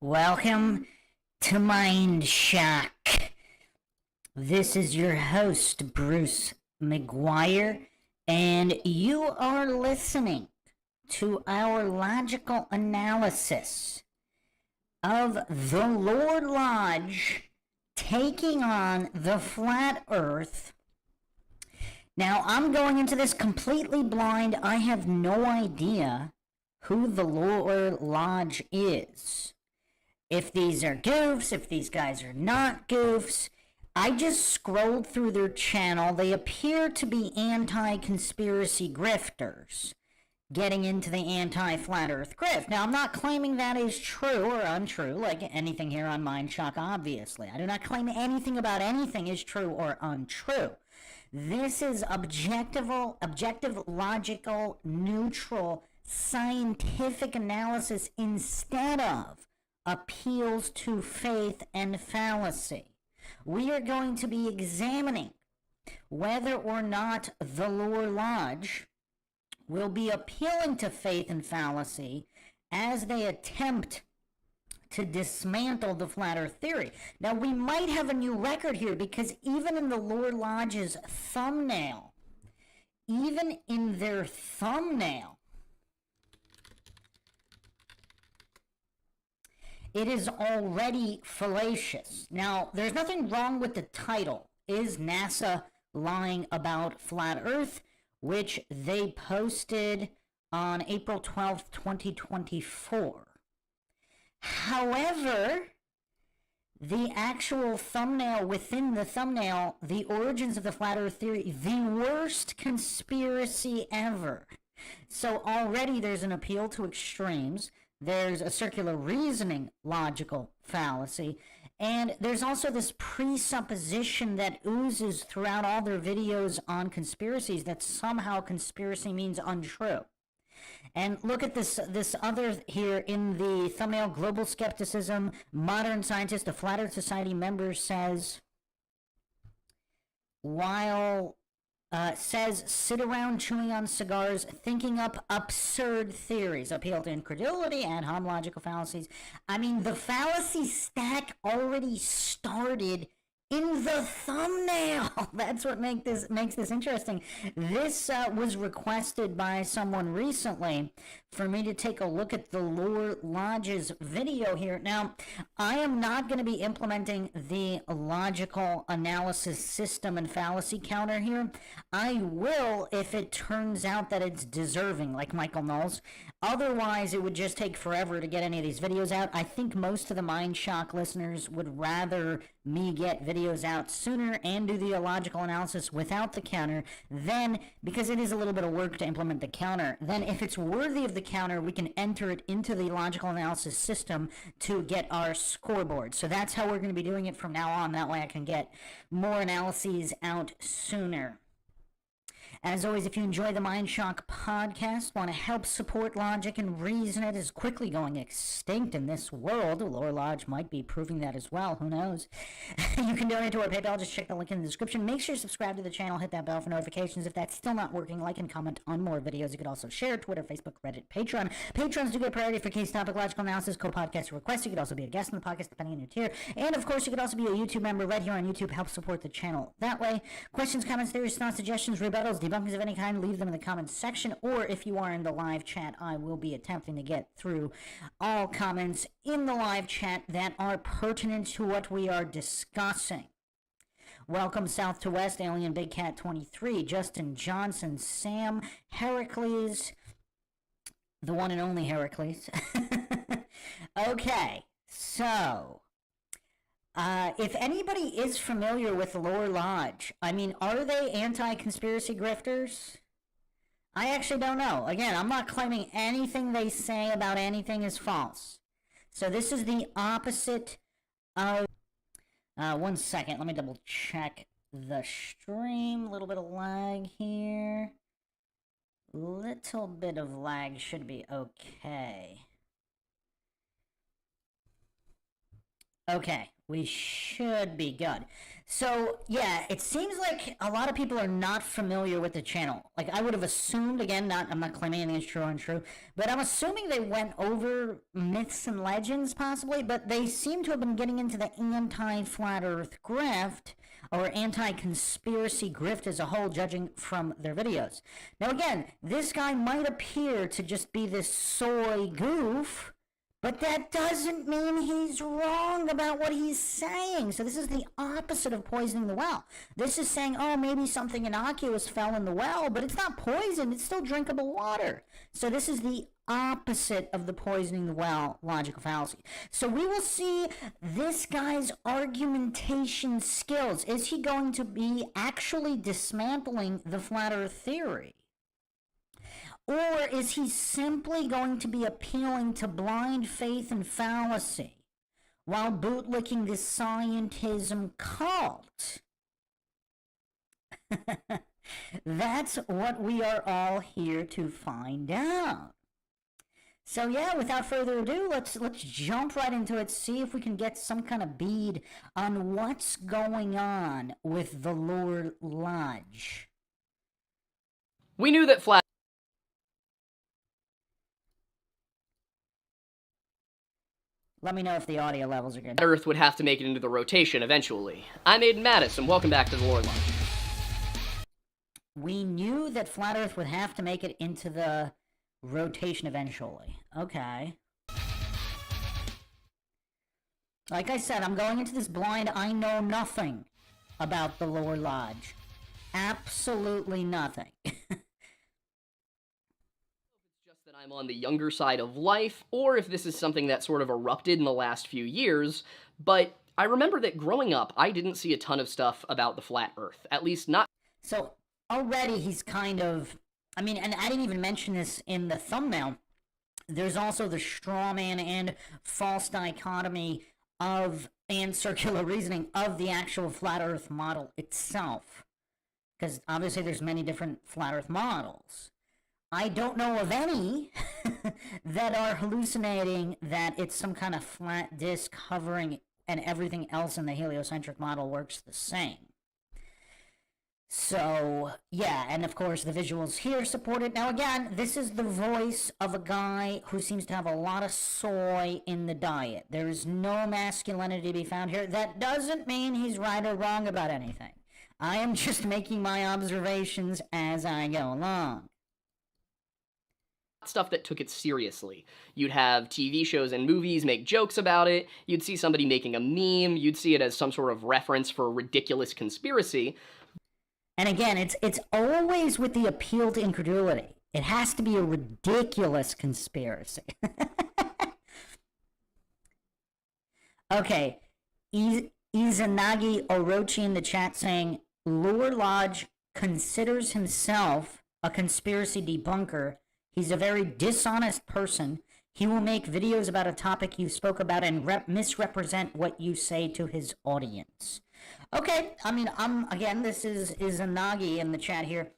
Welcome to MINDSHOCK. This is your host, Bruce McGuire, and you are listening to our logical analysis of the Lord Lodge taking on the flat earth. Now, I'm going into this completely blind. I have no idea who the Lord Lodge is. If these are goofs, if these guys are not goofs. I just scrolled through their channel. They appear to be anti-conspiracy grifters getting into the anti-flat earth grift. Now, I'm not claiming that is true or untrue, like anything here on MINDSHOCK, obviously. I do not claim anything about anything is true or untrue. This is objective, logical, neutral, scientific analysis instead of appeals to faith and fallacy. We are going to be examining whether or not the Lower Lodge will be appealing to faith and fallacy as they attempt to dismantle the flat earth theory. Now, we might have a new record here because even in the Lower Lodge's thumbnail, even in their thumbnail, it is already fallacious. Now, there's nothing wrong with the title. Is NASA lying about flat earth? Which they posted on April 12th, 2024. However, the actual thumbnail within the thumbnail, the origins of the flat earth theory, the worst conspiracy ever. So already there's an appeal to extremes. There's a circular reasoning logical fallacy. And there's also this presupposition that oozes throughout all their videos on conspiracies that somehow conspiracy means untrue. And look at this other here in the thumbnail, Global Skepticism, Modern Scientist, a Flat Earth Society member says, says, sit around chewing on cigars, thinking up absurd theories, appeal to incredulity and homological fallacies. I mean, the fallacy stack already started in the thumbnail. That's what makes this interesting. This was requested by someone recently for me to take a look at the Lower Lodge's video here. Now, I am not going to be implementing the logical analysis system and fallacy counter here. I will if it turns out that it's deserving, like Michael Knowles. Otherwise, it would just take forever to get any of these videos out. I think most of the MINDSHOCK listeners would rather me get videos out sooner and do the logical analysis without the counter, then, because it is a little bit of work to implement the counter, then if it's worthy of the counter, we can enter it into the logical analysis system to get our scoreboard. So that's how we're going to be doing it from now on. That way I can get more analyses out sooner. As always, if you enjoy the MINDSHOCK podcast, want to help support logic and reason, it is quickly going extinct in this world. The Lower Lodge might be proving that as well. Who knows? You can donate to our PayPal. Just check the link in the description. Make sure you subscribe to the channel. Hit that bell for notifications. If that's still not working, like and comment on more videos. You could also share Twitter, Facebook, Reddit, Patreon. Patrons do get priority for case topic, logical analysis, co-podcast requests. You could also be a guest on the podcast depending on your tier. And, of course, you could also be a YouTube member right here on YouTube. Help support the channel that way. Questions, comments, theories, thoughts, suggestions, rebuttals, debunkings of any kind, leave them in the comments section, or if you are in the live chat, I will be attempting to get through all comments in the live chat that are pertinent to what we are discussing. Welcome South to West, Alien Big Cat 23, Justin Johnson, Sam, Heracles, the one and only Heracles. Okay, so if anybody is familiar with the Lower Lodge, I mean, are they anti-conspiracy grifters? I actually don't know. Again, I'm not claiming anything they say about anything is false. So this is the opposite of... one second, let me double check the stream. A little bit of lag here. Little bit of lag should be okay. Okay, we should be good. So, yeah, it seems like a lot of people are not familiar with the channel. Like, I would have assumed, again, I'm not claiming anything is true or untrue, but I'm assuming they went over myths and legends, possibly, but they seem to have been getting into the anti-flat earth grift, or anti-conspiracy grift as a whole, judging from their videos. Now, again, this guy might appear to just be this soy goof, but that doesn't mean he's wrong about what he's saying. So this is the opposite of poisoning the well. This is saying, oh, maybe something innocuous fell in the well, but it's not poison. It's still drinkable water. So this is the opposite of the poisoning the well logical fallacy. So we will see this guy's argumentation skills. Is he going to be actually dismantling the flat earth theory? Or is he simply going to be appealing to blind faith and fallacy while bootlicking this scientism cult? That's what we are all here to find out. So yeah, without further ado, let's jump right into it, see if we can get some kind of bead on what's going on with the Lower Lodge. We knew that flat Let me know if the audio levels are good. Earth would have to make it into the rotation eventually. I'm Aiden Mattis, and welcome back to the Lower Lodge. We knew that flat Earth would have to make it into the rotation eventually. Okay. Like I said, I'm going into this blind. I know nothing about the Lower Lodge. Absolutely nothing. I'm on the younger side of life, or if this is something that sort of erupted in the last few years, but I remember that growing up, I didn't see a ton of stuff about the flat Earth, at least not... So, already he's kind of... I mean, and I didn't even mention this in the thumbnail. There's also the straw man and false dichotomy of, and circular reasoning of the actual flat Earth model itself. Because obviously there's many different flat Earth models. I don't know of any that are hallucinating that it's some kind of flat disk hovering and everything else in the heliocentric model works the same. So, yeah, and of course the visuals here support it. Now again, this is the voice of a guy who seems to have a lot of soy in the diet. There is no masculinity to be found here. That doesn't mean he's right or wrong about anything. I am just making my observations as I go along. Stuff that took it seriously. You'd have TV shows and movies make jokes about it, you'd see somebody making a meme, you'd see it as some sort of reference for a ridiculous conspiracy. And again, it's always with the appeal to incredulity. It has to be a ridiculous conspiracy. Okay, Izanagi Orochi in the chat saying, Lower Lodge considers himself a conspiracy debunker. He's a very dishonest person. He will make videos about a topic you spoke about and misrepresent what you say to his audience. Okay, I mean, again, this is Izanagi in the chat here.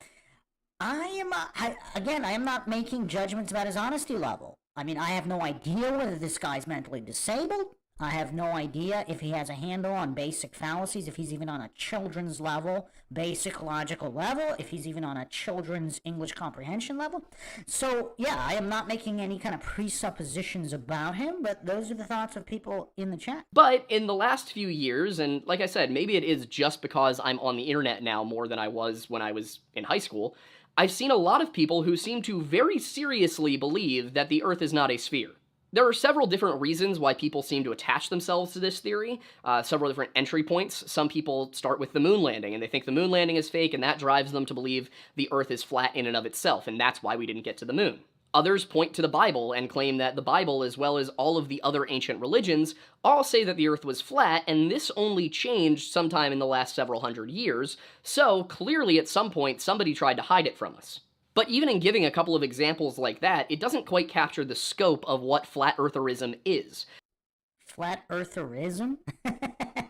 I am not making judgments about his honesty level. I mean, I have no idea whether this guy's mentally disabled. I have no idea if he has a handle on basic fallacies, if he's even on a children's level, basic logical level, if he's even on a children's English comprehension level. So, yeah, I am not making any kind of presuppositions about him, but those are the thoughts of people in the chat. But in the last few years, and like I said, maybe it is just because I'm on the internet now more than I was when I was in high school, I've seen a lot of people who seem to very seriously believe that the Earth is not a sphere. There are several different reasons why people seem to attach themselves to this theory, several different entry points. Some people start with the moon landing, and they think the moon landing is fake, and that drives them to believe the Earth is flat in and of itself, and that's why we didn't get to the moon. Others point to the Bible and claim that the Bible, as well as all of the other ancient religions, all say that the Earth was flat, and this only changed sometime in the last several hundred years, so clearly at some point somebody tried to hide it from us. But even in giving a couple of examples like that, it doesn't quite capture the scope of what flat eartherism is. Flat eartherism? I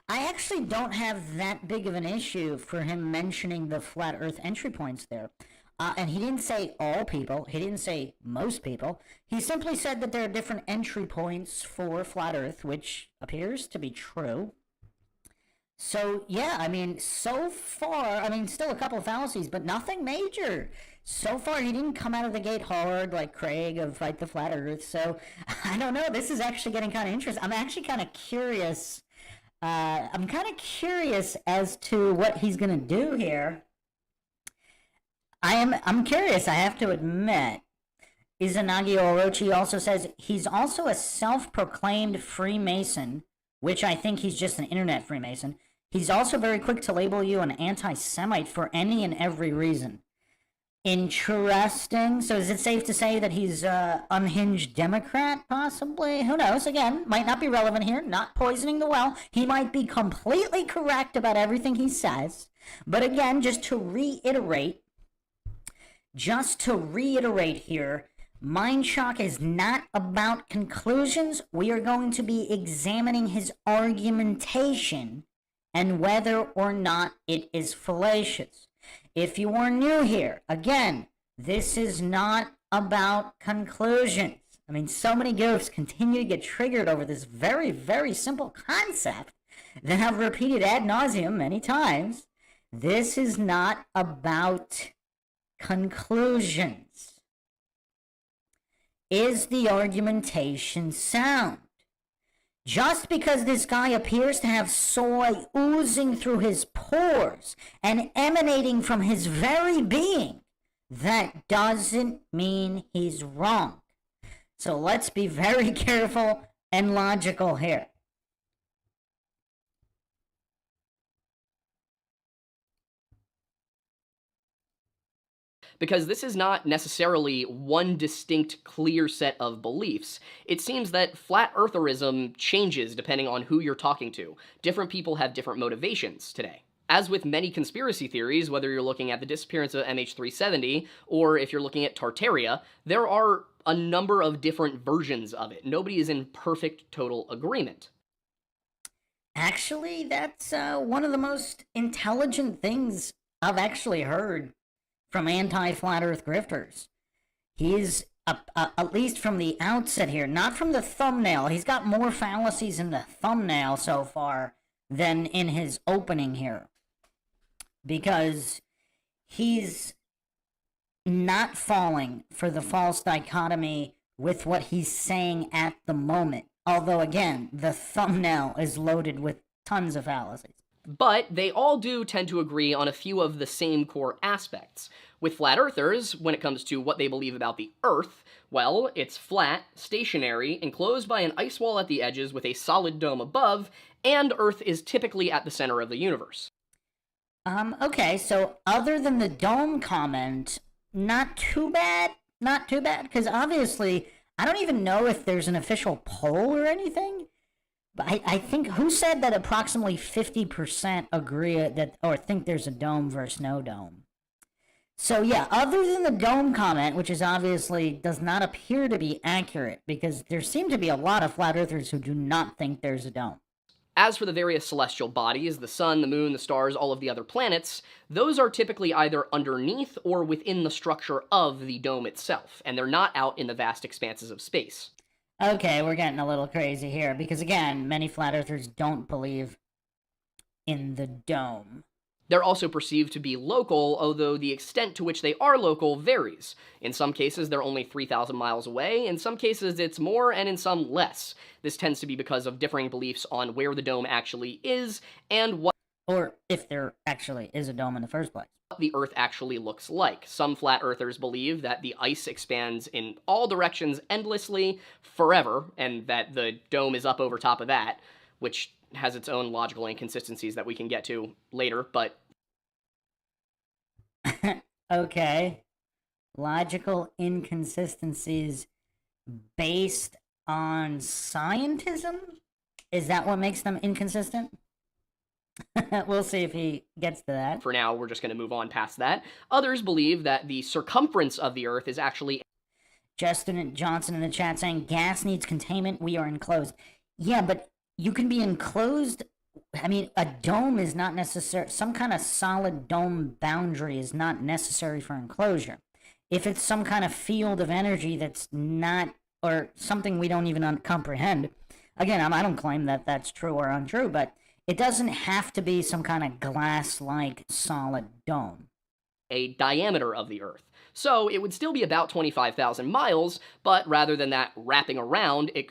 actually don't have that big of an issue for him mentioning the flat earth entry points there. And he didn't say all people. He didn't say most people. He simply said that there are different entry points for flat Earth, which appears to be true. So, yeah, I mean, so far, I mean, still a couple of fallacies, but nothing major. So far, he didn't come out of the gate hard like Craig of Fight the Flat Earth. So, I don't know. This is actually getting kind of interesting. I'm actually kind of curious. I'm kind of curious as to what he's going to do here. I'm curious, I have to admit. Izanagi Orochi also says he's also a self-proclaimed Freemason, which I think he's just an internet Freemason. He's also very quick to label you an anti-Semite for any and every reason. Interesting. So is it safe to say that he's an unhinged Democrat, possibly? Who knows? Again, might not be relevant here. Not poisoning the well. He might be completely correct about everything he says. But again, just to reiterate here, MINDSHOCK is not about conclusions. We are going to be examining his argumentation and whether or not it is fallacious. If you are new here, again, this is not about conclusions. I mean, so many goofs continue to get triggered over this very, very simple concept that I've repeated ad nauseum many times. This is not about conclusions. Is the argumentation sound? Just because this guy appears to have soy oozing through his pores and emanating from his very being, that doesn't mean he's wrong. So let's be very careful and logical here. Because this is not necessarily one distinct, clear set of beliefs. It seems that flat eartherism changes depending on who you're talking to. Different people have different motivations today. As with many conspiracy theories, whether you're looking at the disappearance of MH370 or if you're looking at Tartaria, there are a number of different versions of it. Nobody is in perfect, total agreement. Actually, that's one of the most intelligent things I've actually heard from anti-flat earth grifters. He's, at least from the outset here, not from the thumbnail. He's got more fallacies in the thumbnail so far than in his opening here. Because he's not falling for the false dichotomy with what he's saying at the moment. Although, again, the thumbnail is loaded with tons of fallacies. But they all do tend to agree on a few of the same core aspects. With flat earthers, when it comes to what they believe about the Earth, well, it's flat, stationary, enclosed by an ice wall at the edges with a solid dome above, and Earth is typically at the center of the universe. Okay, so other than the dome comment, not too bad, because obviously, I don't even know if there's an official poll or anything. But I think, who said that approximately 50% agree that, or think there's a dome versus no dome? So yeah, other than the dome comment, which is obviously does not appear to be accurate, because there seem to be a lot of flat earthers who do not think there's a dome. As for the various celestial bodies, the sun, the moon, the stars, all of the other planets, those are typically either underneath or within the structure of the dome itself, and they're not out in the vast expanses of space. Okay, we're getting a little crazy here, because again, many flat earthers don't believe in the dome. They're also perceived to be local, although the extent to which they are local varies. In some cases, they're only 3,000 miles away, in some cases it's more, and in some less. This tends to be because of differing beliefs on where the dome actually is, and what or if there actually is a dome in the first place. The Earth actually looks like. Some flat earthers believe that the ice expands in all directions endlessly, forever, and that the dome is up over top of that, which has its own logical inconsistencies that we can get to later, but... Okay. Logical inconsistencies based on scientism? Is that what makes them inconsistent? We'll see if he gets to that. For now, we're just going to move on past that. Others believe that the circumference of the Earth is actually... Justin Johnson in the chat saying, gas needs containment, we are enclosed. Yeah, but you can be enclosed I mean, a dome is not necessary. Some kind of solid dome boundary is not necessary for enclosure. If it's some kind of field of energy that's not, or something we don't even comprehend, again, I don't claim that that's true or untrue, but it doesn't have to be some kind of glass-like solid dome. A diameter of the Earth. So it would still be about 25,000 miles, but rather than that wrapping around, it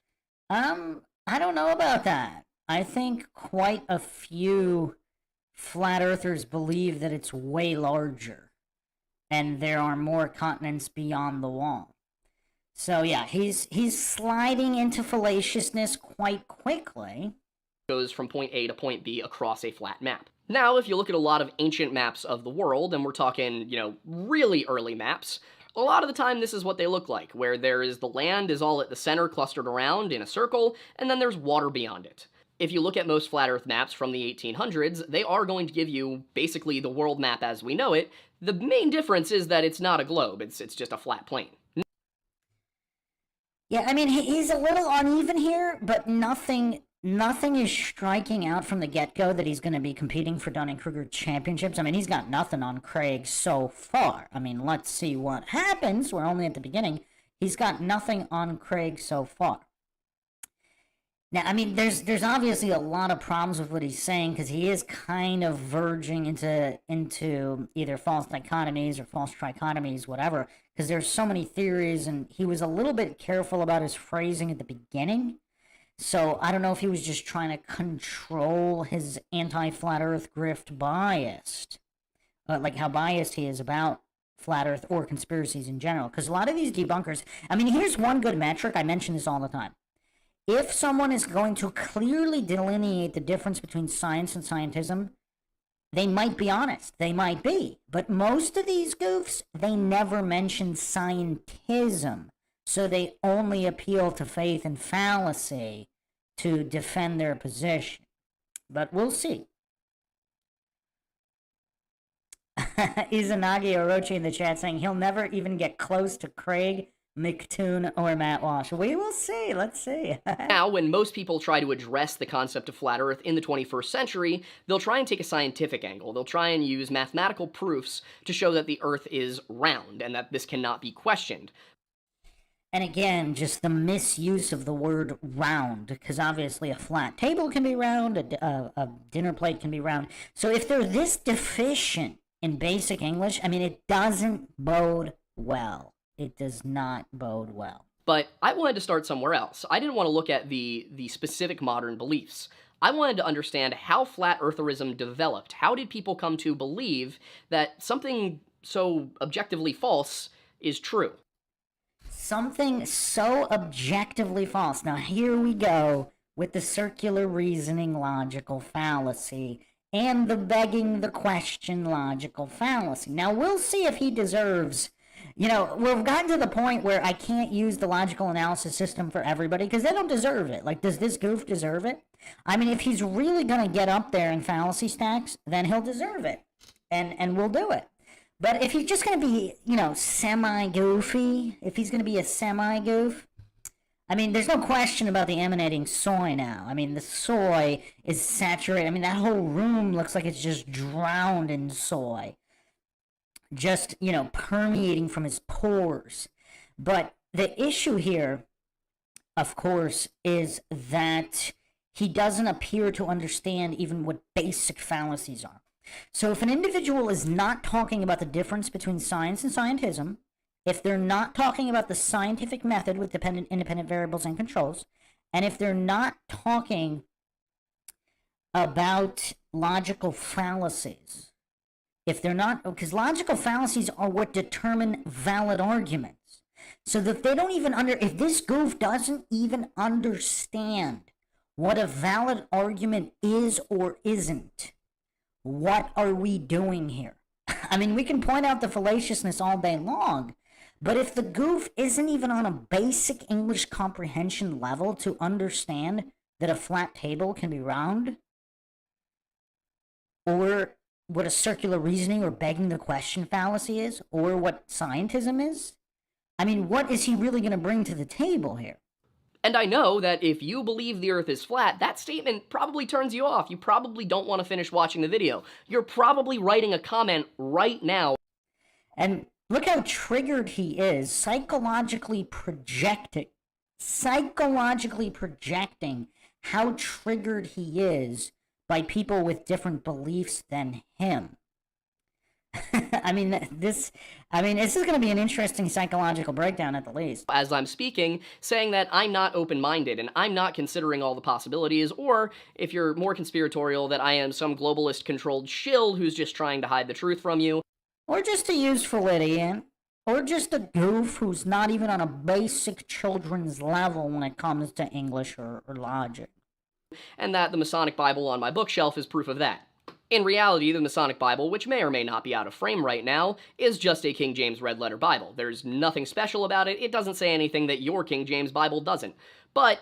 I don't know about that. I think quite a few flat earthers believe that it's way larger and there are more continents beyond the wall. So yeah, he's sliding into fallaciousness quite quickly. goes from point A to point B across a flat map. Now, if you look at a lot of ancient maps of the world, and we're talking, really early maps, a lot of the time this is what they look like, where the land is all at the center clustered around in a circle, and then there's water beyond it. If you look at most flat earth maps from the 1800s, they are going to give you basically the world map as we know it. The main difference is that it's not a globe, it's just a flat plane. Yeah, I mean, he's a little uneven here, but nothing is striking out from the get-go that he's going to be competing for Dunning-Kruger championships. I mean, he's got nothing on Craig so far. I mean, let's see what happens. We're only at the beginning. He's got nothing on Craig so far. Now, I mean, there's obviously a lot of problems with what he's saying because he is kind of verging into either false dichotomies or false trichotomies, whatever, because there's so many theories, and he was a little bit careful about his phrasing at the beginning. So I don't know if he was just trying to control his anti-flat earth grift bias, like how biased he is about flat earth or conspiracies in general. Because a lot of these debunkers, I mean, here's one good metric. I mention this all the time. If someone is going to clearly delineate the difference between science and scientism, they might be honest. They might be. But most of these goofs, they never mention scientism. So they only appeal to faith and fallacy to defend their position. But we'll see. Izanagi Orochi in the chat saying he'll never even get close to Craig, McToon, or Matt Walsh. We will see. Let's see. Now, when most people try to address the concept of flat Earth in the 21st century, they'll try and take a scientific angle. They'll try and use mathematical proofs to show that the Earth is round and that this cannot be questioned. And again, just the misuse of the word round, because obviously a flat table can be round, a dinner plate can be round. So if they're this deficient in basic English, I mean, it doesn't bode well. It does not bode well. But I wanted to start somewhere else. I didn't want to look at the specific modern beliefs. I wanted to understand how flat eartherism developed. How did people come to believe that something so objectively false is true? Something so objectively false. Now here we go with the circular reasoning logical fallacy and the begging the question logical fallacy. Now we'll see if he deserves... we've gotten to the point where I can't use the logical analysis system for everybody because they don't deserve it. Like, does this goof deserve it? I mean, if he's really going to get up there in fallacy stacks, then he'll deserve it. And we'll do it. But if he's just going to be, semi-goofy, if he's going to be a semi-goof, I mean, there's no question about the emanating soy now. I mean, the soy is saturated. I mean, that whole room looks like it's just drowned in soy. Just, permeating from his pores. But the issue here, of course, is that he doesn't appear to understand even what basic fallacies are. So if an individual is not talking about the difference between science and scientism, if they're not talking about the scientific method with dependent, independent variables and controls, and if they're not talking about logical fallacies, if they're not, because logical fallacies are what determine valid arguments. So that they don't even if this goof doesn't even understand what a valid argument is or isn't, what are we doing here? I mean, we can point out the fallaciousness all day long, but if the goof isn't even on a basic English comprehension level to understand that a flat table can be round, or what a circular reasoning or begging the question fallacy is, or what scientism is, I mean, what is he really going to bring to the table here? And I know that if you believe the Earth is flat, that statement probably turns you off. You probably don't want to finish watching the video. You're probably writing a comment right now. And look how triggered he is, psychologically projecting how triggered he is by people with different beliefs than him. This is going to be an interesting psychological breakdown at the least. As I'm speaking, saying that I'm not open-minded and I'm not considering all the possibilities, or if you're more conspiratorial, that I am some globalist-controlled shill who's just trying to hide the truth from you. Or just a useful idiot. Or just a goof who's not even on a basic children's level when it comes to English or logic. And that the Masonic Bible on my bookshelf is proof of that. In reality, the Masonic Bible, which may or may not be out of frame right now, is just a King James red letter Bible. There's nothing special about it. It doesn't say anything that your King James Bible doesn't. But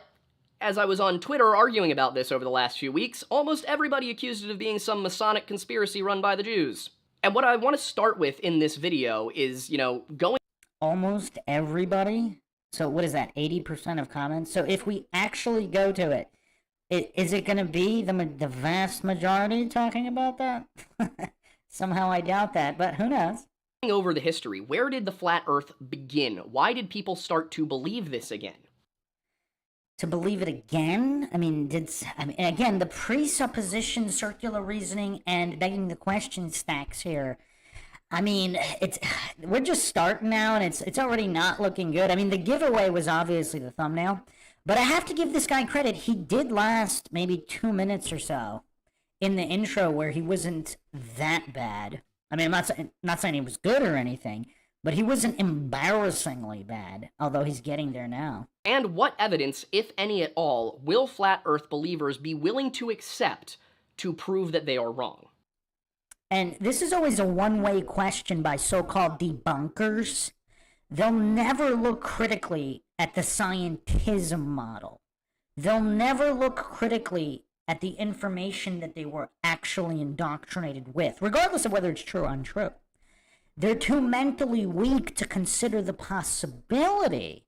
as I was on Twitter arguing about this over the last few weeks, almost everybody accused it of being some Masonic conspiracy run by the Jews. And what I want to start with in this video is, going... Almost everybody? So what is that, 80% of comments? So if we actually go to it, is it going to be the vast majority talking about that? Somehow I doubt that, but who knows? Over the history, where did the flat Earth begin? Why did people start to believe this again? To believe it again? Again, the presupposition, circular reasoning, and begging the question stacks here. We're just starting now, and it's already not looking good. The giveaway was obviously the thumbnail. But I have to give this guy credit. He did last maybe 2 minutes or so in the intro where he wasn't that bad. I'm not saying he was good or anything, but he wasn't embarrassingly bad, although he's getting there now. And what evidence, if any at all, will flat Earth believers be willing to accept to prove that they are wrong? And this is always a one-way question by so-called debunkers. They'll never look critically at the scientism model. They'll never look critically at the information that they were actually indoctrinated with, regardless of whether it's true or untrue. They're too mentally weak to consider the possibility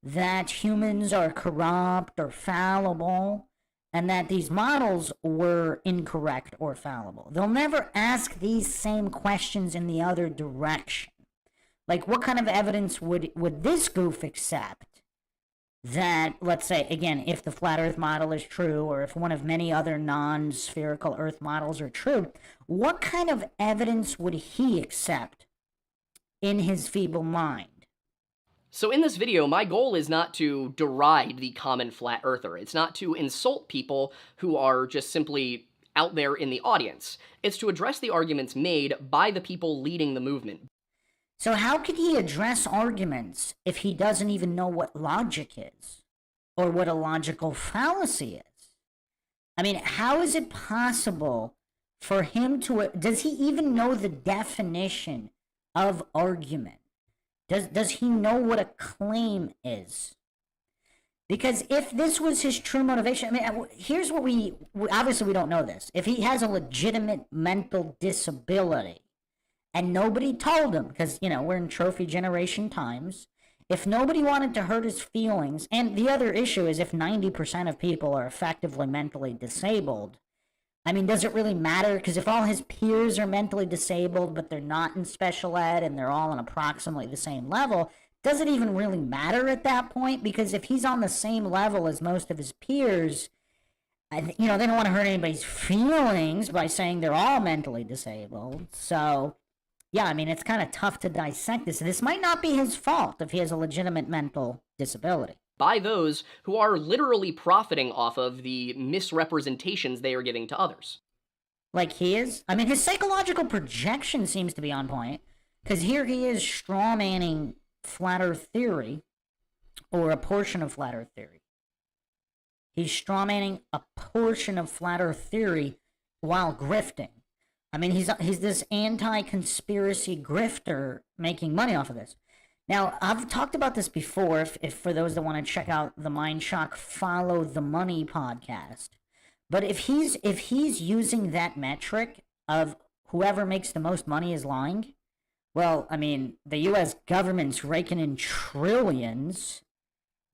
that humans are corrupt or fallible, and that these models were incorrect or fallible. They'll never ask these same questions in the other direction. Like, what kind of evidence would this goof accept that, let's say, again, if the flat Earth model is true, or if one of many other non-spherical Earth models are true, what kind of evidence would he accept in his feeble mind? So in this video, my goal is not to deride the common flat earther. It's not to insult people who are just simply out there in the audience. It's to address the arguments made by the people leading the movement. So how can he address arguments if he doesn't even know what logic is, or what a logical fallacy is? How is it possible for him to... Does he even know the definition of argument? Does he know what a claim is? Because if this was his true motivation... here's what we obviously we don't know this. If he has a legitimate mental disability, and nobody told him, because, we're in trophy generation times. If nobody wanted to hurt his feelings, and the other issue is if 90% of people are effectively mentally disabled, does it really matter? Because if all his peers are mentally disabled, but they're not in special ed, and they're all on approximately the same level, does it even really matter at that point? Because if he's on the same level as most of his peers, they don't want to hurt anybody's feelings by saying they're all mentally disabled. So... yeah, it's kind of tough to dissect this. This might not be his fault if he has a legitimate mental disability. By those who are literally profiting off of the misrepresentations they are giving to others. Like he is? His psychological projection seems to be on point, because here he is strawmanning flat Earth theory, or a portion of flat Earth theory. He's strawmanning a portion of flat Earth theory while grifting. He's this anti-conspiracy grifter making money off of this. Now, I've talked about this before, if for those that want to check out the MINDSHOCK Follow the Money podcast. But if he's using that metric of whoever makes the most money is lying, well, the U.S. government's raking in trillions.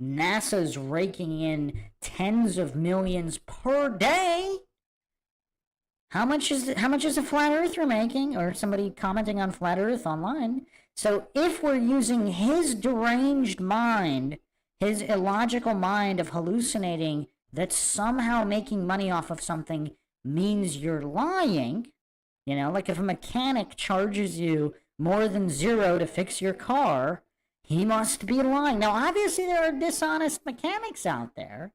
NASA's raking in tens of millions per day. How much is a flat earther making, or somebody commenting on flat earth online? So if we're using his deranged mind, his illogical mind of hallucinating that somehow making money off of something means you're lying, like if a mechanic charges you more than zero to fix your car, he must be lying. Now, obviously, there are dishonest mechanics out there,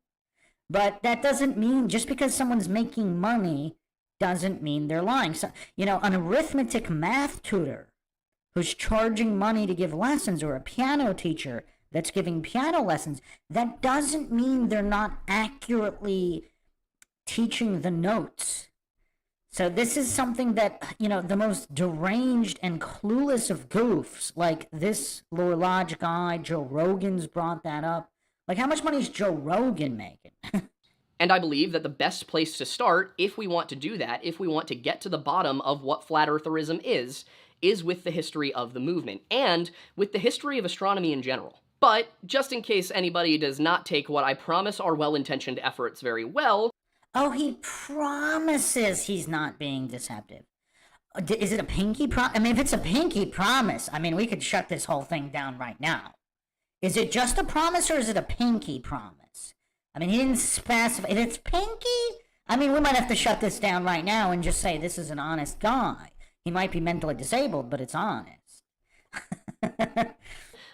but that doesn't mean just because someone's making money doesn't mean they're lying. So, an arithmetic math tutor who's charging money to give lessons, or a piano teacher that's giving piano lessons, that doesn't mean they're not accurately teaching the notes. So this is something that, the most deranged and clueless of goofs, like this Lore Lodge guy, Joe Rogan's brought that up. Like, how much money is Joe Rogan making? And I believe that the best place to start, if we want to do that, if we want to get to the bottom of what flat eartherism is with the history of the movement, and with the history of astronomy in general. But, just in case anybody does not take what I promise are well-intentioned efforts very well... Oh, he promises he's not being deceptive. Is it a pinky promise? I mean, if it's a pinky promise, we could shut this whole thing down right now. Is it just a promise, or is it a pinky promise? He didn't specify. If it's pinky, we might have to shut this down right now and just say this is an honest guy. He might be mentally disabled, but it's honest.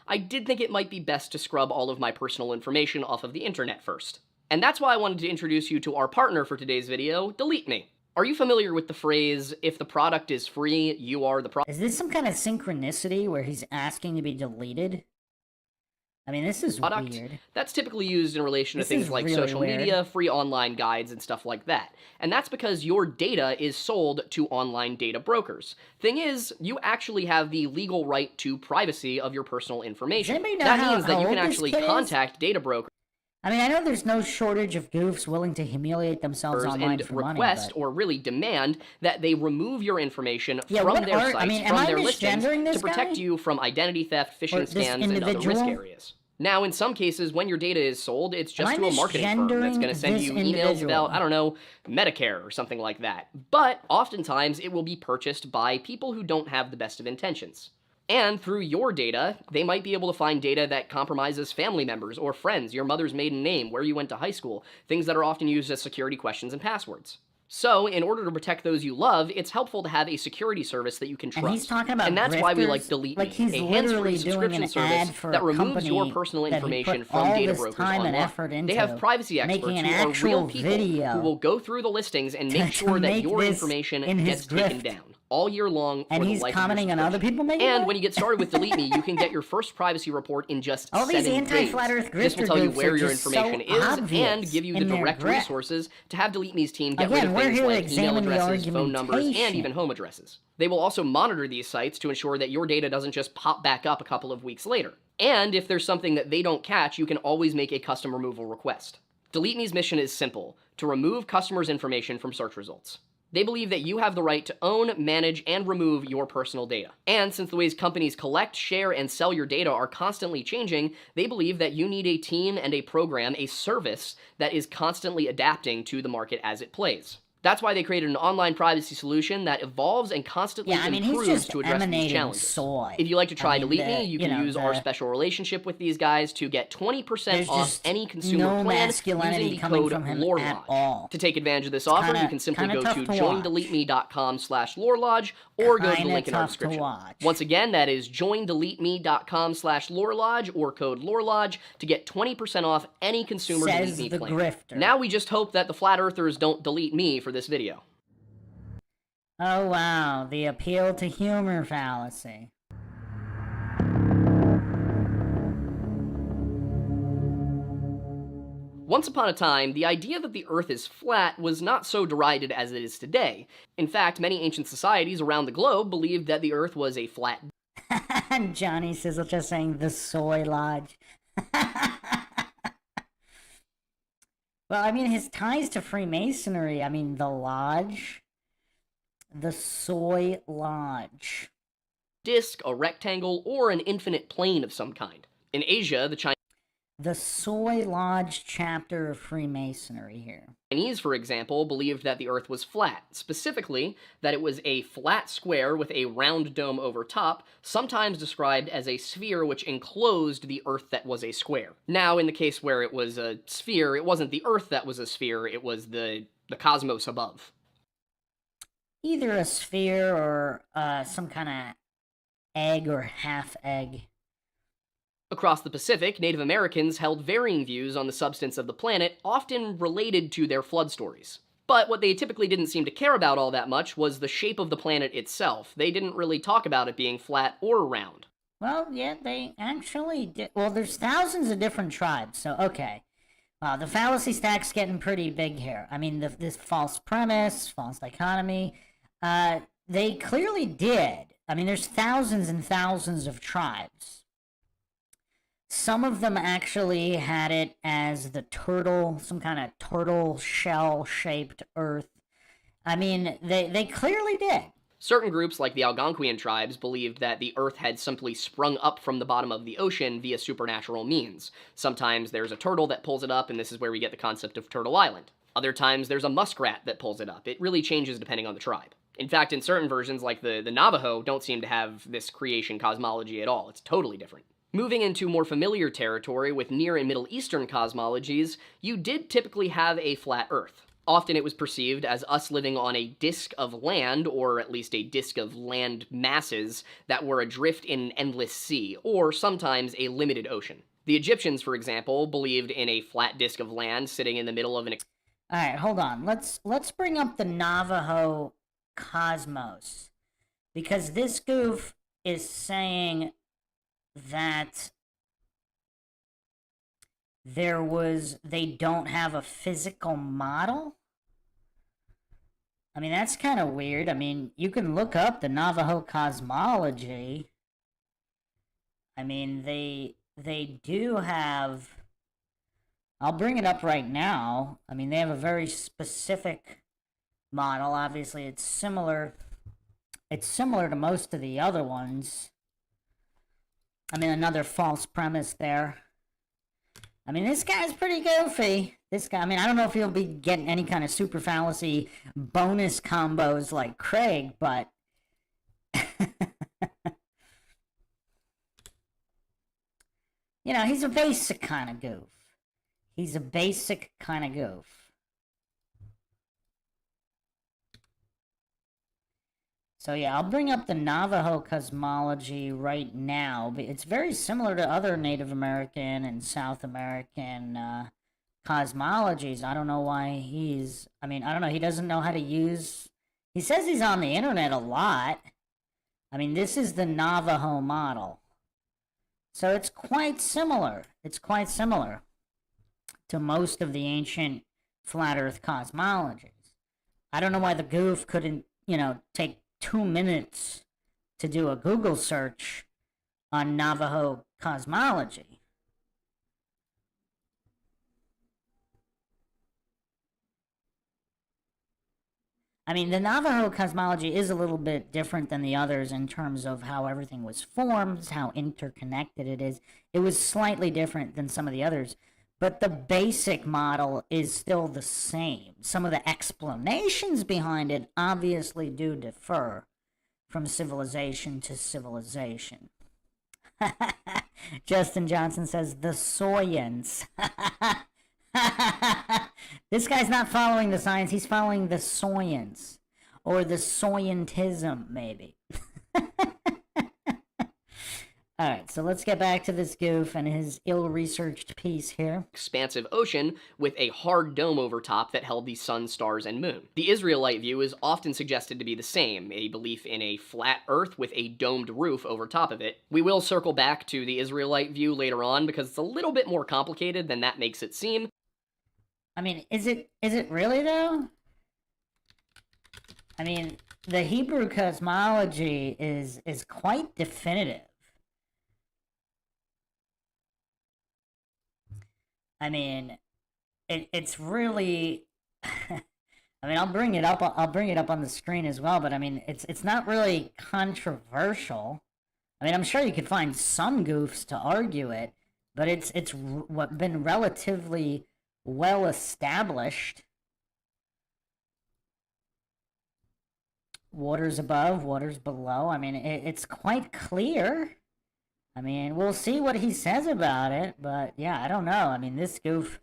I did think it might be best to scrub all of my personal information off of the internet first. And that's why I wanted to introduce you to our partner for today's video, Delete Me. Are you familiar with the phrase, if the product is free, you are the product? Is this some kind of synchronicity where he's asking to be deleted? This is weird. That's typically used in relation to things like really social weird. media, free online guides, and stuff like that. And that's because your data is sold to online data brokers. Thing is, you actually have the legal right to privacy of your personal information. That means that you can actually contact data brokers. I know there's no shortage of goofs willing to humiliate themselves online for money, request or really demand that they remove your information from their sites, from their listings, to protect you from identity theft, phishing scams, and other risk areas. Now, in some cases, when your data is sold, it's just to a marketing firm that's going to send you emails about, Medicare or something like that. But oftentimes, it will be purchased by people who don't have the best of intentions. And through your data, they might be able to find data that compromises family members or friends, your mother's maiden name, where you went to high school, things that are often used as security questions and passwords. So, in order to protect those you love, it's helpful to have a security service that you can trust. And he's talking about that's why we like Delete Me, a hands-free subscription service that removes your personal information from data brokers online. They have privacy experts who are real people who will go through the listings and make sure that your information gets taken down all year long for the life of your subscription. And he's commenting on other people making And when you get started with Delete Me, you can get your first privacy report in just 7 days. All these anti-flat earth grifter This will tell you where your groups are information just so is and give you the direct resources to have Delete Me's team get rid of we're things here to like email examine the addresses, phone numbers, and argumentation. even home addresses. They will also monitor these sites to ensure that your data doesn't just pop back up a couple of weeks later. And if there's something that they don't catch, you can always make a custom removal request. Delete Me's mission is simple: to remove customers' information from search results. They believe that you have the right to own, manage, and remove your personal data. And since the ways companies collect, share, and sell your data are constantly changing, they believe that you need a team and a program, a service, that is constantly adapting to the market as it plays. That's why they created an online privacy solution that evolves and constantly improves to address these challenges. Soy. If you like to try Delete Me, you can use our special relationship with these guys to get 20% off any consumer plan using the code LoreLodge. To take advantage of this offer, you can simply go to joindeleteme.com/LoreLodge or go to the link in our description. Once again, that is joindeleteme.com/LoreLodge or code LoreLodge to get 20% off any consumer Delete Me plan. Grifter. Now we just hope that the flat earthers don't delete me for this video. Oh wow, the appeal to humor fallacy. Once upon a time, the idea that the Earth is flat was not so derided as it is today. In fact, many ancient societies around the globe believed that the Earth was a flat... Johnny Sizzle just saying the Soy Lodge. Well, I mean, his ties to Freemasonry, I mean, the Lodge, the Soy Lodge. Disc, a rectangle, or an infinite plane of some kind. In Asia, the Chinese... The Soy Lodge chapter of Freemasonry here. Chinese, for example, believed that the Earth was flat, specifically that it was a flat square with a round dome over top, sometimes described as a sphere which enclosed the Earth that was a square. Now, in the case where it was a sphere, it wasn't the Earth that was a sphere, it was the cosmos above. Either a sphere or some kind of egg or half egg. Across the Pacific, Native Americans held varying views on the substance of the planet, often related to their flood stories. But what they typically didn't seem to care about all that much was the shape of the planet itself. They didn't really talk about it being flat or round. Well, yeah, they actually did. Well, there's thousands of different tribes, so okay. The fallacy stack's getting pretty big here. I mean, this false premise, false dichotomy, they clearly did. I mean, there's thousands and thousands of tribes. Some of them actually had it as the turtle, some kind of turtle shell-shaped Earth. I mean, they clearly did. Certain groups, like the Algonquian tribes, believed that the Earth had simply sprung up from the bottom of the ocean via supernatural means. Sometimes there's a turtle that pulls it up, and this is where we get the concept of Turtle Island. Other times there's a muskrat that pulls it up. It really changes depending on the tribe. In fact, in certain versions, like the Navajo, don't seem to have this creation cosmology at all. It's totally different. Moving into more familiar territory with Near and Middle Eastern cosmologies, you did typically have a flat Earth. Often it was perceived as us living on a disk of land, or at least a disk of land masses that were adrift in an endless sea, or sometimes a limited ocean. The Egyptians, for example, believed in a flat disk of land sitting in the middle of an... All right, hold on. Let's bring up the Navajo cosmos, because this goof is saying that they don't have a physical model. I mean, that's kind of weird. I mean, you can look up the Navajo cosmology. I mean, they do have, I'll bring it up right now. I mean, they have a very specific model. Obviously, it's similar to most of the other ones. I mean, another false premise there. I mean, this guy's pretty goofy. This guy, I mean, I don't know if he'll be getting any kind of super fallacy bonus combos like Craig, but... you know, he's a basic kind of goof. He's a basic kind of goof. So yeah, I'll bring up the Navajo cosmology right now. It's very similar to other Native American and South American cosmologies. I don't know why I don't know, he doesn't know how to use... He says he's on the internet a lot. I mean, this is the Navajo model. So it's quite similar. It's quite similar to most of the ancient flat Earth cosmologies. I don't know why the goof couldn't, take 2 minutes to do a Google search on Navajo cosmology. I mean, the Navajo cosmology is a little bit different than the others in terms of how everything was formed, how interconnected it is. It was slightly different than some of the others, but the basic model is still the same. Some of the explanations behind it obviously do differ from civilization to civilization. Justin Johnson says, the Soyans. This guy's not following the science, he's following the Soyans. Or the Soyantism, maybe. Alright, so let's get back to this goof and his ill-researched piece here. Expansive ocean with a hard dome over top that held the sun, stars, and moon. The Israelite view is often suggested to be the same, a belief in a flat earth with a domed roof over top of it. We will circle back to the Israelite view later on because it's a little bit more complicated than that makes it seem. I mean, is it really though? I mean, the Hebrew cosmology is quite definitive. I mean, it's really... I mean, I'll bring it up on the screen as well, but I mean, it's not really controversial. I mean, I'm sure you could find some goofs to argue it, but been relatively well established. Waters above, waters below. I mean, it's quite clear. I mean, we'll see what he says about it, but yeah, I don't know. I mean, this goof,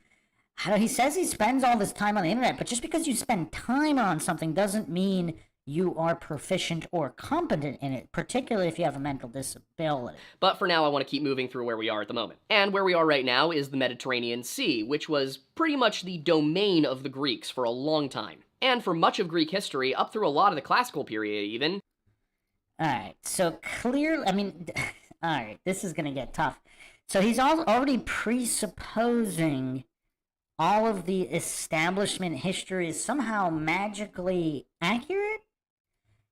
he says he spends all this time on the internet, but just because you spend time on something doesn't mean you are proficient or competent in it, particularly if you have a mental disability. But for now, I want to keep moving through where we are at the moment. And where we are right now is the Mediterranean Sea, which was pretty much the domain of the Greeks for a long time. And for much of Greek history, up through a lot of the classical period even. Alright, so clearly, I mean, alright, this is going to get tough. So he's already presupposing all of the establishment history is somehow magically accurate?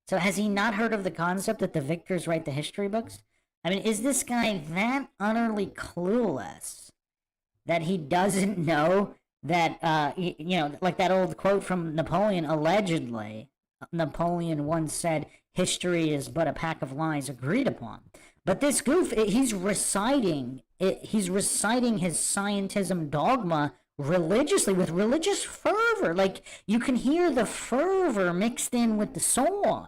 So has he not heard of the concept that the victors write the history books? I mean, is this guy that utterly clueless that he doesn't know that, like that old quote from Napoleon, allegedly, Napoleon once said, history is but a pack of lies agreed upon. But this goof, he's reciting his scientism dogma religiously, with religious fervor. Like, you can hear the fervor mixed in with the soy.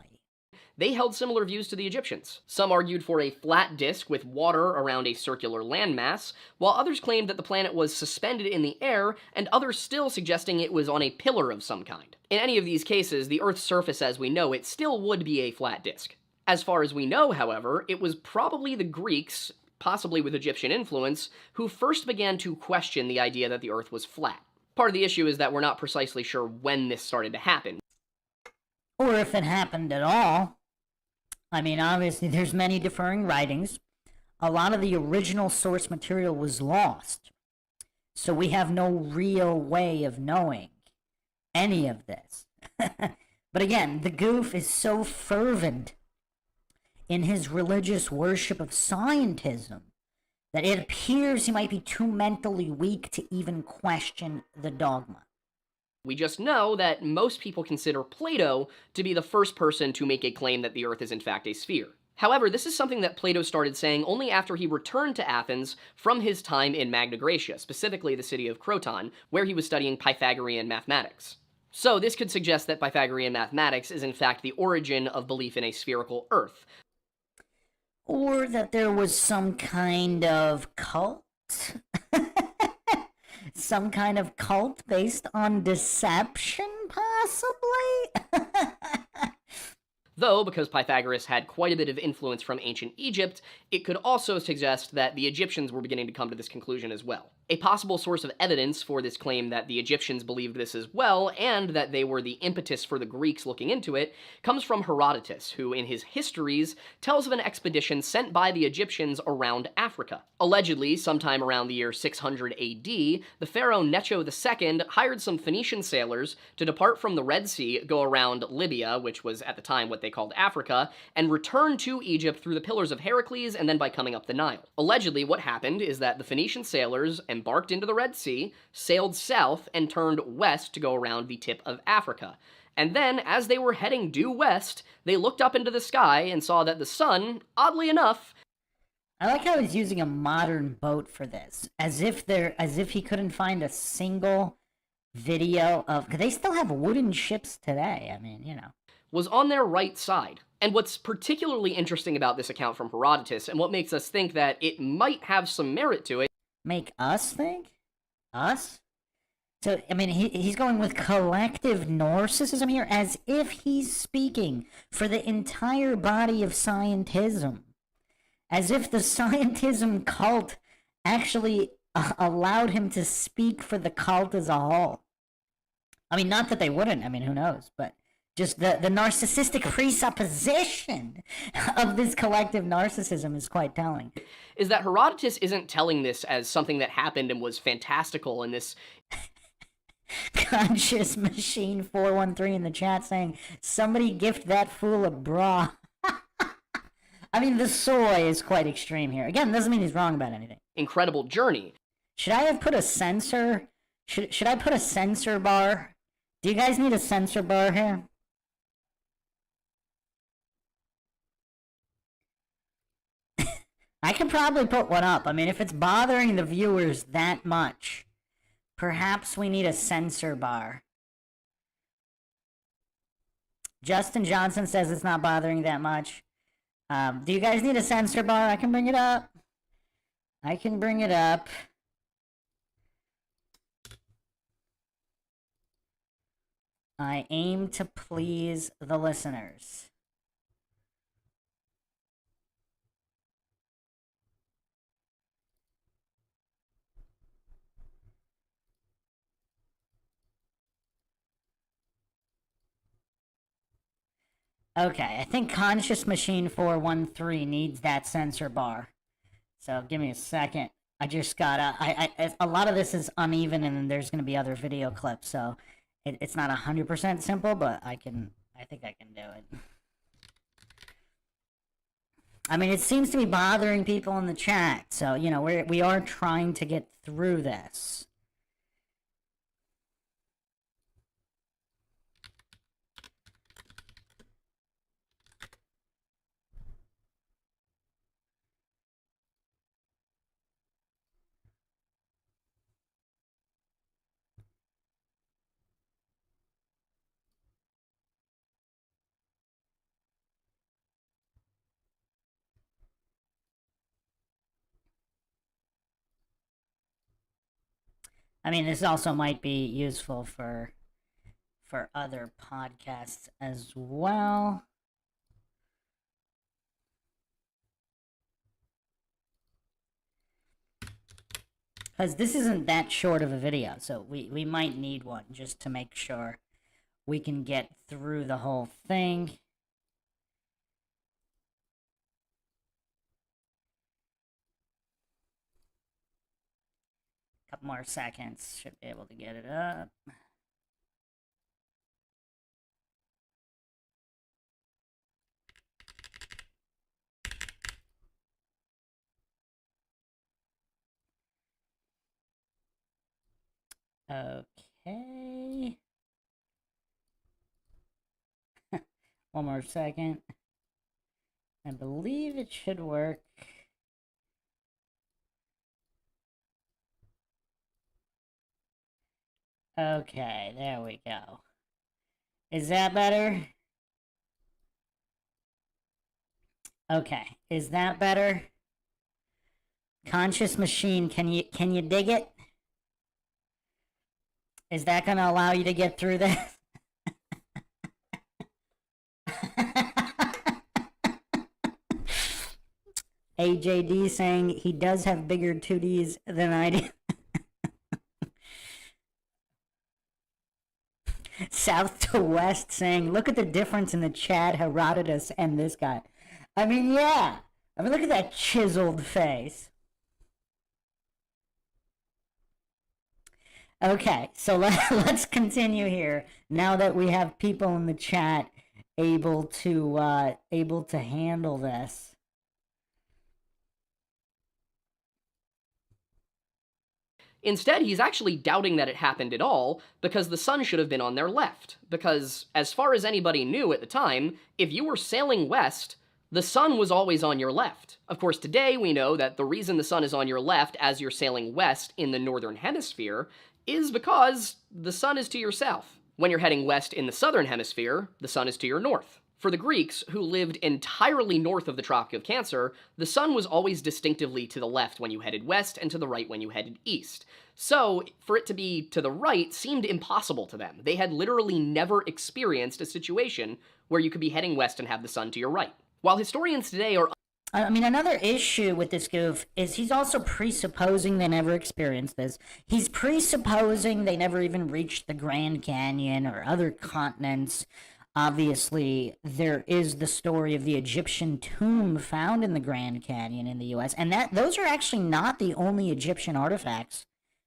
They held similar views to the Egyptians. Some argued for a flat disk with water around a circular landmass, while others claimed that the planet was suspended in the air, and others still suggesting it was on a pillar of some kind. In any of these cases, the Earth's surface as we know it still would be a flat disk. As far as we know, however, it was probably the Greeks, possibly with Egyptian influence, who first began to question the idea that the Earth was flat. Part of the issue is that we're not precisely sure when this started to happen. Or if it happened at all. I mean, obviously, there's many differing writings. A lot of the original source material was lost. So we have no real way of knowing any of this. But again, the goof is so fervent in his religious worship of scientism that it appears he might be too mentally weak to even question the dogma. We just know that most people consider Plato to be the first person to make a claim that the Earth is in fact a sphere. However, this is something that Plato started saying only after he returned to Athens from his time in Magna Graecia, specifically the city of Croton, where he was studying Pythagorean mathematics. So this could suggest that Pythagorean mathematics is in fact the origin of belief in a spherical Earth. Or that there was some kind of cult? Some kind of cult based on deception, possibly? Though, because Pythagoras had quite a bit of influence from ancient Egypt, it could also suggest that the Egyptians were beginning to come to this conclusion as well. A possible source of evidence for this claim that the Egyptians believed this as well, and that they were the impetus for the Greeks looking into it, comes from Herodotus, who in his histories tells of an expedition sent by the Egyptians around Africa. Allegedly, sometime around the year 600 AD, the pharaoh Necho II hired some Phoenician sailors to depart from the Red Sea, go around Libya, which was at the time what they called Africa, and return to Egypt through the Pillars of Heracles and then by coming up the Nile. Allegedly, what happened is that the Phoenician sailors embarked into the Red Sea, sailed south, and turned west to go around the tip of Africa. And then, as they were heading due west, they looked up into the sky and saw that the sun, oddly enough... I like how he's using a modern boat for this, as if he couldn't find a single video of... Because they still have wooden ships today, I mean, you know. Was on their right side. And what's particularly interesting about this account from Herodotus, and what makes us think that it might have some merit to it... Make us think? Us? So, I mean, he's going with collective narcissism here, as if he's speaking for the entire body of scientism. As if the scientism cult actually allowed him to speak for the cult as a whole. I mean, not that they wouldn't, I mean, who knows, but just the narcissistic presupposition of this collective narcissism is quite telling. Is that Herodotus isn't telling this as something that happened and was fantastical in this... Conscious Machine 413 in the chat saying, somebody gift that fool a bra. I mean, the soy is quite extreme here. Again, doesn't mean he's wrong about anything. Incredible journey. Should I have put a censor? Should I put a censor bar? Do you guys need a censor bar here? I could probably put one up. I mean, if it's bothering the viewers that much, perhaps we need a censor bar. Justin Johnson says it's not bothering that much. Do you guys need a censor bar? I can bring it up. I can bring it up. I aim to please the listeners. Okay, I think Conscious Machine 413 needs that censor bar. So give me a second. I just gotta. A lot of this is uneven, and then there's gonna be other video clips, so it's not 100% simple, but I think I can do it. I mean, it seems to be bothering people in the chat, so you know we are trying to get through this. I mean, this also might be useful for other podcasts as well. Because this isn't that short of a video, so we might need one just to make sure we can get through the whole thing. Couple more seconds, should be able to get it up. Okay. One more second. I believe it should work. Okay, there we go. Is that better? Okay, is that better? Conscious Machine, can you dig it? Is that going to allow you to get through this? AJD saying he does have bigger 2Ds than I do. South to West saying, look at the difference in the chat, Herodotus and this guy. I mean, yeah. I mean, look at that chiseled face. Okay, so let's continue here. Now that we have people in the chat able to handle this. Instead, he's actually doubting that it happened at all, because the sun should have been on their left. Because, as far as anybody knew at the time, if you were sailing west, the sun was always on your left. Of course, today we know that the reason the sun is on your left as you're sailing west in the northern hemisphere is because the sun is to your south. When you're heading west in the southern hemisphere, the sun is to your north. For the Greeks, who lived entirely north of the Tropic of Cancer, the sun was always distinctively to the left when you headed west and to the right when you headed east. So, for it to be to the right seemed impossible to them. They had literally never experienced a situation where you could be heading west and have the sun to your right. While historians today are... I mean, another issue with this goof is he's also presupposing they never experienced this. He's presupposing they never even reached the Grand Canyon or other continents. Obviously, there is the story of the Egyptian tomb found in the Grand Canyon in the U.S., and those are actually not the only Egyptian artifacts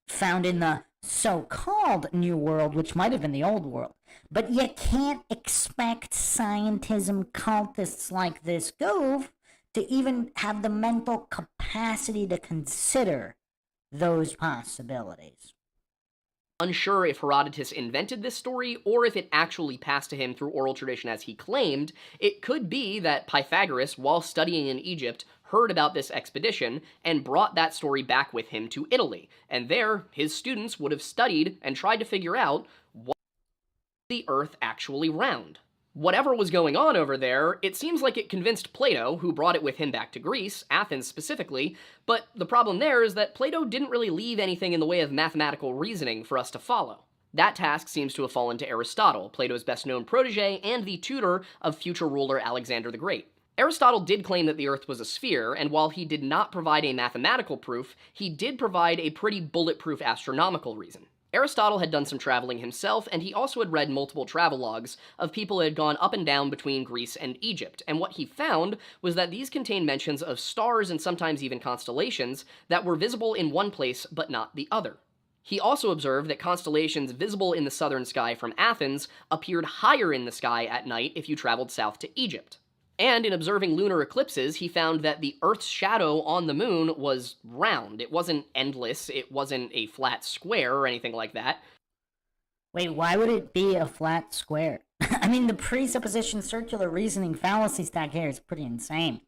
found in the so-called New World, which might have been the Old World. But you can't expect scientism cultists like this goof to even have the mental capacity to consider those possibilities. Unsure if Herodotus invented this story or if it actually passed to him through oral tradition as he claimed, it could be that Pythagoras, while studying in Egypt, heard about this expedition and brought that story back with him to Italy. And there, his students would have studied and tried to figure out what the Earth actually round. Whatever was going on over there, it seems like it convinced Plato, who brought it with him back to Greece, Athens specifically, but the problem there is that Plato didn't really leave anything in the way of mathematical reasoning for us to follow. That task seems to have fallen to Aristotle, Plato's best-known protege and the tutor of future ruler Alexander the Great. Aristotle did claim that the Earth was a sphere, and while he did not provide a mathematical proof, he did provide a pretty bulletproof astronomical reason. Aristotle had done some traveling himself, and he also had read multiple travelogues of people who had gone up and down between Greece and Egypt, and what he found was that these contained mentions of stars and sometimes even constellations that were visible in one place but not the other. He also observed that constellations visible in the southern sky from Athens appeared higher in the sky at night if you traveled south to Egypt. And in observing lunar eclipses, he found that the Earth's shadow on the moon was round. It wasn't endless, it wasn't a flat square or anything like that. Wait, why would it be a flat square? I mean, the presupposition circular reasoning fallacy stack here is pretty insane.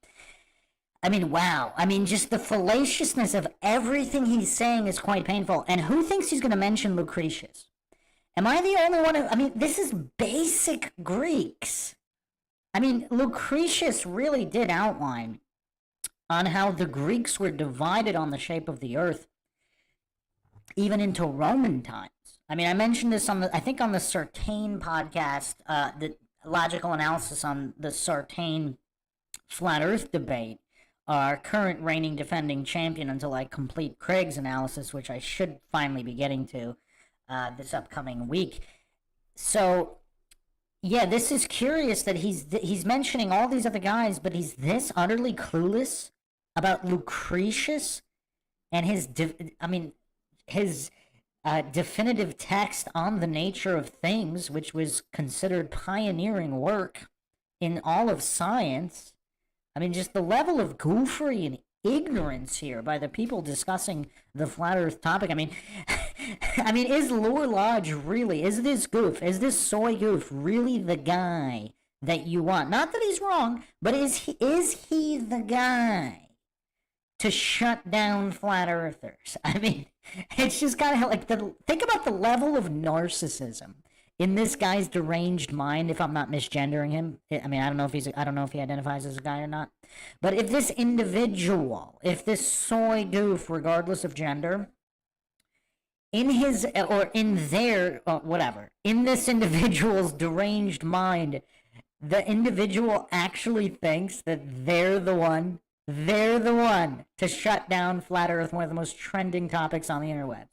I mean, wow. I mean, just the fallaciousness of everything he's saying is quite painful. And who thinks he's going to mention Lucretius? Am I the only one? I mean, this is basic Greeks. I mean, Lucretius really did outline on how the Greeks were divided on the shape of the Earth, even into Roman times. I mean, I mentioned this on I think on the Sartain podcast, the logical analysis on the Sartain flat Earth debate. Our current reigning defending champion until I complete Craig's analysis, which I should finally be getting to this upcoming week. So, yeah, this is curious that he's mentioning all these other guys, but he's this utterly clueless about Lucretius and his definitive text on the nature of things, which was considered pioneering work in all of science. I mean, just the level of goofery and ignorance here by the people discussing the flat Earth topic. I mean, is Lore Lodge really, is this soy goof really the guy that you want? Not that he's wrong, but is he the guy to shut down flat Earthers? I mean, it's just kind of like think about the level of narcissism in this guy's deranged mind, if I'm not misgendering him. I mean, I don't know if he identifies as a guy or not. But if this individual, if this soy goof, regardless of gender, in his, or in their, whatever, in this individual's deranged mind, the individual actually thinks that they're the one to shut down flat Earth, one of the most trending topics on the interwebs.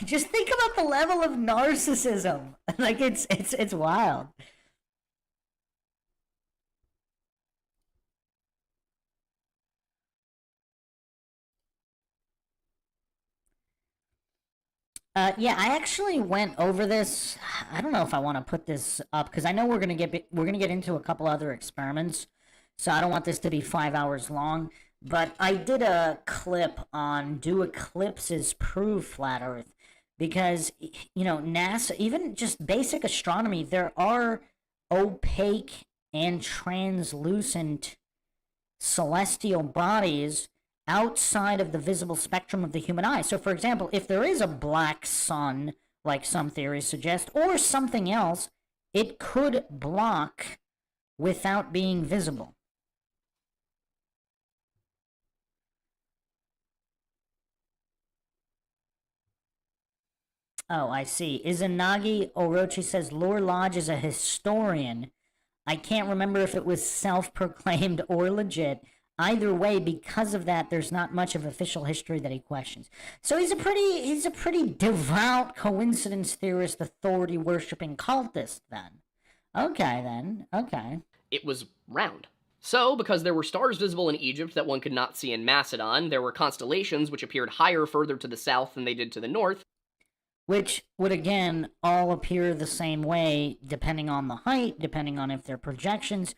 Just think about the level of narcissism. Like, it's wild. Yeah, I actually went over this. I don't know if I want to put this up because I know we're gonna get into a couple other experiments, so I don't want this to be 5 hours long. But I did a clip on do eclipses prove flat Earth? Because, you know, NASA, even just basic astronomy, there are opaque and translucent celestial bodies outside of the visible spectrum of the human eye. So, for example, if there is a black sun, like some theories suggest, or something else, it could block without being visible. Oh, I see. Izanagi Orochi says Lore Lodge is a historian. I can't remember if it was self-proclaimed or legit. Either way, because of that, there's not much of official history that he questions. So he's a pretty devout coincidence theorist, authority worshipping cultist then. Okay. It was round. So, because there were stars visible in Egypt that one could not see in Macedon, there were constellations which appeared higher further to the south than they did to the north, which would again all appear the same way depending on the height, depending on if they're projections,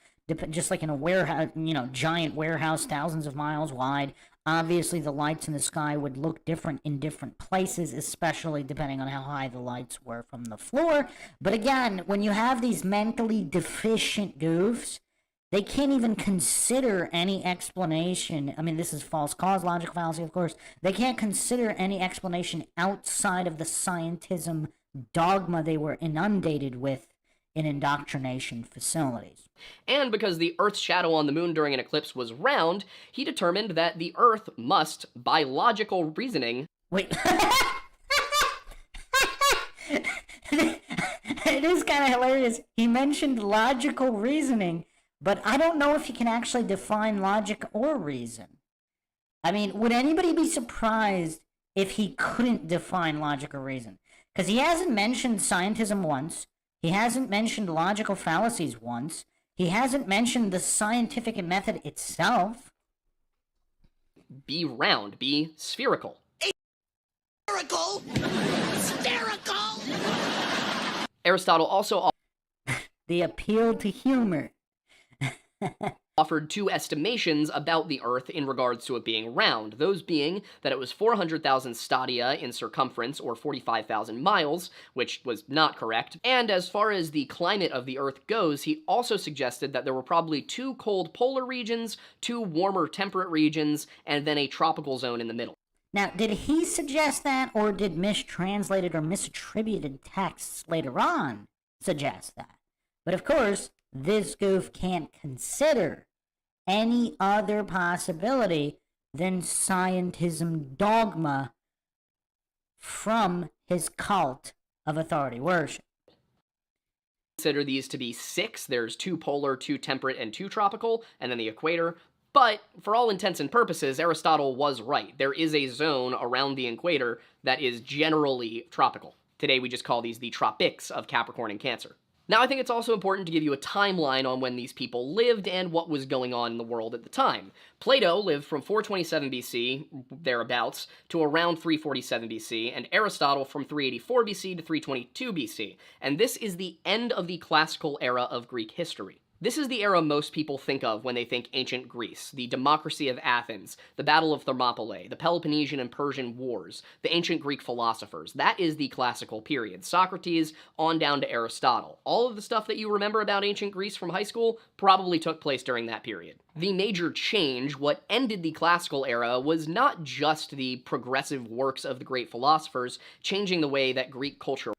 just like in a warehouse, giant warehouse thousands of miles wide. Obviously, the lights in the sky would look different in different places, especially depending on how high the lights were from the floor. But again, when you have these mentally deficient goofs, They can't even consider any explanation. I mean, this is false cosmological fallacy, of course. They can't consider any explanation outside of the scientism dogma they were inundated with in indoctrination facilities. And because the Earth's shadow on the moon during an eclipse was round, he determined that the Earth must, by logical reasoning... Wait. It is kind of hilarious. He mentioned logical reasoning, but I don't know if you can actually define logic or reason. I mean, would anybody be surprised if he couldn't define logic or reason? Because he hasn't mentioned scientism once. He hasn't mentioned logical fallacies once. He hasn't mentioned the scientific method itself. Be round, be spherical. Spherical! Spherical! Aristotle also The appeal to humor. offered two estimations about the Earth in regards to it being round, those being that it was 400,000 stadia in circumference, or 45,000 miles, which was not correct, and as far as the climate of the Earth goes, he also suggested that there were probably two cold polar regions, two warmer temperate regions, and then a tropical zone in the middle. Now, did he suggest that, or did mistranslated or misattributed texts later on suggest that? But of course, this goof can't consider any other possibility than scientism dogma from his cult of authority worship. Consider these to be six. There's two polar, two temperate, and two tropical, and then the equator. But for all intents and purposes, Aristotle was right. There is a zone around the equator that is generally tropical. Today we just call these the tropics of Capricorn and Cancer. Now, I think it's also important to give you a timeline on when these people lived and what was going on in the world at the time. Plato lived from 427 BC, thereabouts, to around 347 BC, and Aristotle from 384 BC to 322 BC. And this is the end of the classical era of Greek history. This is the era most people think of when they think ancient Greece, the democracy of Athens, the Battle of Thermopylae, the Peloponnesian and Persian Wars, the ancient Greek philosophers. That is the classical period. Socrates on down to Aristotle. All of the stuff that you remember about ancient Greece from high school probably took place during that period. The major change, what ended the classical era, was not just the progressive works of the great philosophers changing the way that Greek culture.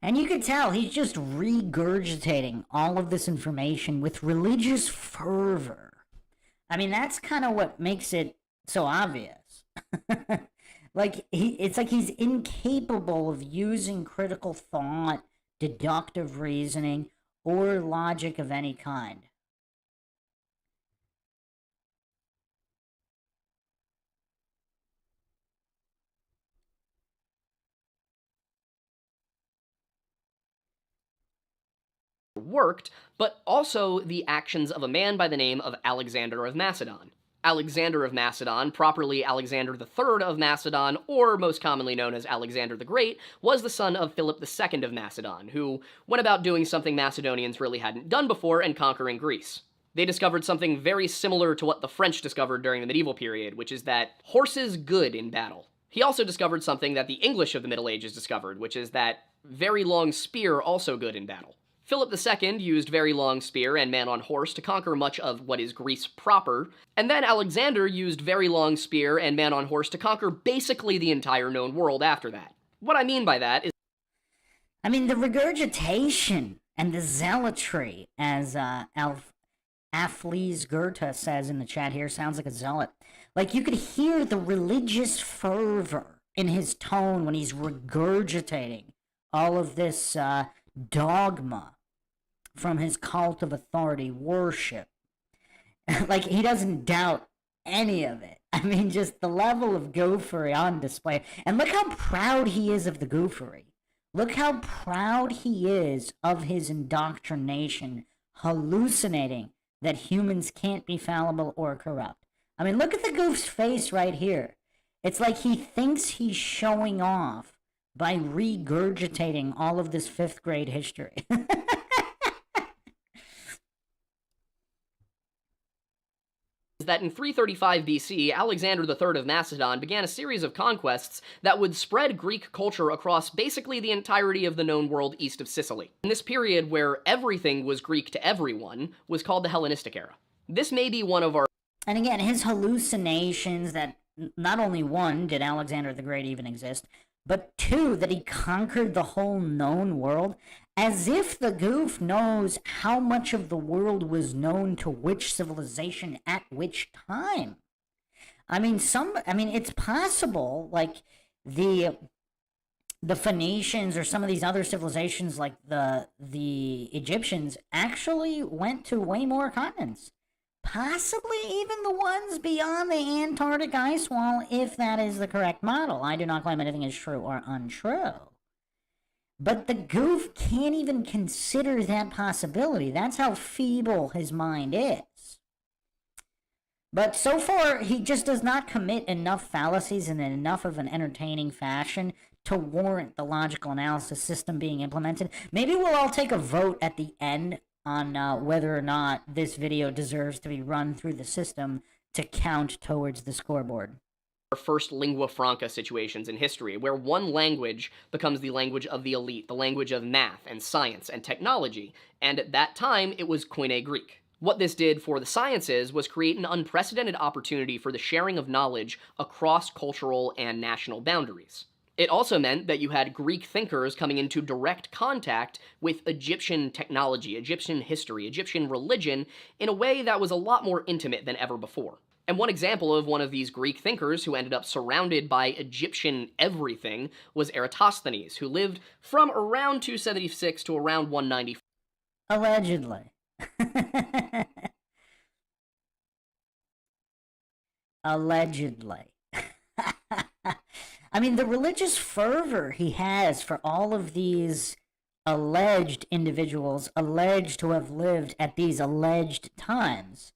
And you could tell he's just regurgitating all of this information with religious fervor. I mean, that's kind of what makes it so obvious. It's like he's incapable of using critical thought, deductive reasoning, or logic of any kind. Worked, but also the actions of a man by the name of Alexander of Macedon. Alexander of Macedon, properly Alexander III of Macedon, or most commonly known as Alexander the Great, was the son of Philip II of Macedon, who went about doing something Macedonians really hadn't done before and conquering Greece. They discovered something very similar to what the French discovered during the medieval period, which is that horses good in battle. He also discovered something that the English of the Middle Ages discovered, which is that very long spear also good in battle. Philip II used very long spear and man on horse to conquer much of what is Greece proper, and then Alexander used very long spear and man on horse to conquer basically the entire known world after that. What I mean by that is... I mean, the regurgitation and the zealotry, as Afles Goethe says in the chat here, sounds like a zealot. Like, you could hear the religious fervor in his tone when he's regurgitating all of this dogma from his cult of authority worship. Like, he doesn't doubt any of it. I mean, just the level of goofery on display. And look how proud he is of the goofery. Look how proud he is of his indoctrination, hallucinating that humans can't be fallible or corrupt. I mean, look at the goof's face right here. It's like he thinks he's showing off by regurgitating all of this 5th grade history. that in 335 BC, Alexander III of Macedon began a series of conquests that would spread Greek culture across basically the entirety of the known world east of Sicily. And this period where everything was Greek to everyone was called the Hellenistic era. This may be one of our... And again, his hallucinations that not only one, did Alexander the Great even exist, but two, that he conquered the whole known world, as if the goof knows how much of the world was known to which civilization at which time. I mean, it's possible, like, the Phoenicians or some of these other civilizations, like the Egyptians, actually went to way more continents. Possibly even the ones beyond the Antarctic ice wall, if that is the correct model. I do not claim anything is true or untrue. But the goof can't even consider that possibility. That's how feeble his mind is. But so far, he just does not commit enough fallacies in enough of an entertaining fashion to warrant the logical analysis system being implemented. Maybe we'll all take a vote at the end on whether or not this video deserves to be run through the system to count towards the scoreboard. First lingua franca situations in history, where one language becomes the language of the elite, the language of math and science and technology, and at that time it was Koine Greek. What this did for the sciences was create an unprecedented opportunity for the sharing of knowledge across cultural and national boundaries. It also meant that you had Greek thinkers coming into direct contact with Egyptian technology, Egyptian history, Egyptian religion, in a way that was a lot more intimate than ever before. And one example of one of these Greek thinkers who ended up surrounded by Egyptian everything was Eratosthenes, who lived from around 276 to around 194. Allegedly. Allegedly. I mean, the religious fervor he has for all of these alleged individuals alleged to have lived at these alleged times.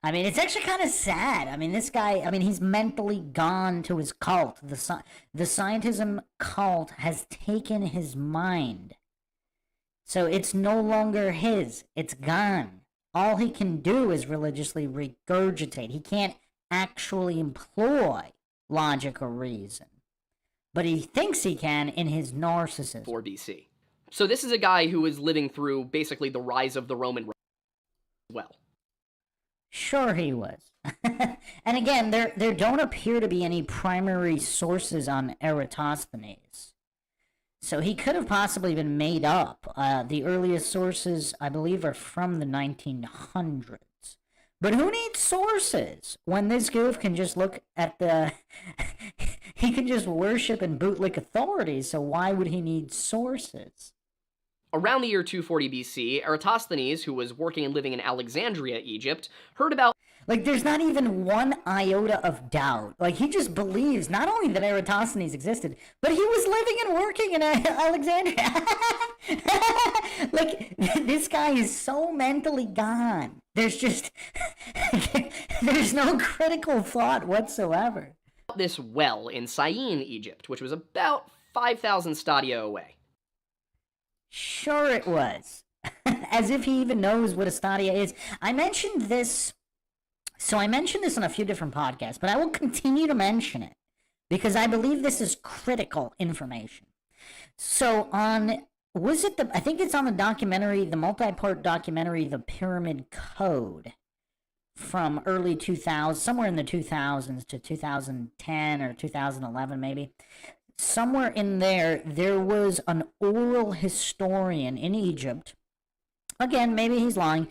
I mean, it's actually kind of sad. I mean, this guy, he's mentally gone to his cult. The scientism cult has taken his mind. So it's no longer his. It's gone. All he can do is religiously regurgitate. He can't actually employ logic or reason. But he thinks he can in his narcissism. 4 BC. So this is a guy who is living through basically the rise of the Roman Empire as well. Sure he was. And again, there don't appear to be any primary sources on Eratosthenes. So he could have possibly been made up. The earliest sources, I believe, are from the 1900s. But who needs sources when this goof can just look at the... he can just worship and bootlick authorities, so why would he need sources? Around the year 240 BC, Eratosthenes, who was working and living in Alexandria, Egypt, heard about... Like, there's not even one iota of doubt. Like, he just believes not only that Eratosthenes existed, but he was living and working in Alexandria. Like, this guy is so mentally gone. There's just... there's no critical thought whatsoever. This well in Syene, Egypt, which was about 5,000 stadia away. Sure it was. As if he even knows what a stadia is. I mentioned this on a few different podcasts, but I will continue to mention it because I believe this is critical information. So I think it's on the documentary, the multi-part documentary, The Pyramid Code, from early 2000s, somewhere in the 2000s to 2010 or 2011 maybe. Somewhere in there was an oral historian in Egypt. Again, maybe he's lying,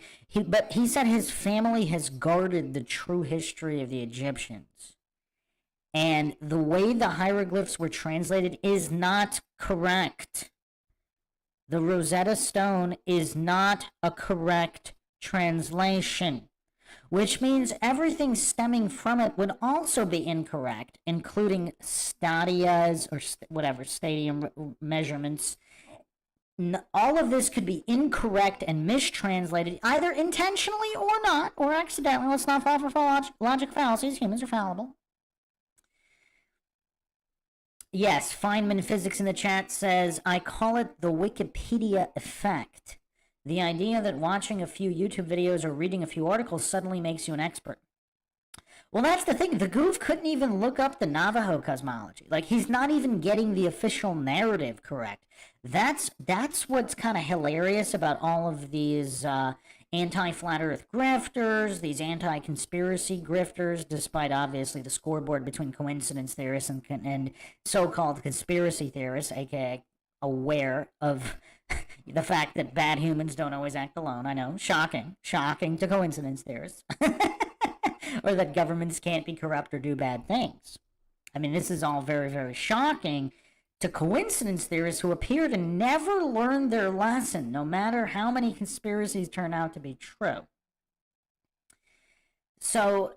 but he said his family has guarded the true history of the Egyptians. And the way the hieroglyphs were translated is not correct. The Rosetta Stone is not a correct translation, which means everything stemming from it would also be incorrect, including stadias or stadium measurements. All of this could be incorrect and mistranslated, either intentionally or not, or accidentally. Let's not fall for logic fallacies. Humans are fallible. Yes, Feynman Physics in the chat says, I call it the Wikipedia effect. The idea that watching a few YouTube videos or reading a few articles suddenly makes you an expert. Well, that's the thing. The goof couldn't even look up the Navajo cosmology. Like, he's not even getting the official narrative correct. That's what's kind of hilarious about all of these anti-flat Earth grifters, these anti-conspiracy grifters, despite obviously the scoreboard between coincidence theorists and so-called conspiracy theorists, aka aware of the fact that bad humans don't always act alone. I know, shocking to coincidence theorists. Or that governments can't be corrupt or do bad things. I mean, this is all very, very shocking to coincidence theorists who appear to never learn their lesson, no matter how many conspiracies turn out to be true. So,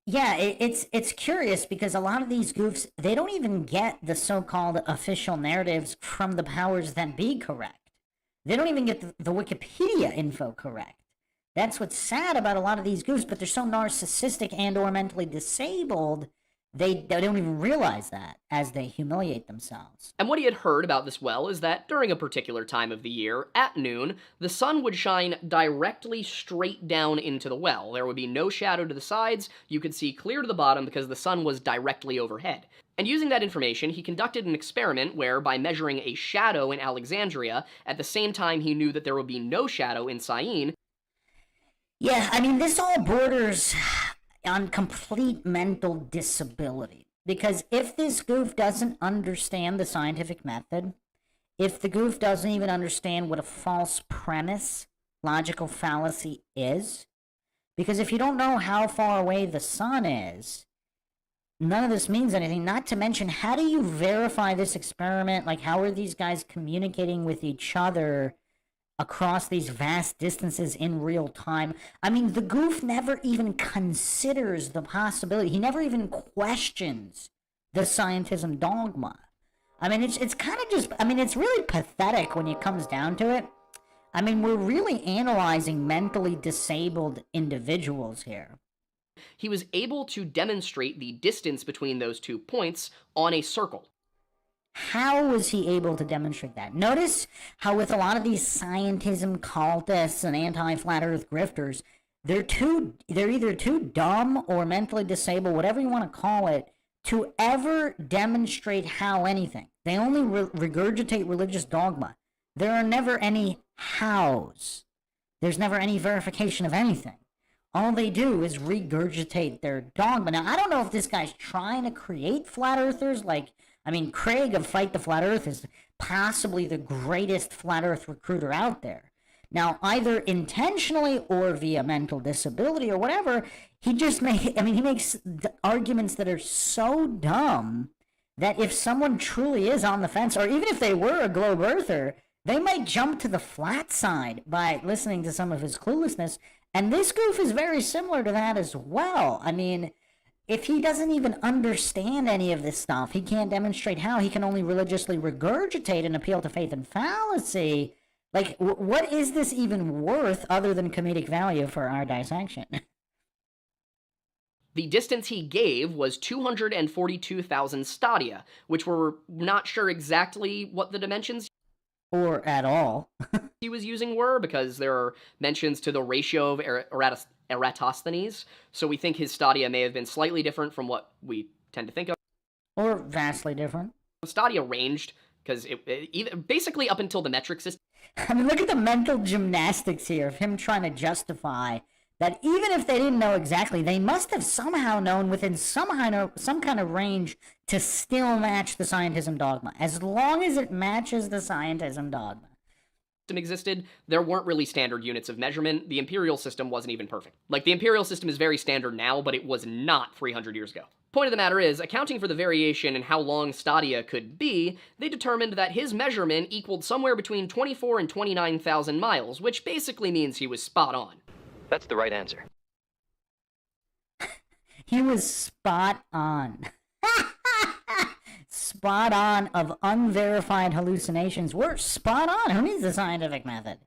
yeah, it's curious because a lot of these goofs, they don't even get the so-called official narratives from the powers that be correct. They don't even get the Wikipedia info correct. That's what's sad about a lot of these goofs, but they're so narcissistic and or mentally disabled, they don't even realize that as they humiliate themselves. And what he had heard about this well is that during a particular time of the year, at noon, the sun would shine directly straight down into the well. There would be no shadow to the sides, you could see clear to the bottom because the sun was directly overhead. And using that information, he conducted an experiment where, by measuring a shadow in Alexandria, at the same time he knew that there would be no shadow in Syene. Yeah, I mean, this all borders on complete mental disability. Because if this goof doesn't understand the scientific method, if the goof doesn't even understand what a false premise, logical fallacy is, because if you don't know how far away the sun is, none of this means anything. Not to mention, how do you verify this experiment? Like, how are these guys communicating with each other across these vast distances in real time? I mean, the goof never even considers the possibility. He never even questions the scientism dogma. I mean, it's kind of just, I mean, it's really pathetic when it comes down to it. I mean, we're really analyzing mentally disabled individuals here. He was able to demonstrate the distance between those 2 points on a circle. How was he able to demonstrate that? Notice how with a lot of these scientism cultists and anti-flat earth grifters, they're either too dumb or mentally disabled, whatever you want to call it, to ever demonstrate how anything. They only regurgitate religious dogma. There are never any hows. There's never any verification of anything. All they do is regurgitate their dogma. Now, I don't know if this guy's trying to create flat earthers. Like, I mean, Craig of Fight the Flat Earth is possibly the greatest flat earth recruiter out there. Now, either intentionally or via mental disability or whatever, he makes arguments that are so dumb that if someone truly is on the fence, or even if they were a globe earther, they might jump to the flat side by listening to some of his cluelessness. And this goof is very similar to that as well. I mean, if he doesn't even understand any of this stuff, he can't demonstrate how, he can only religiously regurgitate and appeal to faith and fallacy. Like, what is this even worth other than comedic value for our dissection? The distance he gave was 242,000 stadia, which we're not sure exactly what the dimensions or at all he was using were, because there are mentions to the ratio of Eratosthenes, so we think his stadia may have been slightly different from what we tend to think of. Or vastly different. Stadia ranged, because basically up until the metric system. I mean, look at the mental gymnastics here of him trying to justify that even if they didn't know exactly, they must have somehow known within some kind of range to still match the scientism dogma, as long as it matches the scientism dogma. Existed, there weren't really standard units of measurement. The imperial system wasn't even perfect. Like, the imperial system is very standard now, but it was not 300 years ago. Point of the matter is, accounting for the variation in how long stadia could be, they determined that his measurement equaled somewhere between 24 and 29,000 miles, which basically means he was spot on. That's the right answer. He was spot on. Spot on of unverified hallucinations. We're spot on. Who needs the scientific method?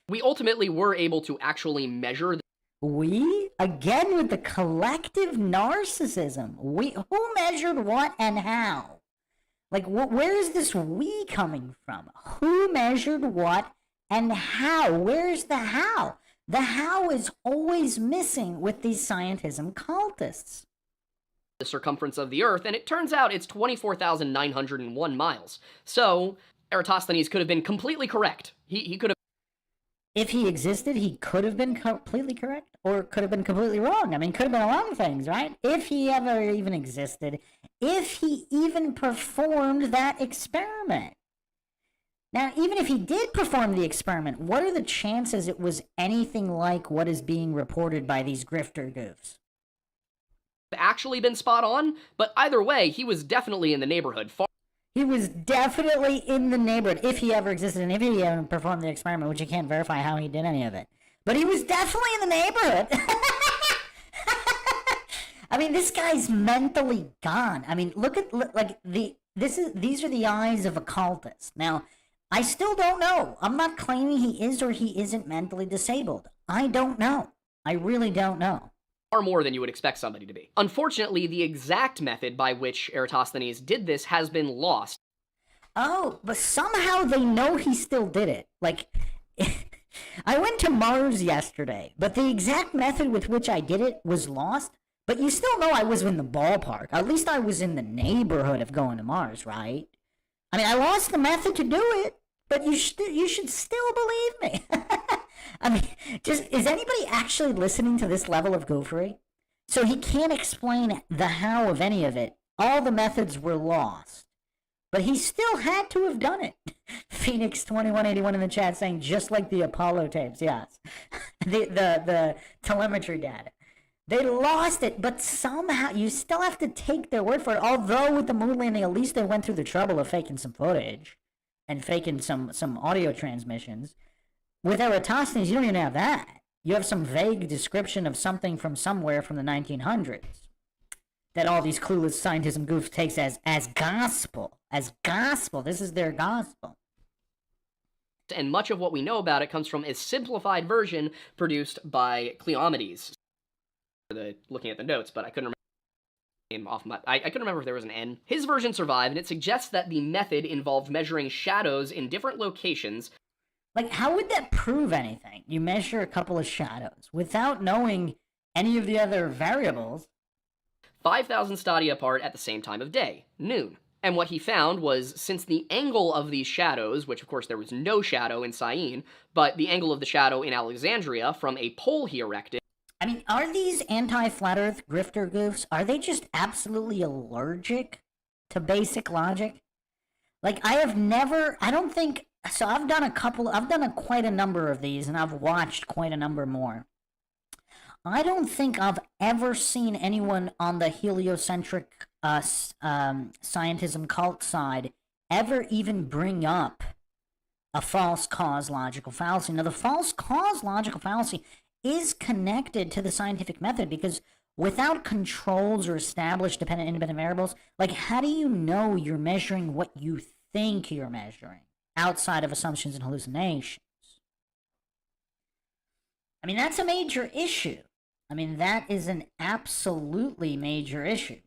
We ultimately were able to actually measure. We? Again with the collective narcissism. Who measured what and how? Like, where is this we coming from? Who measured what and how? Where's the how? The how is always missing with these scientism cultists. The circumference of the Earth, and it turns out it's 24,901 miles. So Eratosthenes could have been completely correct. He could have. If he existed, he could have been completely correct, or could have been completely wrong. I mean, could have been a lot of things, right? If he ever even existed, if he even performed that experiment. Now, even if he did perform the experiment, what are the chances it was anything like what is being reported by these grifter goofs? Actually been spot on, but either way, he was definitely in the neighborhood. He was definitely in the neighborhood, if he ever existed, and if he ever performed the experiment, which you can't verify how he did any of it. But he was definitely in the neighborhood. I mean, this guy's mentally gone. I mean, look at these are the eyes of a cultist. Now, I still don't know. I'm not claiming he is or he isn't mentally disabled. I don't know. I really don't know. Far more than you would expect somebody to be. Unfortunately, the exact method by which Eratosthenes did this has been lost. Oh, but somehow they know he still did it. Like, I went to Mars yesterday, but the exact method with which I did it was lost. But you still know I was in the ballpark. At least I was in the neighborhood of going to Mars, right? I mean, I lost the method to do it, but you should still believe me. I mean, is anybody actually listening to this level of goofery? So he can't explain the how of any of it. All the methods were lost. But he still had to have done it. Phoenix 2181 in the chat saying, just like the Apollo tapes, yes. the telemetry data. They lost it, but somehow you still have to take their word for it. Although with the moon landing, at least they went through the trouble of faking some footage and faking some audio transmissions. With Eratosthenes, you don't even have that. You have some vague description of something from somewhere from the 1900s that all these clueless scientism goofs takes as gospel. As gospel. This is their gospel. And much of what we know about it comes from a simplified version produced by Cleomedes. Looking at the notes, but I couldn't remember. I couldn't remember if there was an N. His version survived, and it suggests that the method involved measuring shadows in different locations. Like, how would that prove anything? You measure a couple of shadows without knowing any of the other variables. 5,000 stadia apart at the same time of day, noon. And what he found was, since the angle of these shadows, which of course there was no shadow in Syene, but the angle of the shadow in Alexandria from a pole he erected. I mean, are these anti-flat earth grifter goofs, are they just absolutely allergic to basic logic? Like, I don't think, so I've done quite a number of these, and I've watched quite a number more. I don't think I've ever seen anyone on the heliocentric scientism cult side ever even bring up a false cause logical fallacy. Now, the false cause logical fallacy is connected to the scientific method, because without controls or established dependent independent variables, like, how do you know you're measuring what you think you're measuring outside of assumptions and hallucinations? I mean, that's a major issue. I mean, that is an absolutely major issue.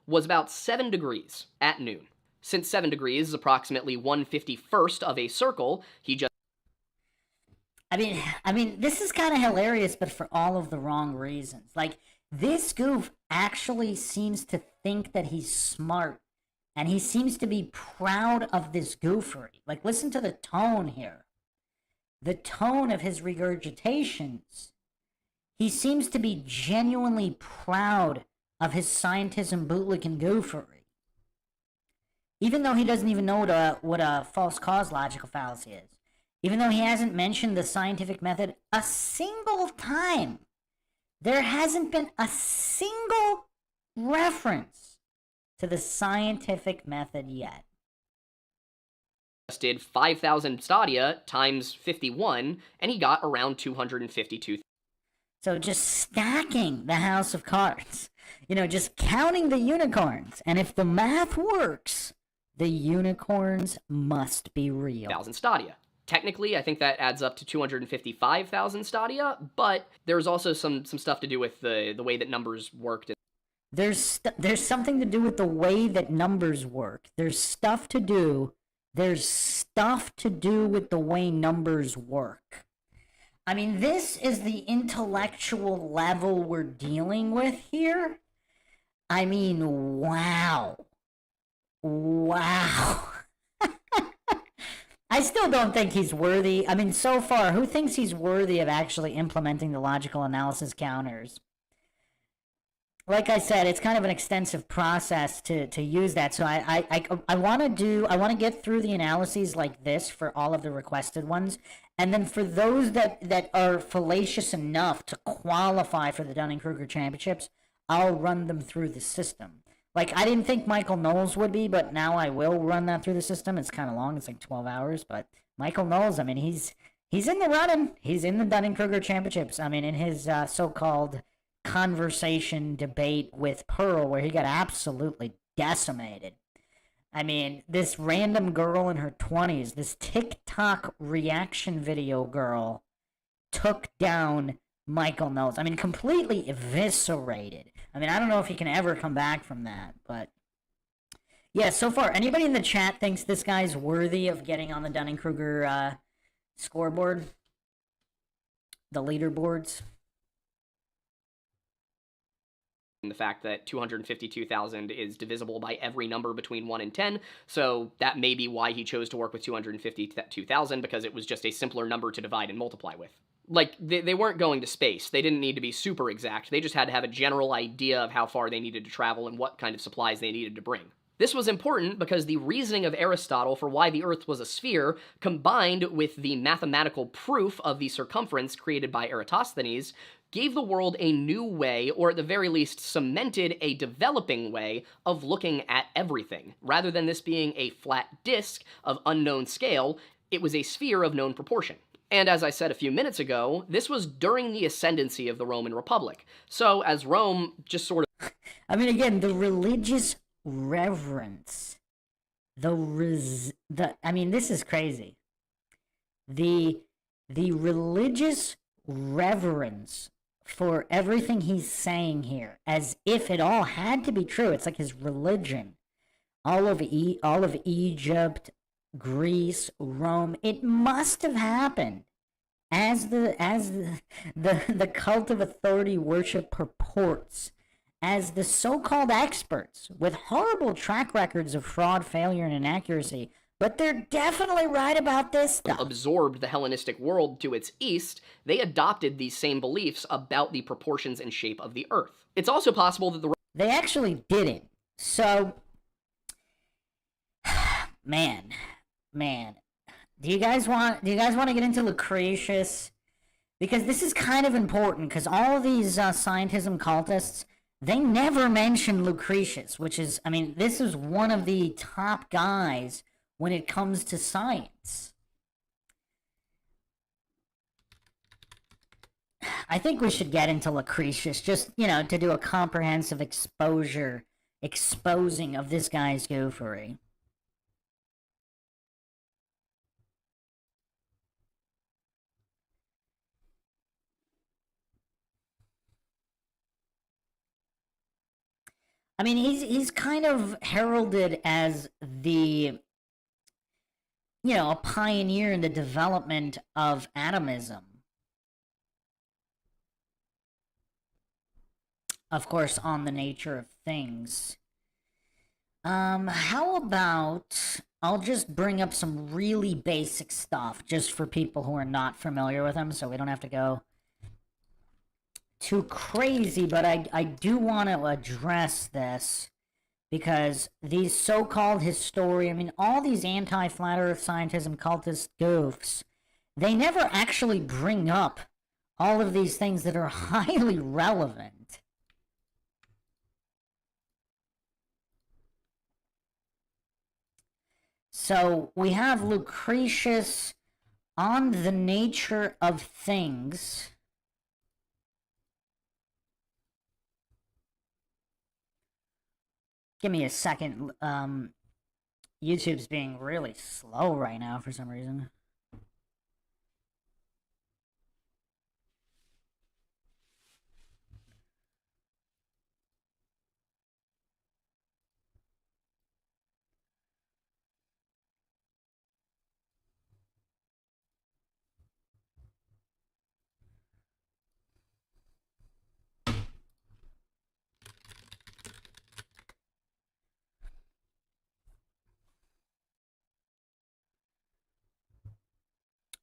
Was about 7 degrees at noon. Since 7 degrees is approximately 1/51st of a circle, he just... I mean, this is kind of hilarious, but for all of the wrong reasons. Like, this goof actually seems to think that he's smart, and he seems to be proud of this goofery. Like, listen to the tone here. The tone of his regurgitations. He seems to be genuinely proud of his scientism bootlicking goofery. Even though he doesn't even know what a false cause logical fallacy is. Even though he hasn't mentioned the scientific method a single time. There hasn't been a single reference to the scientific method yet. Did 5,000 stadia times 51, and he got around 252. So just stacking the house of cards. You know, just counting the unicorns. And if the math works, the unicorns must be real. 1,000 stadia. Technically, I think that adds up to 255,000 stadia, but there's also some stuff to do with the way that numbers worked. There's something to do with the way that numbers work. There's stuff to do with the way numbers work. I mean, this is the intellectual level we're dealing with here. I mean, wow. I still don't think he's worthy. I mean, so far, who thinks he's worthy of actually implementing the logical analysis counters? Like I said, it's kind of an extensive process to use that. So I want to get through the analyses like this for all of the requested ones. And then for those that are fallacious enough to qualify for the Dunning-Kruger championships, I'll run them through the system. Like, I didn't think Michael Knowles would be, but now I will run that through the system. It's kind of long. It's like 12 hours. But Michael Knowles, I mean, he's in the running. He's in the Dunning-Kruger championships. I mean, in his so-called conversation debate with Pearl, where he got absolutely decimated. I mean, this random girl in her 20s, this TikTok reaction video girl, took down Michael Knowles. I mean, completely eviscerated. I mean, I don't know if he can ever come back from that, but yeah, so far, anybody in the chat thinks this guy's worthy of getting on the Dunning-Kruger scoreboard? The leaderboards? The fact that 252,000 is divisible by every number between 1 and 10, so that may be why he chose to work with 252,000, because it was just a simpler number to divide and multiply with. Like, they weren't going to space. They didn't need to be super exact. They just had to have a general idea of how far they needed to travel and what kind of supplies they needed to bring. This was important because the reasoning of Aristotle for why the Earth was a sphere, combined with the mathematical proof of the circumference created by Eratosthenes, gave the world a new way, or at the very least cemented a developing way, of looking at everything. Rather than this being a flat disk of unknown scale, it was a sphere of known proportion. And as I said a few minutes ago, this was during the ascendancy of the Roman Republic. So as Rome just sort of... I mean, again, the religious reverence, I mean, this is crazy. The religious reverence for everything he's saying here, as if it all had to be true. It's like his religion. All of Egypt, Greece, Rome, it must have happened as the cult of authority worship purports, as the so-called experts with horrible track records of fraud, failure, and inaccuracy, but they're definitely right about this stuff. Absorbed the Hellenistic world to its east, they adopted these same beliefs about the proportions and shape of the Earth. It's also possible that they actually didn't. So, man, do you guys want to get into Lucretius? Because this is kind of important, because all of these scientism cultists, they never mention Lucretius, which is, I mean, this is one of the top guys when it comes to science. I think we should get into Lucretius, just, to do a comprehensive exposing of this guy's goofery. I mean, he's kind of heralded as the, a pioneer in the development of atomism. Of course, on the nature of things. How about I'll just bring up some really basic stuff just for people who are not familiar with him, so we don't have to go too crazy, but I do want to address this because these so-called all these anti-flat earth scientism cultist goofs, they never actually bring up all of these things that are highly relevant. So we have Lucretius on the nature of things. Give me a second. YouTube's being really slow right now for some reason.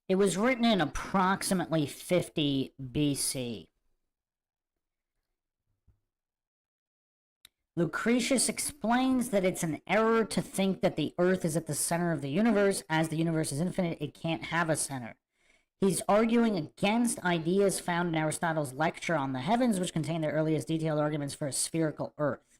It was written in approximately 50 BC. Lucretius explains that it's an error to think that the Earth is at the center of the universe. As the universe is infinite, it can't have a center. He's arguing against ideas found in Aristotle's lecture on the heavens, which contain the earliest detailed arguments for a spherical Earth.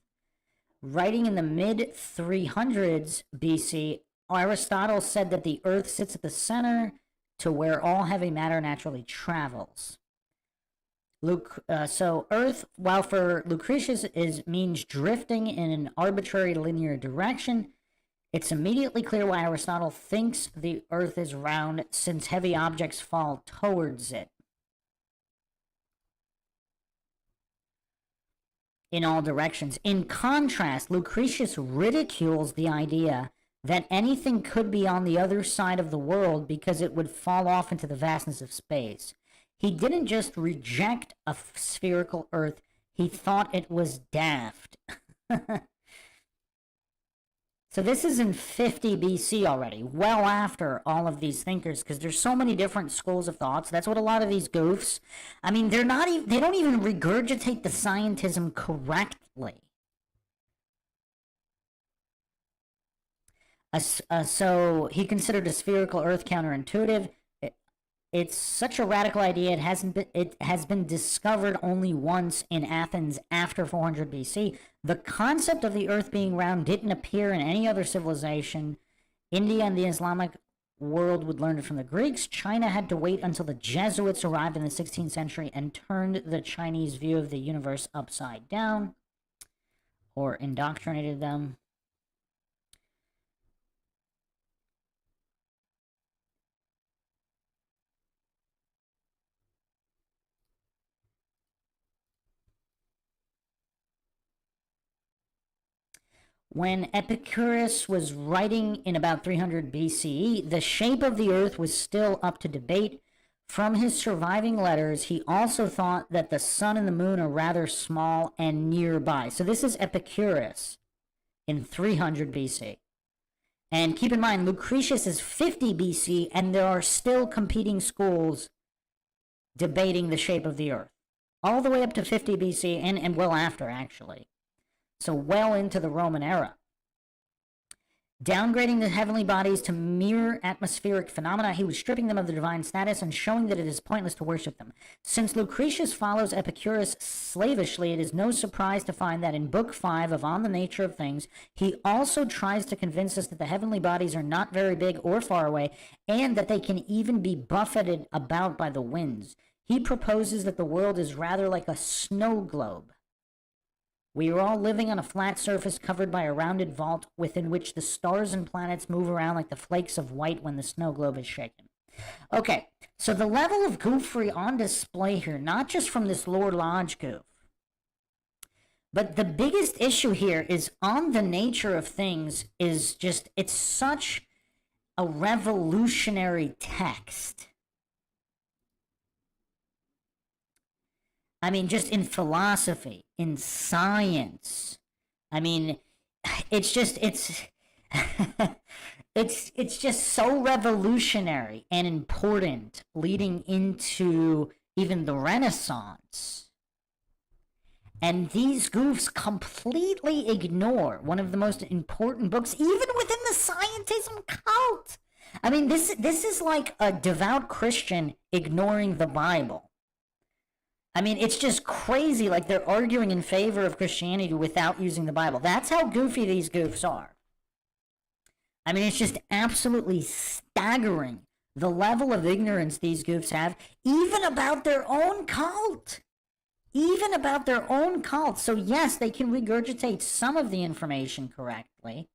Writing in the mid-300s BC, Aristotle said that the Earth sits at the center to where all heavy matter naturally travels. So Earth, while for Lucretius means drifting in an arbitrary linear direction, it's immediately clear why Aristotle thinks the Earth is round, since heavy objects fall towards it in all directions. In contrast, Lucretius ridicules the idea that anything could be on the other side of the world because it would fall off into the vastness of space. He didn't just reject a spherical Earth, he thought it was daft. So this is in 50 BC already, well after all of these thinkers, because there's so many different schools of thought. So that's what a lot of these goofs, I mean, they don't even regurgitate the scientism correctly. So he considered a spherical Earth counterintuitive. It's such a radical idea. It has been discovered only once in Athens after 400 BC. The concept of the Earth being round didn't appear in any other civilization. India and the Islamic world would learn it from the Greeks. China had to wait until the Jesuits arrived in the 16th century and turned the Chinese view of the universe upside down, or indoctrinated them. When Epicurus was writing in about 300 BCE, the shape of the Earth was still up to debate. From his surviving letters, he also thought that the sun and the moon are rather small and nearby. So this is Epicurus in 300 BC. And keep in mind, Lucretius is 50 BC, and there are still competing schools debating the shape of the Earth. All the way up to 50 BC, and well after, actually. So well into the Roman era. Downgrading the heavenly bodies to mere atmospheric phenomena, he was stripping them of their divine status and showing that it is pointless to worship them. Since Lucretius follows Epicurus slavishly, it is no surprise to find that in Book 5 of On the Nature of Things, he also tries to convince us that the heavenly bodies are not very big or far away, and that they can even be buffeted about by the winds. He proposes that the world is rather like a snow globe. We are all living on a flat surface covered by a rounded vault within which the stars and planets move around like the flakes of white when the snow globe is shaken. Okay, so the level of goofery on display here, not just from this Lord Lodge goof, but the biggest issue here is On the Nature of Things is just, it's such a revolutionary text. I mean, just in philosophy, in science. I mean, it's just, it's just so revolutionary and important leading into even the Renaissance. And these goofs completely ignore one of the most important books, even within the scientism cult. I mean, this is like a devout Christian ignoring the Bible. I mean, it's just crazy, like they're arguing in favor of Christianity without using the Bible. That's how goofy these goofs are. I mean, it's just absolutely staggering, the level of ignorance these goofs have, even about their own cult. Even about their own cult. So yes, they can regurgitate some of the information correctly,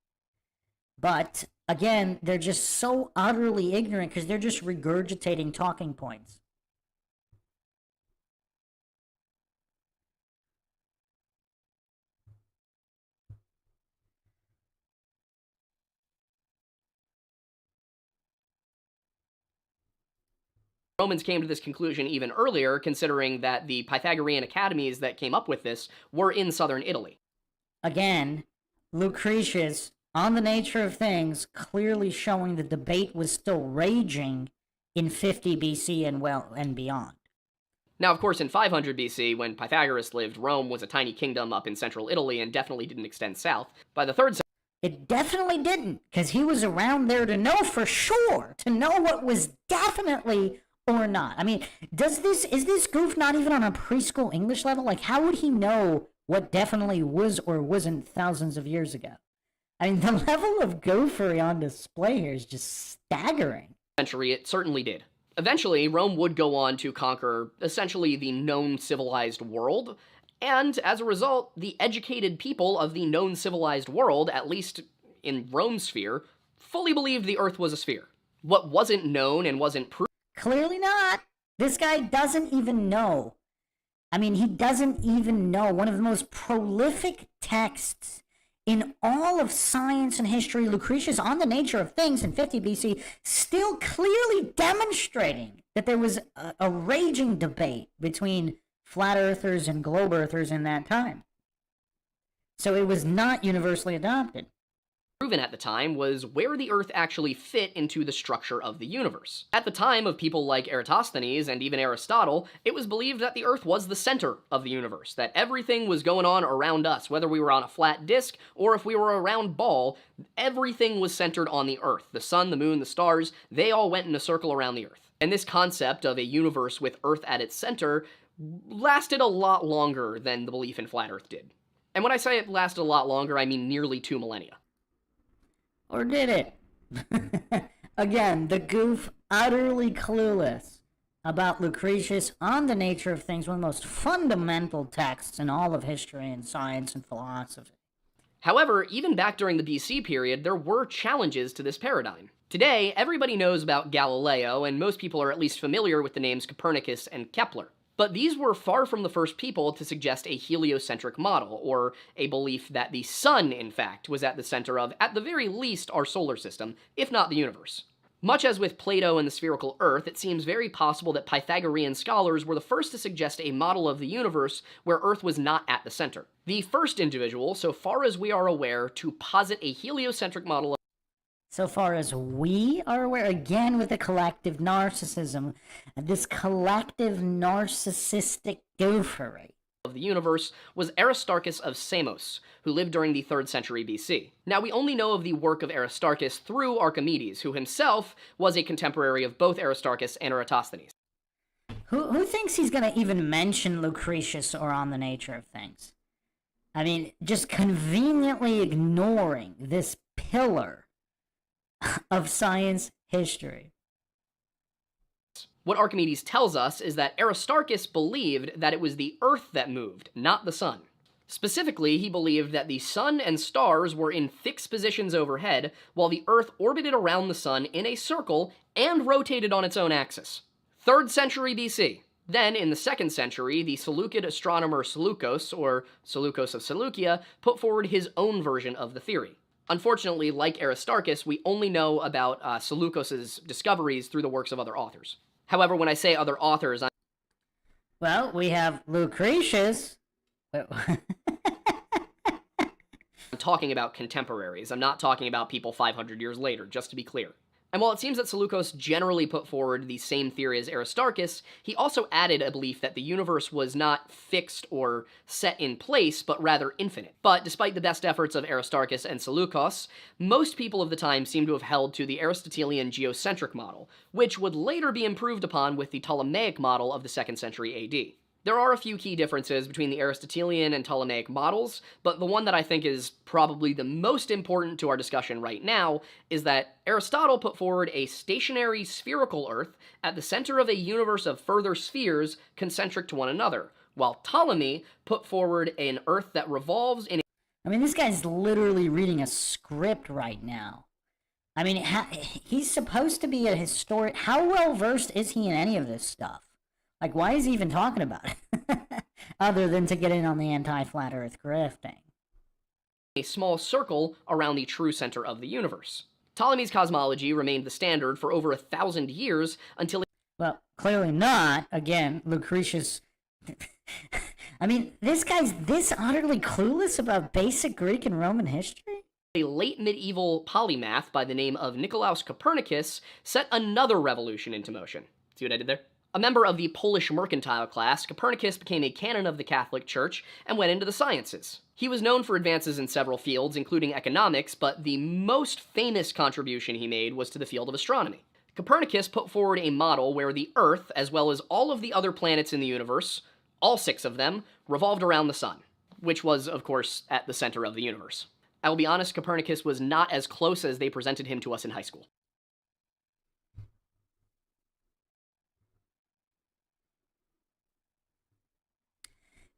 but again, they're just so utterly ignorant because they're just regurgitating talking points. Romans came to this conclusion even earlier, considering that the Pythagorean academies that came up with this were in southern Italy. Again, Lucretius, On the Nature of Things, clearly showing the debate was still raging in 50 BC and beyond. Now, of course, in 500 BC, when Pythagoras lived, Rome was a tiny kingdom up in central Italy and definitely didn't extend south. By the 3rd century, It definitely didn't, because he was around there to know for sure, to know what was definitely or not. I mean, is this goof not even on a preschool English level? Like, how would he know what definitely was or wasn't thousands of years ago? I mean, the level of goofery on display here is just staggering. it certainly did. Eventually, Rome would go on to conquer essentially the known civilized world, and as a result, the educated people of the known civilized world, at least in Rome's sphere, fully believed the Earth was a sphere. What wasn't known and wasn't proven. Clearly not. This guy doesn't even know. I mean, he doesn't even know. One of the most prolific texts in all of science and history, Lucretius on the Nature of Things in 50 BC, still clearly demonstrating that there was a raging debate between flat earthers and globe earthers in that time. So it was not universally adopted. Proven at the time was where the Earth actually fit into the structure of the universe. At the time of people like Eratosthenes and even Aristotle, it was believed that the Earth was the center of the universe, that everything was going on around us, whether we were on a flat disk or if we were a round ball, everything was centered on the Earth. The sun, the moon, the stars, they all went in a circle around the Earth. And this concept of a universe with Earth at its center lasted a lot longer than the belief in flat Earth did. And when I say it lasted a lot longer, I mean nearly 2 millennia. Or did it? Again, the goof utterly clueless about Lucretius on the Nature of Things, one of the most fundamental texts in all of history and science and philosophy. However, even back during the BC period, there were challenges to this paradigm. Today, everybody knows about Galileo, and most people are at least familiar with the names Copernicus and Kepler. But these were far from the first people to suggest a heliocentric model, or a belief that the sun, in fact, was at the center of, at the very least, our solar system, if not the universe. Much as with Plato and the spherical Earth, it seems very possible that Pythagorean scholars were the first to suggest a model of the universe where Earth was not at the center. The first individual, so far as we are aware, to posit a heliocentric model of So far as we are aware, again with the collective narcissism, this collective narcissistic goofery of the universe was Aristarchus of Samos, who lived during the 3rd century BC. Now, we only know of the work of Aristarchus through Archimedes, who himself was a contemporary of both Aristarchus and Eratosthenes. Who thinks he's going to even mention Lucretius or On the Nature of Things? I mean, just conveniently ignoring this pillar of science history. What Archimedes tells us is that Aristarchus believed that it was the Earth that moved, not the sun. Specifically, he believed that the sun and stars were in fixed positions overhead, while the Earth orbited around the sun in a circle and rotated on its own axis. 3rd century BC. Then, in the 2nd century, the Seleucid astronomer Seleucus, or Seleucus of Seleucia, put forward his own version of the theory. Unfortunately, like Aristarchus, we only know about Seleucus's discoveries through the works of other authors. However, when I say other authors, Well, we have Lucretius. I'm talking about contemporaries. I'm not talking about people 500 years later, just to be clear. And while it seems that Seleucus generally put forward the same theory as Aristarchus, he also added a belief that the universe was not fixed or set in place, but rather infinite. But despite the best efforts of Aristarchus and Seleucus, most people of the time seem to have held to the Aristotelian geocentric model, which would later be improved upon with the Ptolemaic model of the 2nd century AD. There are a few key differences between the Aristotelian and Ptolemaic models, but the one that I think is probably the most important to our discussion right now is that Aristotle put forward a stationary spherical Earth at the center of a universe of further spheres concentric to one another, while Ptolemy put forward an Earth that revolves in I mean, this guy's literally reading a script right now. I mean, he's supposed to be a historian. How well versed is he in any of this stuff? Like, why is he even talking about it? Other than to get in on the anti-flat Earth grifting. a small circle around the true center of the universe. Ptolemy's cosmology remained the standard for over 1,000 years until Well, clearly not. Again, Lucretius. I mean, this guy's this utterly clueless about basic Greek and Roman history? A late medieval polymath by the name of Nicolaus Copernicus set another revolution into motion. See what I did there? A member of the Polish mercantile class, Copernicus became a canon of the Catholic Church and went into the sciences. He was known for advances in several fields, including economics, but the most famous contribution he made was to the field of astronomy. Copernicus put forward a model where the Earth, as well as all of the other planets in the universe, all 6 of them, revolved around the sun, which was, of course, at the center of the universe. I will be honest, Copernicus was not as close as they presented him to us in high school.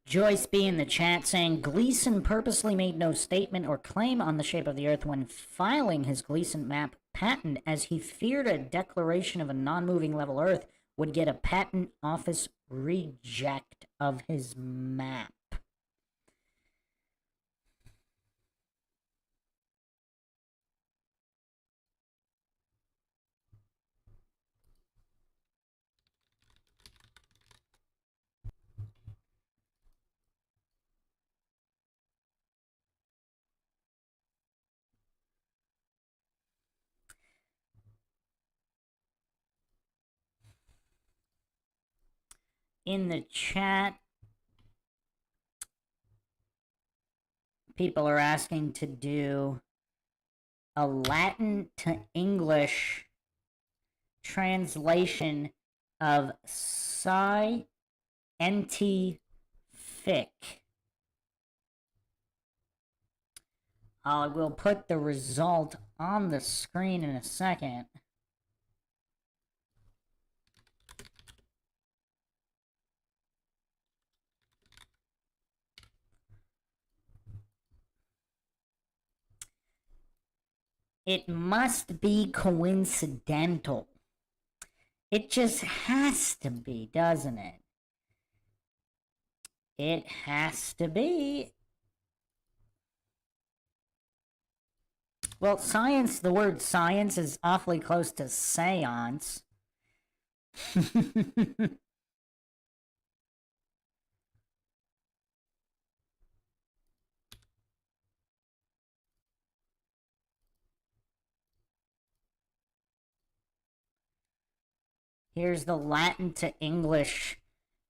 Joyce B. in the chat saying, Gleason purposely made no statement or claim on the shape of the Earth when filing his Gleason map patent, as he feared a declaration of a non-moving level Earth would get a patent office reject of his map. In the chat, people are asking to do a Latin to English translation of scientific. I will put the result on the screen in a second. It must be coincidental. It just has to be, doesn't it? It has to be. Well, science, the word science is awfully close to seance. Here's the Latin to English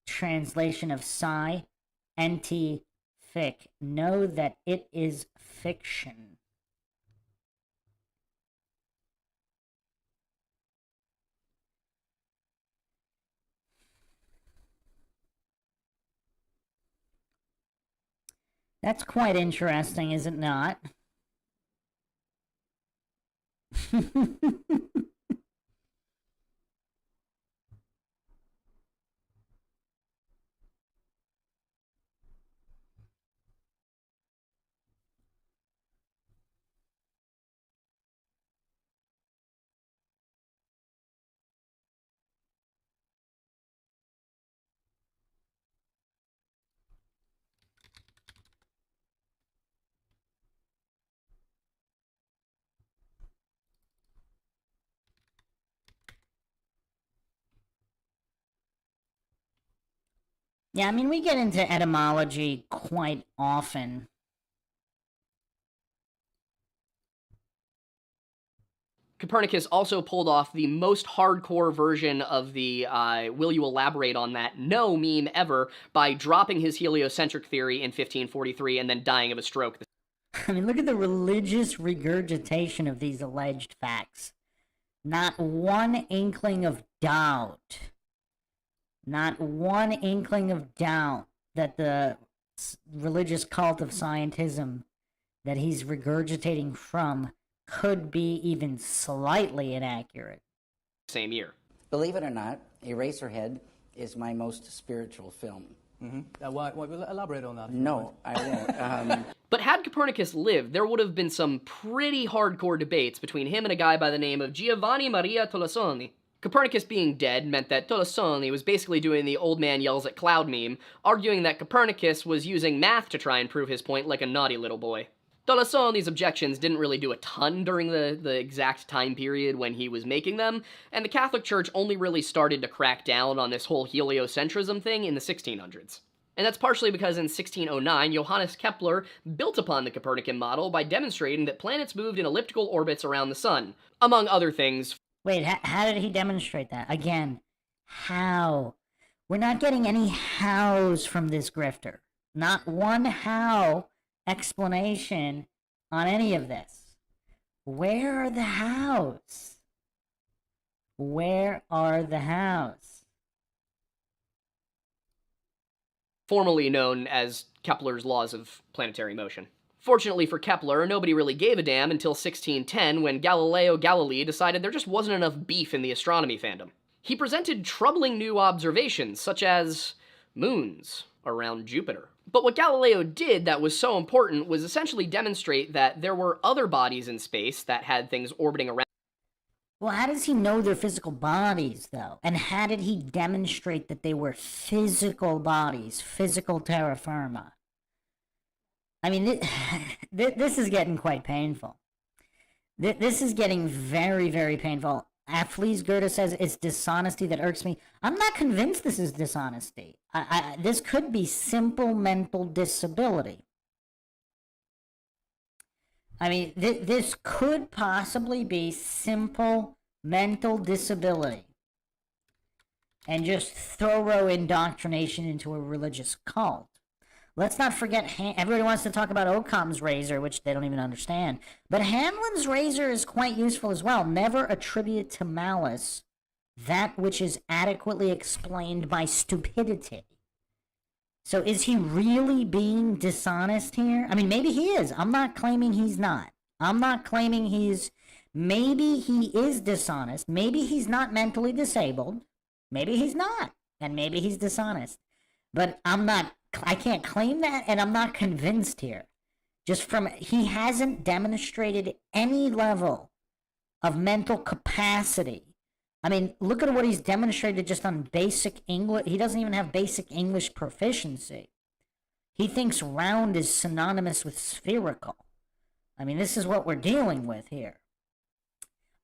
translation of scientific. Know that it is fiction. That's quite interesting, is it not? Yeah, I mean, we get into etymology quite often. Copernicus also pulled off the most hardcore version of the will you elaborate on that no meme ever by dropping his heliocentric theory in 1543 and then dying of a stroke. I mean, look at the religious regurgitation of these alleged facts. Not one inkling of doubt. Not one inkling of doubt that the religious cult of scientism that he's regurgitating from could be even slightly inaccurate. Same year. Believe it or not, Eraserhead is my most spiritual film. Why will elaborate on that? No, I won't. But had Copernicus lived, there would have been some pretty hardcore debates between him and a guy by the name of Giovanni Maria Tolosoni. Copernicus being dead meant that Tolosoni was basically doing the old man yells at cloud meme, arguing that Copernicus was using math to try and prove his point like a naughty little boy. Tolosoni's objections didn't really do a ton during the exact time period when he was making them, and the Catholic Church only really started to crack down on this whole heliocentrism thing in the 1600s. And that's partially because in 1609, Johannes Kepler built upon the Copernican model by demonstrating that planets moved in elliptical orbits around the sun, among other things. Wait, how did he demonstrate that? Again, how? We're not getting any hows from this grifter. Not one how explanation on any of this. Where are the hows? Where are the hows? Formerly known as Kepler's laws of planetary motion. Fortunately for Kepler, nobody really gave a damn until 1610 when Galileo Galilei decided there just wasn't enough beef in the astronomy fandom. He presented troubling new observations, such as moons around Jupiter. But what Galileo did that was so important was essentially demonstrate that there were other bodies in space that had things orbiting around. Well, how does he know they're physical bodies, though? And how did he demonstrate that they were physical bodies, physical terra firma? I mean, this is getting quite painful. This is getting very, very painful. Afflees Goethe says it's dishonesty that irks me. I'm not convinced this is dishonesty. This could be simple mental disability. I mean, this could possibly be simple mental disability and just thorough indoctrination into a religious cult. Let's not forget, everybody wants to talk about Occam's razor, which they don't even understand. But Hanlon's razor is quite useful as well. Never attribute to malice that which is adequately explained by stupidity. So is he really being dishonest here? I mean, maybe he is. I'm not claiming he's not. I'm not claiming he's... Maybe he is dishonest. Maybe he's not mentally disabled. Maybe he's not. And maybe he's dishonest. But I can't claim that, and I'm not convinced here. Just from... He hasn't demonstrated any level of mental capacity. I mean, look at what he's demonstrated just on basic English. He doesn't even have basic English proficiency. He thinks round is synonymous with spherical. I mean, this is what we're dealing with here.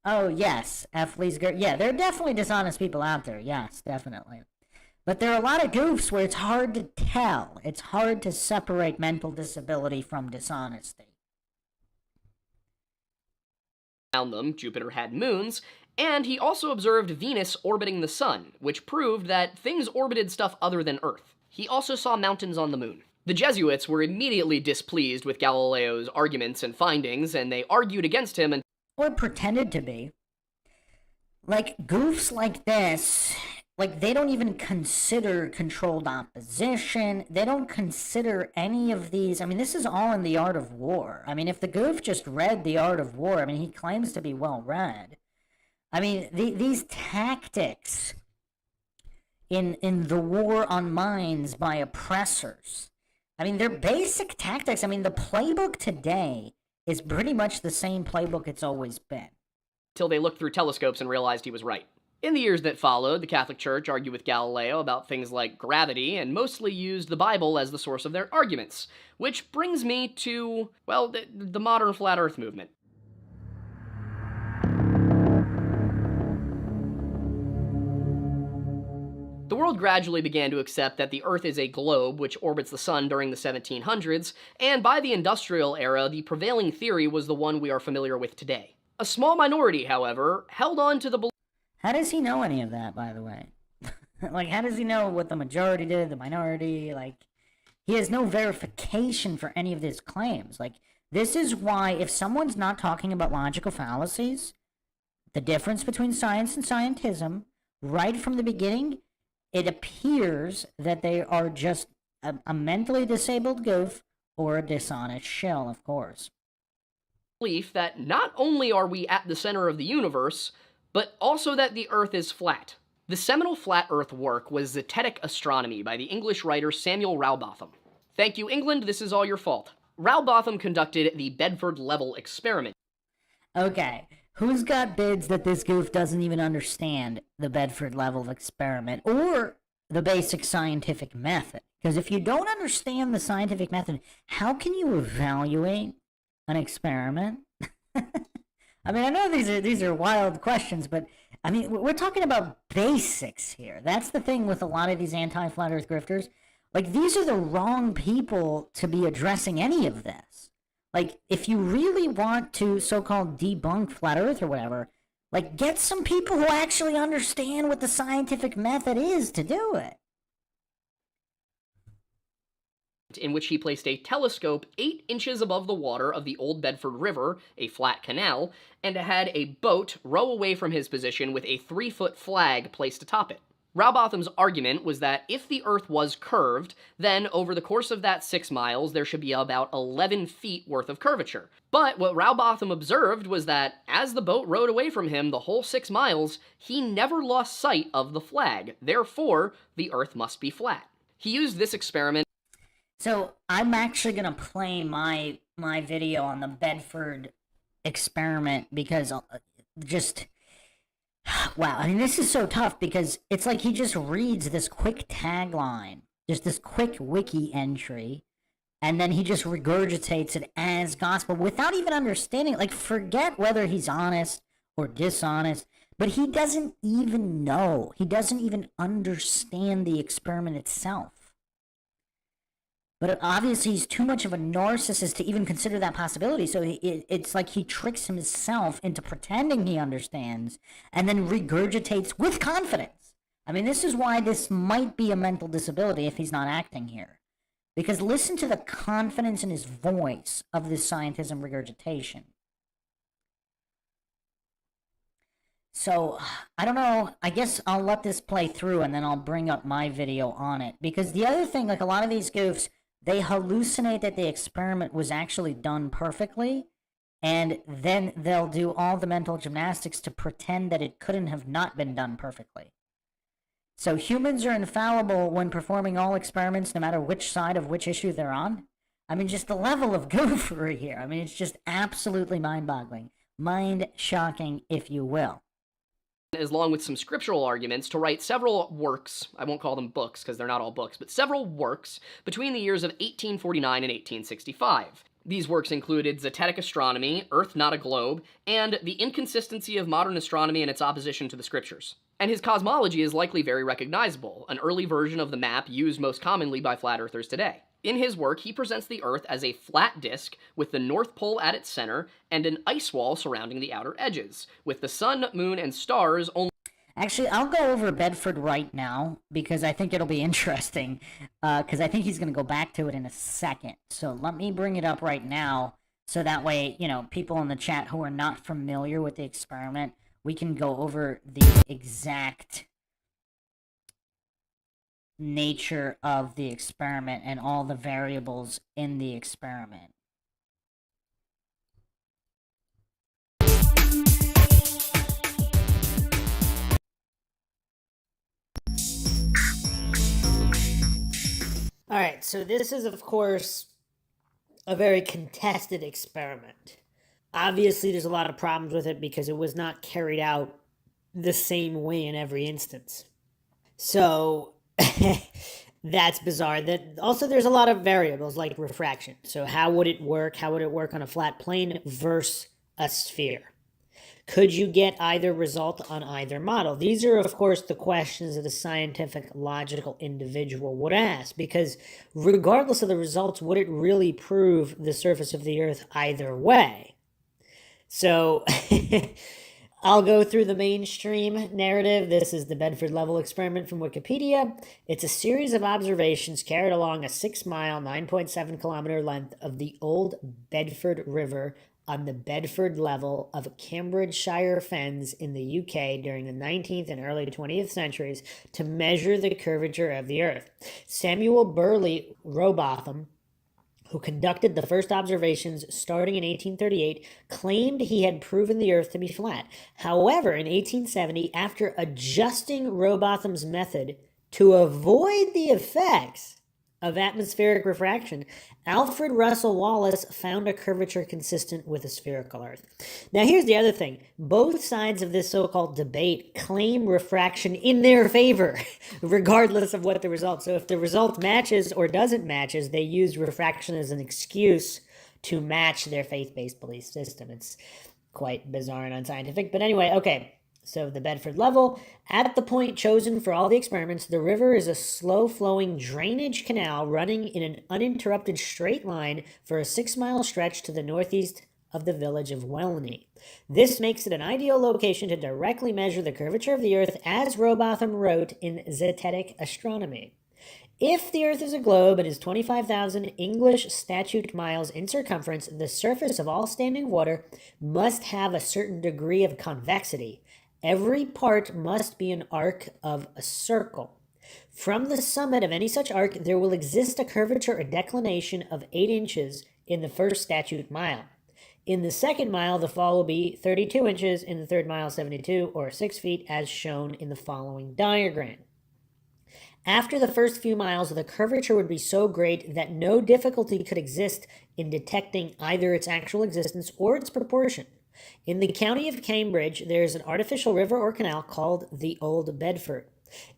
Oh, yes, Afflees Goethe. Yeah, there are definitely dishonest people out there. Yes, definitely. But there are a lot of goofs where it's hard to tell. It's hard to separate mental disability from dishonesty. Around them, Jupiter had moons, and he also observed Venus orbiting the sun, which proved that things orbited stuff other than Earth. He also saw mountains on the moon. The Jesuits were immediately displeased with Galileo's arguments and findings, and they argued against him. Or pretended to be. Like, goofs like this, like, they don't even consider controlled opposition. They don't consider any of these. I mean, this is all in The Art of War. I mean, if the goof just read The Art of War, I mean, he claims to be well read. I mean, these tactics in the war on minds by oppressors, I mean, they're basic tactics. I mean, the playbook today is pretty much the same playbook it's always been. Till they looked through telescopes and realized he was right. In the years that followed, the Catholic Church argued with Galileo about things like gravity and mostly used the Bible as the source of their arguments, which brings me to, well, the modern flat earth movement. The world gradually began to accept that the Earth is a globe which orbits the sun during the 1700s, and by the industrial era, the prevailing theory was the one we are familiar with today. A small minority, however, held on to the belief. How does he know any of that, by the way? Like, how does he know what the majority did, the minority? Like, he has no verification for any of his claims. Like, this is why, if someone's not talking about logical fallacies, the difference between science and scientism, right from the beginning, it appears that they are just a mentally disabled goof or a dishonest shell, of course. Belief that not only are we at the center of the universe, but also that the Earth is flat. The seminal flat Earth work was Zetetic Astronomy by the English writer Samuel Rowbotham. Thank you, England, this is all your fault. Rowbotham conducted the Bedford Level experiment. Okay, who's got bids that this goof doesn't even understand the Bedford Level experiment or the basic scientific method? Because if you don't understand the scientific method, how can you evaluate an experiment? I mean, I know these are wild questions, but I mean, we're talking about basics here. That's the thing with a lot of these anti-flat Earth grifters. Like, these are the wrong people to be addressing any of this. Like, if you really want to so-called debunk flat Earth or whatever, like, get some people who actually understand what the scientific method is to do it. In which he placed a telescope 8 inches above the water of the old Bedford River, a flat canal, and had a boat row away from his position with a 3-foot flag placed atop it. Rowbotham's argument was that if the Earth was curved, then over the course of that 6 miles, there should be about 11 feet worth of curvature. But what Rowbotham observed was that as the boat rowed away from him the whole 6 miles, he never lost sight of the flag. Therefore, the Earth must be flat. He used this experiment. So I'm actually going to play my video on the Bedford experiment because just... Wow, I mean, this is so tough because it's like he just reads this quick tagline, just this quick wiki entry, and then he just regurgitates it as gospel without even understanding it. Like, forget whether he's honest or dishonest, but he doesn't even know. He doesn't even understand the experiment itself. But obviously he's too much of a narcissist to even consider that possibility. So it's like he tricks himself into pretending he understands and then regurgitates with confidence. I mean, this is why this might be a mental disability if he's not acting here. Because listen to the confidence in his voice of this scientism regurgitation. So, I don't know, I guess I'll let this play through and then I'll bring up my video on it. Because the other thing, like a lot of these goofs, they hallucinate that the experiment was actually done perfectly, and then they'll do all the mental gymnastics to pretend that it couldn't have not been done perfectly. So humans are infallible when performing all experiments, no matter which side of which issue they're on. I mean, just the level of goofery here. I mean, it's just absolutely mind-boggling. Mind-shocking, if you will. Along with some scriptural arguments, to write several works, I won't call them books because they're not all books, but several works between the years of 1849 and 1865. These works included Zetetic Astronomy, Earth Not a Globe, and The Inconsistency of Modern Astronomy and Its Opposition to the Scriptures. And his cosmology is likely very recognizable, an early version of the map used most commonly by flat earthers today. In his work, he presents the Earth as a flat disk with the North Pole at its center and an ice wall surrounding the outer edges, with the sun, moon, and stars only... Actually, I'll go over Bedford right now because I think it'll be interesting because I think he's going to go back to it in a second. So let me bring it up right now so that way, you know, people in the chat who are not familiar with the experiment, we can go over the exact nature of the experiment and all the variables in the experiment. All right, so this is, of course, a very contested experiment. Obviously, there's a lot of problems with it because it was not carried out the same way in every instance. So that's bizarre. Also, there's a lot of variables like refraction. So how would it work? How would it work on a flat plane versus a sphere? Could you get either result on either model? These are, of course, the questions that a scientific, logical individual would ask, because regardless of the results, would it really prove the surface of the Earth either way? So I'll go through the mainstream narrative. This is the Bedford Level experiment from Wikipedia. It's a series of observations carried along a 6-mile, 9.7-kilometer length of the old Bedford River on the Bedford Level of Cambridgeshire Fens in the UK during the 19th and early 20th centuries to measure the curvature of the Earth. Samuel Burley Rowbotham, who conducted the first observations starting in 1838, claimed he had proven the Earth to be flat. However, in 1870, after adjusting Rowbotham's method to avoid the effects of atmospheric refraction, Alfred Russel Wallace found a curvature consistent with a spherical Earth. Now, here's the other thing. Both sides of this so-called debate claim refraction in their favor, regardless of what the result. So if the result matches or doesn't matches, they use refraction as an excuse to match their faith-based belief system. It's quite bizarre and unscientific. But anyway, okay. So the Bedford Level, at the point chosen for all the experiments, the river is a slow-flowing drainage canal running in an uninterrupted straight line for a 6-mile stretch to the northeast of the village of Welney. This makes it an ideal location to directly measure the curvature of the Earth, as Robotham wrote in Zetetic Astronomy. If the Earth is a globe and is 25,000 English statute miles in circumference, the surface of all standing water must have a certain degree of convexity. Every part must be an arc of a circle. From the summit of any such arc, there will exist a curvature or declination of 8 inches in the first statute mile. In the second mile, the fall will be 32 inches, in the third mile, 72, or 6 feet, as shown in the following diagram. After the first few miles, the curvature would be so great that no difficulty could exist in detecting either its actual existence or its proportion. In the county of Cambridge, there is an artificial river or canal called the Old Bedford.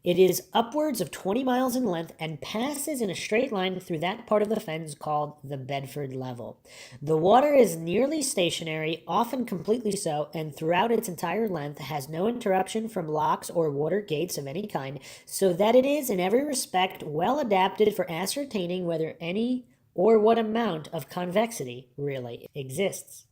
It is upwards of 20 miles in length and passes in a straight line through that part of the fens called the Bedford Level. The water is nearly stationary, often completely so, and throughout its entire length has no interruption from locks or water gates of any kind, so that it is in every respect well adapted for ascertaining whether any or what amount of convexity really exists.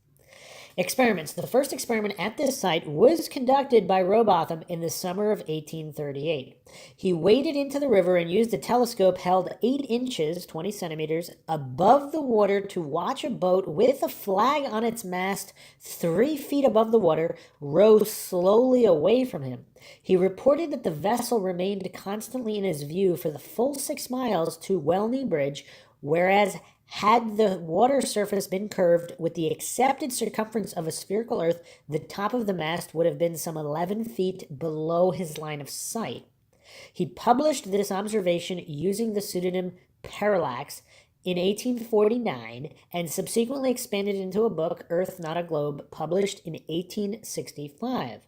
Experiments. The first experiment at this site was conducted by Robotham in the summer of 1838. He waded into the river and used a telescope held 8 inches, 20 centimeters, above the water to watch a boat with a flag on its mast 3 feet above the water row slowly away from him. He reported that the vessel remained constantly in his view for the full 6 miles to Welney Bridge, whereas had the water surface been curved with the accepted circumference of a spherical Earth, the top of the mast would have been some 11 feet below his line of sight. He published this observation using the pseudonym Parallax in 1849 and subsequently expanded into a book, Earth Not a Globe, published in 1865.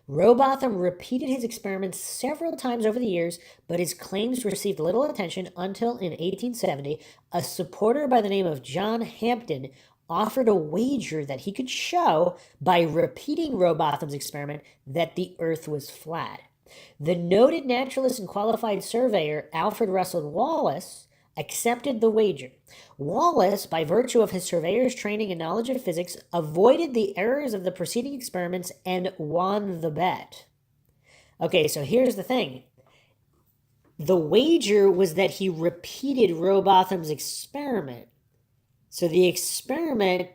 Robotham repeated his experiments several times over the years, but his claims received little attention until in 1870, a supporter by the name of John Hampden offered a wager that he could show, by repeating Robotham's experiment, that the Earth was flat. The noted naturalist and qualified surveyor Alfred Russel Wallace accepted the wager. Wallace, by virtue of his surveyor's training and knowledge of physics, avoided the errors of the preceding experiments and won the bet. Okay, so here's the thing. The wager was that he repeated Robotham's experiment. So the experiment,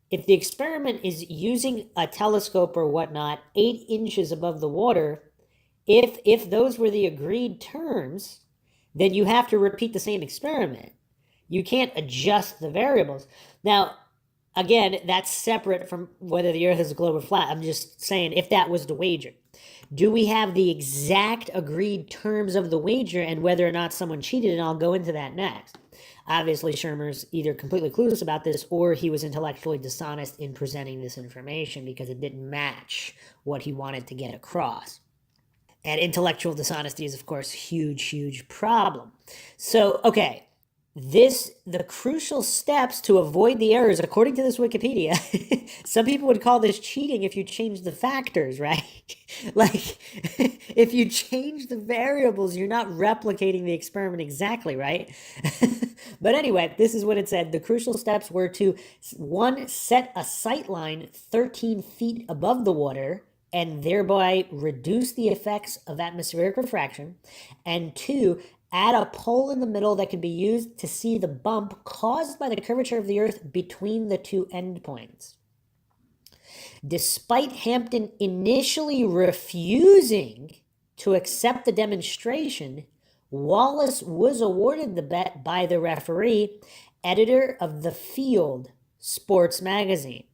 if the experiment is using a telescope or whatnot 8 inches above the water, if those were the agreed terms, then you have to repeat the same experiment. You can't adjust the variables. Now, again, that's separate from whether the Earth is a globe or flat. I'm just saying, if that was the wager. Do we have the exact agreed terms of the wager and whether or not someone cheated? And I'll go into that next. Obviously, Schirmer's either completely clueless about this or he was intellectually dishonest in presenting this information because it didn't match what he wanted to get across. And intellectual dishonesty is, of course, a huge, huge problem. So, okay, the crucial steps to avoid the errors, according to this Wikipedia, some people would call this cheating if you change the factors, right? Like, if you change the variables, you're not replicating the experiment exactly, right? But anyway, this is what it said. The crucial steps were to, 1, set a sight line 13 feet above the water, and thereby reduce the effects of atmospheric refraction, and 2, add a pole in the middle that can be used to see the bump caused by the curvature of the Earth between the 2 endpoints. Despite Hampden initially refusing to accept the demonstration, Wallace was awarded the bet by the referee, editor of The Field sports magazine.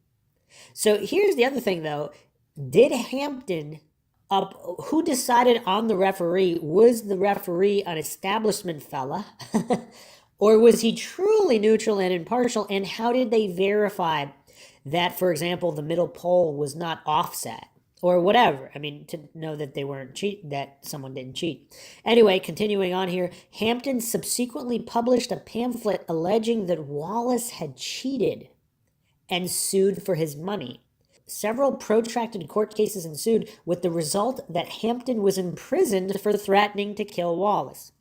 So here's the other thing, though. Did Hampden, who decided on the referee? Was the referee an establishment fella? Or was he truly neutral and impartial? And how did they verify that, for example, the middle pole was not offset? Or whatever. I mean, to know that they weren't that someone didn't cheat. Anyway, continuing on here, Hampden subsequently published a pamphlet alleging that Wallace had cheated and sued for his money. several protracted court cases ensued, with the result that Hampden was imprisoned for threatening to kill Wallace.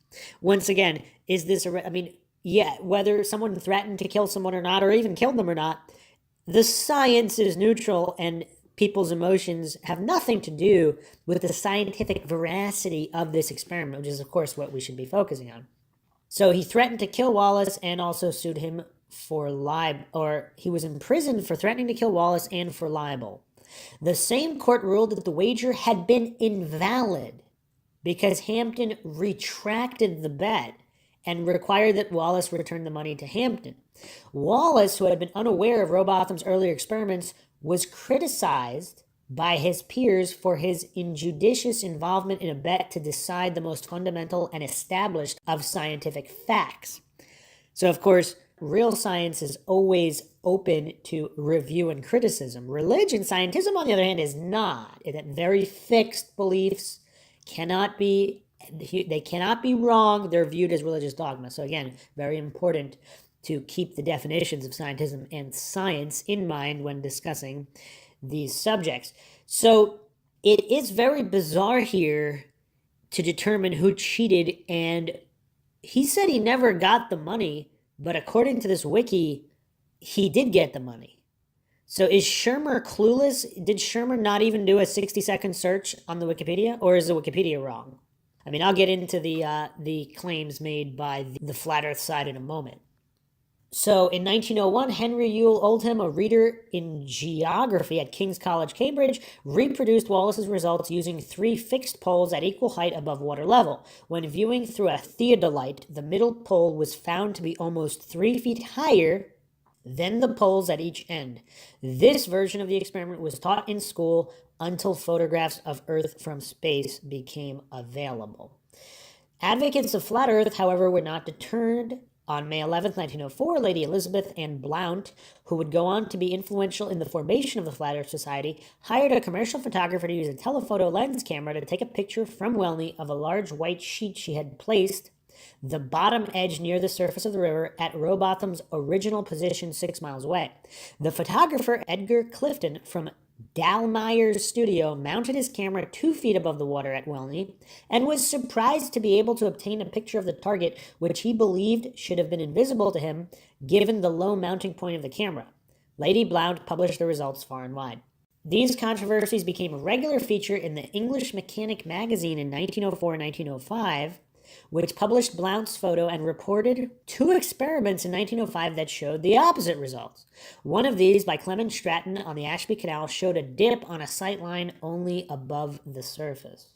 Once again, is this whether someone threatened to kill someone or not, or even killed them or not, the science is neutral and people's emotions have nothing to do with the scientific veracity of this experiment, which is, of course, what we should be focusing on. So he threatened to kill Wallace and also sued him for libel, or he was imprisoned for threatening to kill Wallace and for libel. The same court ruled that the wager had been invalid because Hampden retracted the bet and required that Wallace return the money to Hampden. Wallace, who had been unaware of Rowbotham's earlier experiments, was criticized by his peers for his injudicious involvement in a bet to decide the most fundamental and established of scientific facts. So, of course, real science is always open to review and criticism. Religion, scientism, on the other hand, is not. It had very fixed beliefs, they cannot be wrong. They're viewed as religious dogma. So again, very important to keep the definitions of scientism and science in mind when discussing these subjects. So it is very bizarre here to determine who cheated, and he said he never got the money, but according to this wiki, he did get the money. So is Shermer clueless? Did Shermer not even do a 60-second search on the Wikipedia, or is the Wikipedia wrong? I mean, I'll get into the claims made by the Flat Earth side in a moment. So in 1901, Henry Yule Oldham, a reader in geography at King's College, Cambridge, reproduced Wallace's results using 3 fixed poles at equal height above water level. When viewing through a theodolite, the middle pole was found to be almost 3 feet higher than the poles at each end. This version of the experiment was taught in school until photographs of Earth from space became available. Advocates of flat Earth, however, were not deterred. On May 11, 1904, Lady Elizabeth Ann Blount, who would go on to be influential in the formation of the Flat Earth Society, hired a commercial photographer to use a telephoto lens camera to take a picture from Welney of a large white sheet she had placed the bottom edge near the surface of the river at Rowbotham's original position 6 miles away. The photographer, Edgar Clifton, from Dallmeyer's studio, mounted his camera 2 feet above the water at Welney and was surprised to be able to obtain a picture of the target, which he believed should have been invisible to him given the low mounting point of the camera. Lady Blount published the results far and wide. These controversies became a regular feature in the English Mechanic magazine in 1904 and 1905, which published Blount's photo and reported 2 experiments in 1905 that showed the opposite results. One of these, by Clement Stratton on the Ashby Canal, showed a dip on a sight line only above the surface.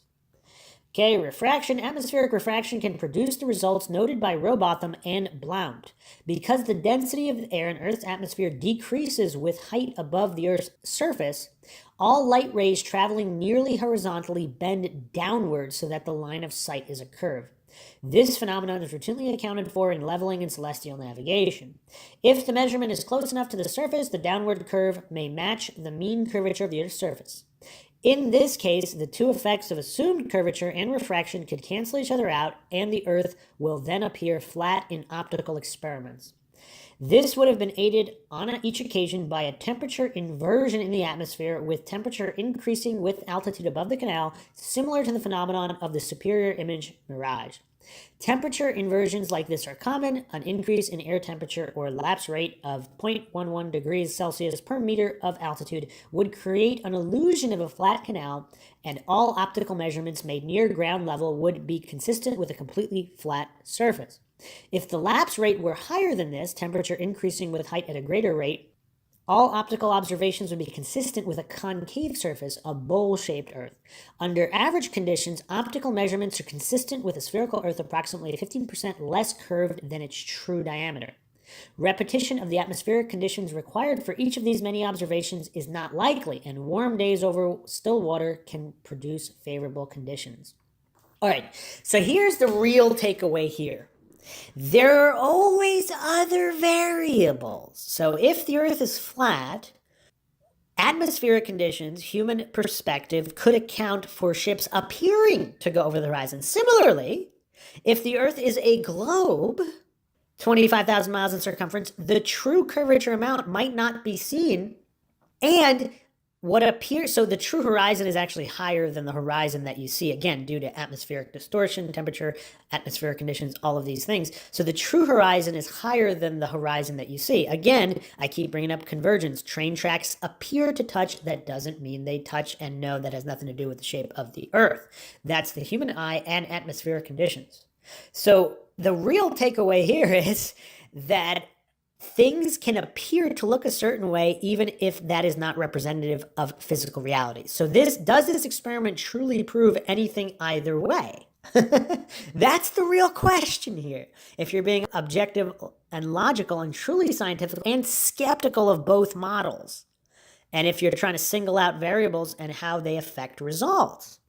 Okay, refraction. Atmospheric refraction can produce the results noted by Rowbotham and Blount. Because the density of the air in Earth's atmosphere decreases with height above the Earth's surface, all light rays traveling nearly horizontally bend downward so that the line of sight is a curve. This phenomenon is routinely accounted for in leveling and celestial navigation. If the measurement is close enough to the surface, the downward curve may match the mean curvature of the Earth's surface. In this case, the 2 effects of assumed curvature and refraction could cancel each other out, and the Earth will then appear flat in optical experiments. This would have been aided on each occasion by a temperature inversion in the atmosphere, with temperature increasing with altitude above the canal, similar to the phenomenon of the superior image mirage. Temperature inversions like this are common. An increase in air temperature or lapse rate of 0.11 degrees Celsius per meter of altitude would create an illusion of a flat canal, and all optical measurements made near ground level would be consistent with a completely flat surface. If the lapse rate were higher than this, temperature increasing with height at a greater rate, all optical observations would be consistent with a concave surface, a bowl-shaped Earth. Under average conditions, optical measurements are consistent with a spherical Earth approximately 15% less curved than its true diameter. Repetition of the atmospheric conditions required for each of these many observations is not likely, and warm days over still water can produce favorable conditions. All right, so here's the real takeaway here. There are always other variables. So if the Earth is flat, atmospheric conditions, human perspective, could account for ships appearing to go over the horizon. Similarly, if the Earth is a globe, 25,000 miles in circumference, the true curvature amount might not be seen, and what appears, so the true horizon is actually higher than the horizon that you see, again, due to atmospheric distortion, temperature, atmospheric conditions, all of these things. So the true horizon is higher than the horizon that you see. Again, I keep bringing up convergence. Train tracks appear to touch. That doesn't mean they touch, and no, that has nothing to do with the shape of the Earth. That's the human eye and atmospheric conditions. So the real takeaway here is that things can appear to look a certain way even if that is not representative of physical reality. So does this experiment truly prove anything either way? That's the real question here. If you're being objective and logical and truly scientific and skeptical of both models, and if you're trying to single out variables and how they affect results.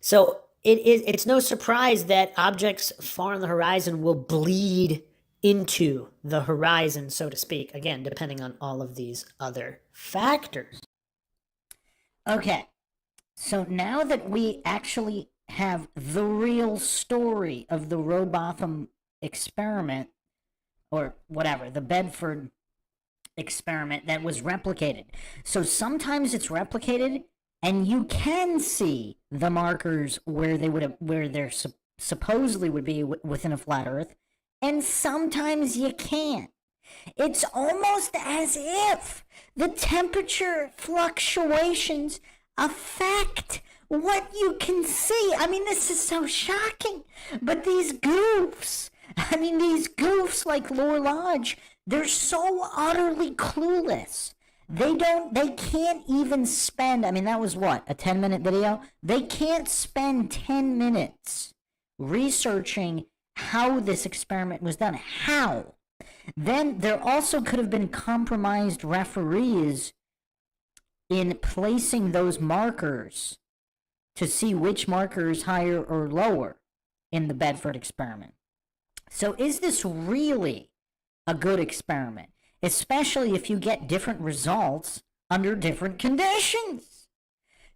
So it's no surprise that objects far on the horizon will bleed into the horizon, so to speak, again, depending on all of these other factors. Okay, so now that we actually have the real story of the Rowbotham experiment, or whatever, the Bedford experiment that was replicated. So sometimes it's replicated and you can see the markers where they're supposedly would be within a flat Earth, and sometimes you can't. It's almost as if the temperature fluctuations affect what you can see. I mean, this is so shocking. But these goofs like Lore Lodge, they're so utterly clueless. They can't even spend, I mean, that was what, a 10-minute video? They can't spend 10 minutes researching how this experiment was done. How? Then there also could have been compromised referees in placing those markers to see which marker is higher or lower in the Bedford experiment. So is this really a good experiment? Especially if you get different results under different conditions.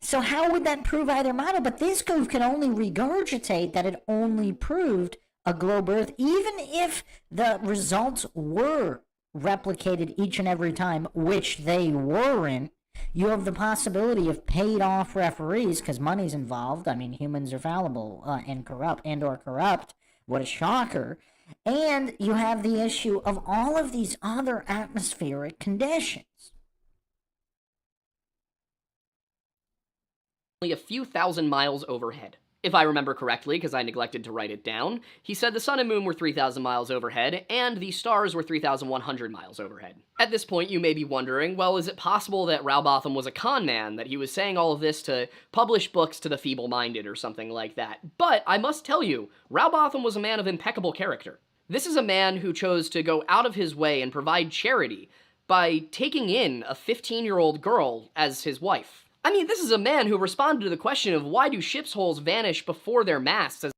So how would that prove either model? But this goof can only regurgitate that it only proved a globe Earth, even if the results were replicated each and every time, which they weren't. You have the possibility of paid off referees because money's involved. I mean, humans are fallible and corrupt. What a shocker. And you have the issue of all of these other atmospheric conditions. Only a few thousand miles overhead. If I remember correctly, because I neglected to write it down, he said the sun and moon were 3,000 miles overhead, and the stars were 3,100 miles overhead. At this point, you may be wondering, well, is it possible that Rowbotham was a con man, that he was saying all of this to publish books to the feeble-minded or something like that? But I must tell you, Rowbotham was a man of impeccable character. This is a man who chose to go out of his way and provide charity by taking in a 15-year-old girl as his wife. I mean, this is a man who responded to the question of why do ship's holes vanish before their masts. I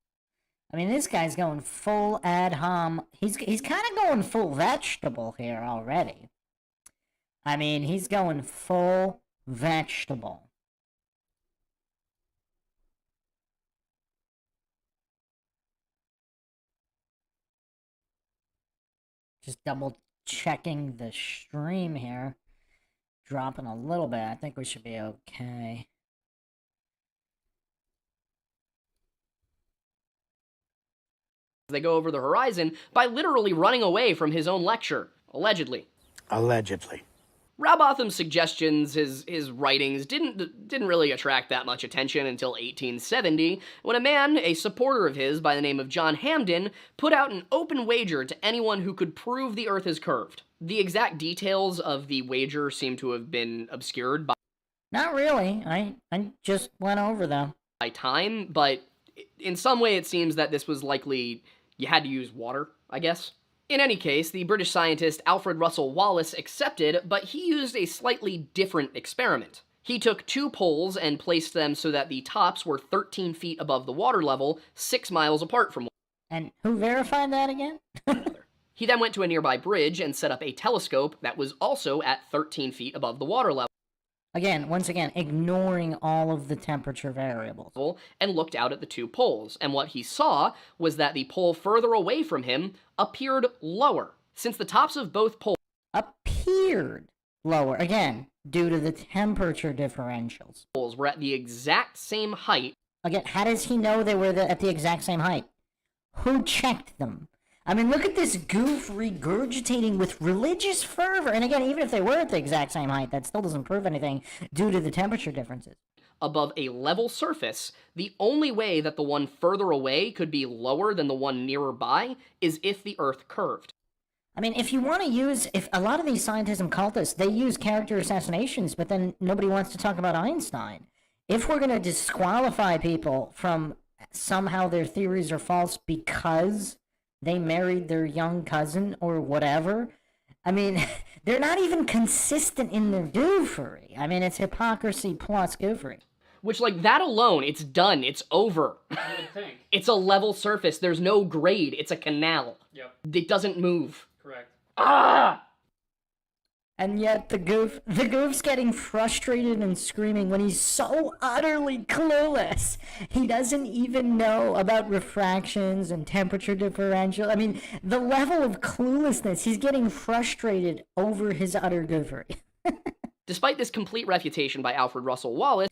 mean, this guy's going full ad hom. He's kind of going full vegetable here already. I mean, he's going full vegetable. Just double checking the stream here. Dropping a little bit. I think we should be okay. They go over the horizon by literally running away from his own lecture, allegedly. Allegedly. Rowbotham's suggestions, his writings, didn't really attract that much attention until 1870, when a man, a supporter of his by the name of John Hamden, put out an open wager to anyone who could prove the Earth is curved. The exact details of the wager seem to have been obscured by... Not really. I just went over them. ...by time, but in some way it seems that this was likely... you had to use water, I guess. In any case, the British scientist Alfred Russel Wallace accepted, but he used a slightly different experiment. He took two poles and placed them so that the tops were 13 feet above the water level, 6 miles apart from one another. And who verified that again? He then went to a nearby bridge and set up a telescope that was also at 13 feet above the water level. Once again, ignoring all of the temperature variables. And looked out at the two poles, and what he saw was that the pole further away from him appeared lower, since the tops of both poles appeared lower. Again, due to the temperature differentials. poles were at the exact same height. Again, how does he know they were at the exact same height? Who checked them? I mean, look at this goof regurgitating with religious fervor. And again, even if they were at the exact same height, that still doesn't prove anything due to the temperature differences. Above a level surface, the only way that the one further away could be lower than the one nearer by is if the Earth curved. I mean, if you want to use, if a lot of these scientism cultists, they use character assassinations, but then nobody wants to talk about Einstein. If we're going to disqualify people from somehow their theories are false because they married their young cousin or whatever, I mean, they're not even consistent in their goofery. I mean, it's hypocrisy plus goofery. Which, like, that alone, it's done. It's over. You would think. It's a level surface. There's no grade. It's a canal. Yep. It doesn't move. Correct. Ah! And yet the goof's getting frustrated and screaming when he's so utterly clueless. He doesn't even know about refractions and temperature differential. I mean, the level of cluelessness, he's getting frustrated over his utter goofery. Despite this complete refutation by Alfred Russel Wallace,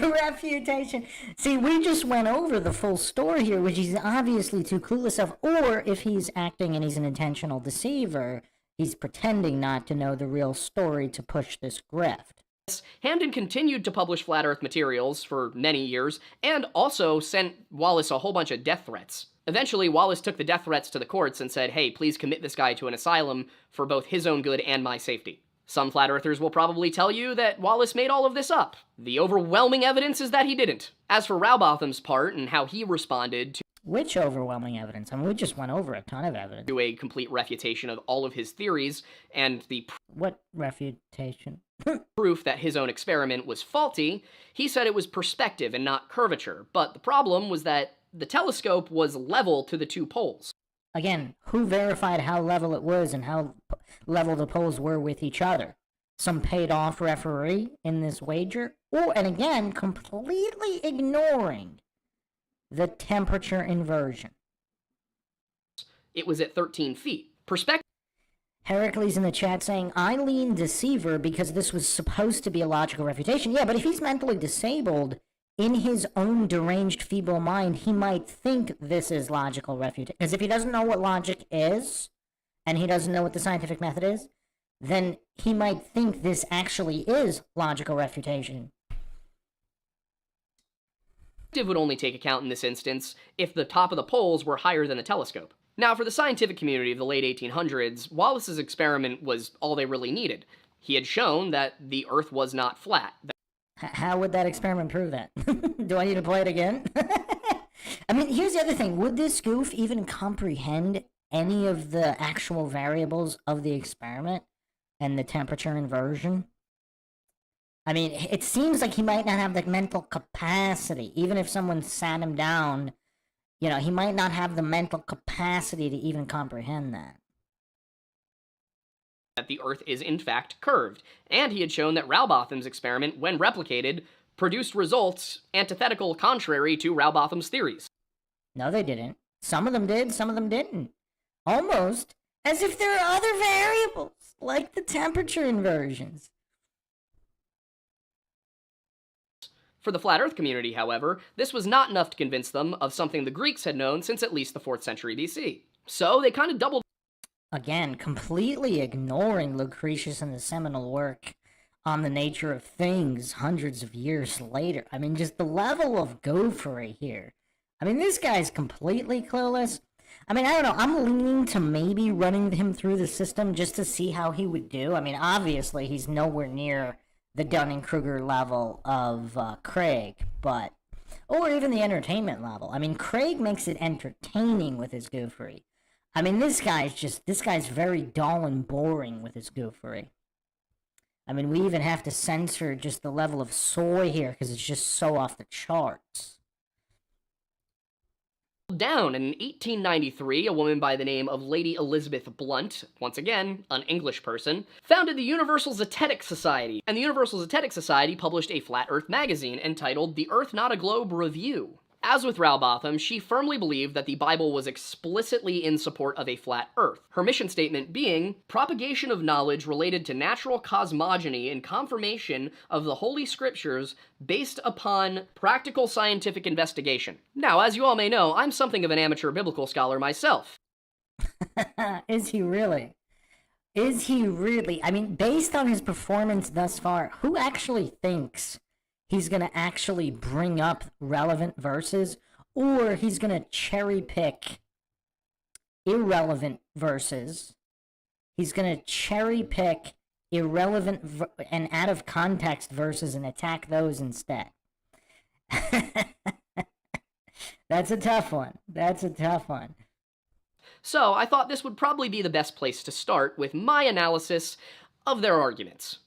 Refutation. See, we just went over the full story here, which he's obviously too clueless of, or if he's acting and he's an intentional deceiver, he's pretending not to know the real story to push this grift. Hamden continued to publish flat Earth materials for many years, and also sent Wallace a whole bunch of death threats. Eventually, Wallace took the death threats to the courts and said, hey, please commit this guy to an asylum for both his own good and my safety. Some flat earthers will probably tell you that Wallace made all of this up. The overwhelming evidence is that he didn't. As for Rowbotham's part and how he responded Which overwhelming evidence? I mean, we just went over a ton of evidence. to a complete refutation of all of his theories and the What refutation? proof that his own experiment was faulty, he said it was perspective and not curvature. But the problem was that the telescope was level to the two poles. Again, who verified how level it was and how level the poles were with each other? Some paid-off referee in this wager? Or, and again, completely ignoring the temperature inversion. It was at 13 feet. Perspective Heracles in the chat saying, I lean deceiver because this was supposed to be a logical refutation. Yeah, but if he's mentally disabled, in his own deranged, feeble mind, he might think this is logical refutation. Because if he doesn't know what logic is, and he doesn't know what the scientific method is, then he might think this actually is logical refutation. would only take account in this instance if the top of the poles were higher than the telescope. Now, for the scientific community of the late 1800s, Wallace's experiment was all they really needed. He had shown that the Earth was not flat. How would that experiment prove that? Do I need to play it again? I mean, here's the other thing. Would this goof even comprehend any of the actual variables of the experiment and the temperature inversion? I mean, it seems like he might not have the mental capacity. Even if someone sat him down, you know, he might not have the mental capacity to even comprehend that. That the Earth is in fact curved, and he had shown that Rowbotham's experiment, when replicated, produced results antithetical contrary to Rowbotham's theories. No, they didn't. Some of them did, some of them didn't. Almost as if there are other variables, like the temperature inversions. For the Flat Earth community, however, this was not enough to convince them of something the Greeks had known since at least the 4th century BC. So they kind of doubled. Again, completely ignoring Lucretius and the seminal work on the nature of things hundreds of years later. I mean, just the level of gophery here. I mean, this guy's completely clueless. I mean, I don't know, I'm leaning to maybe running him through the system just to see how he would do. I mean, obviously, he's nowhere near the Dunning-Kruger level of Craig, but... or even the entertainment level. I mean, Craig makes it entertaining with his goofery. I mean, this guy's very dull and boring with his goofery. I mean, we even have to censor just the level of soy here because it's just so off the charts. Down in 1893, a woman by the name of Lady Elizabeth Blunt, once again, an English person, founded the Universal Zetetic Society, and the Universal Zetetic Society published a Flat Earth magazine entitled The Earth Not a Globe Review. As with Rowbotham, she firmly believed that the Bible was explicitly in support of a flat Earth, her mission statement being propagation of knowledge related to natural cosmogony and confirmation of the Holy Scriptures based upon practical scientific investigation. Now, as you all may know, I'm something of an amateur biblical scholar myself. Is he really? Is he really? I mean, based on his performance thus far, who actually thinks he's going to actually bring up relevant verses, or he's going to cherry pick irrelevant verses? He's going to cherry pick irrelevant and out of context verses and attack those instead. That's a tough one. That's a tough one. So I thought this would probably be the best place to start with my analysis of their arguments.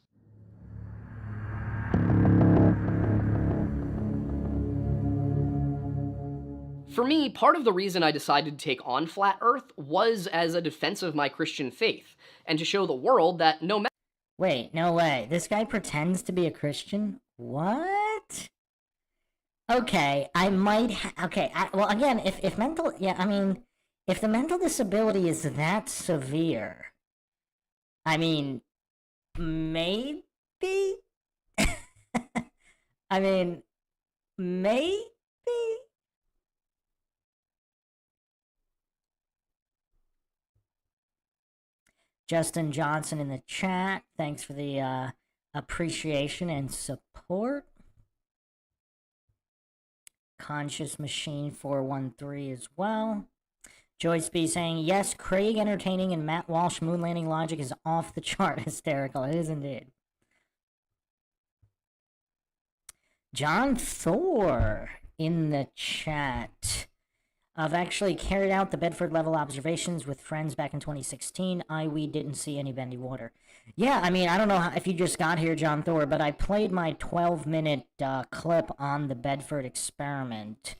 For me, part of the reason I decided to take on Flat Earth was as a defense of my Christian faith, and to show the world that no matter— Wait, no way. This guy pretends to be a Christian? What? Okay, I might okay, well, again, if mental, yeah, I mean, if the mental disability is that severe, I mean, maybe? I mean, maybe? Justin Johnson in the chat, thanks for the appreciation and support. Conscious Machine 413 as well. Joyce B saying, yes, Craig entertaining and Matt Walsh moon landing logic is off the chart hysterical. It is indeed. John Thor in the chat. I've actually carried out the Bedford Level observations with friends back in 2016. We didn't see any bendy water. Yeah, I mean, I don't know if you just got here, John Thor, but I played my 12-minute clip on the Bedford experiment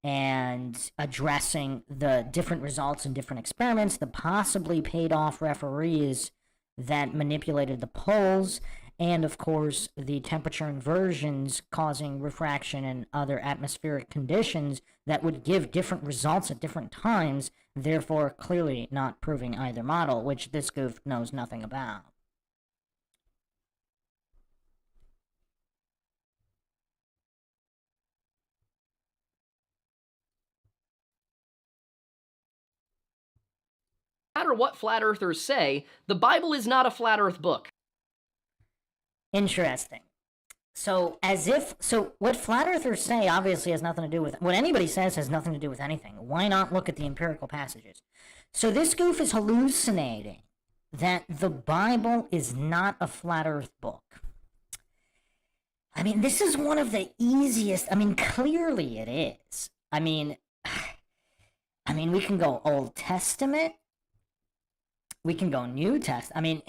and addressing the different results in different experiments, the possibly paid-off referees that manipulated the polls, and, of course, the temperature inversions causing refraction and other atmospheric conditions that would give different results at different times, therefore clearly not proving either model, which this goof knows nothing about. No matter what flat earthers say, the Bible is not a flat earth book. Interesting. So, what flat earthers say obviously has nothing to do with, what anybody says has nothing to do with anything. Why not look at the empirical passages? So this goof is hallucinating that the Bible is not a flat earth book. I mean, this is one of the easiest, I mean, clearly it is. I mean, we can go Old Testament, we can go New Testament. I mean,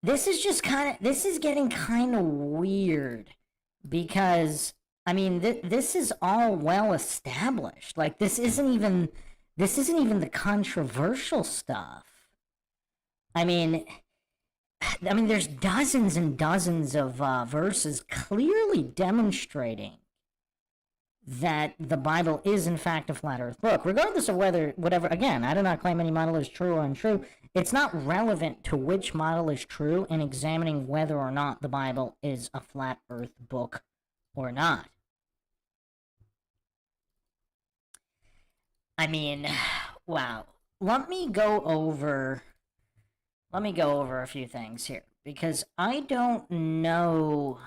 this is getting kind of weird because, I mean, this is all well established. Like, this isn't even the controversial stuff. I mean, there's dozens and dozens of verses clearly demonstrating that the Bible is in fact a flat earth book, regardless of whatever, again, I do not claim any model is true or untrue. It's not relevant to which model is true in examining whether or not the Bible is a flat earth book or not. I mean, wow. Let me go over a few things here, because I don't know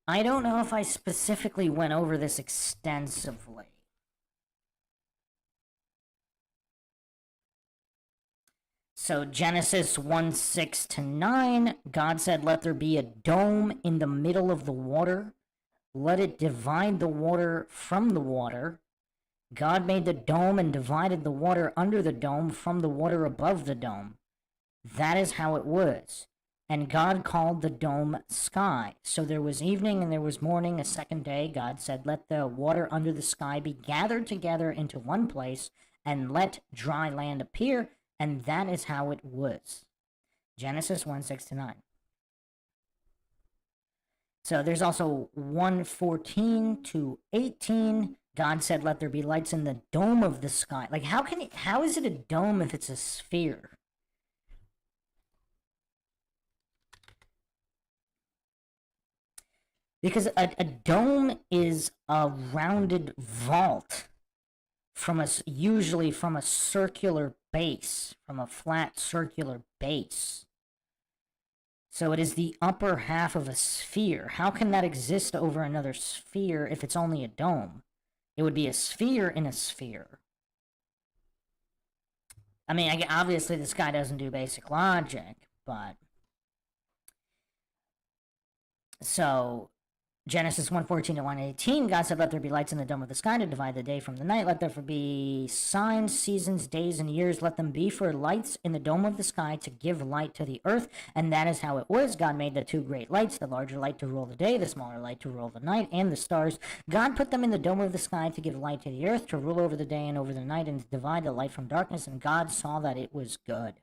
if I specifically went over this extensively. So Genesis 1:6-9, God said, let there be a dome in the middle of the water. Let it divide the water from the water. God made the dome and divided the water under the dome from the water above the dome. That is how it was. And God called the dome sky. So there was evening and there was morning, a second day. God said, let the water under the sky be gathered together into one place, and let dry land appear. And that is how it was. Genesis 1:6-9. So there's also 1:14 to 18. God said, "Let there be lights in the dome of the sky." Like, how is it a dome if it's a sphere? Because a dome is a rounded vault usually from a circular base, from a flat circular base. So it is the upper half of a sphere. How can that exist over another sphere if it's only a dome? It would be a sphere in a sphere. I mean, obviously this guy doesn't do basic logic, but... So, Genesis 1:14 to 1:18, God said, "Let there be lights in the dome of the sky to divide the day from the night. Let there be signs, seasons, days, and years. Let them be for lights in the dome of the sky to give light to the earth." And that is how it was. God made the two great lights, the larger light to rule the day, the smaller light to rule the night, and the stars. God put them in the dome of the sky to give light to the earth, to rule over the day and over the night, and to divide the light from darkness. And God saw that it was good.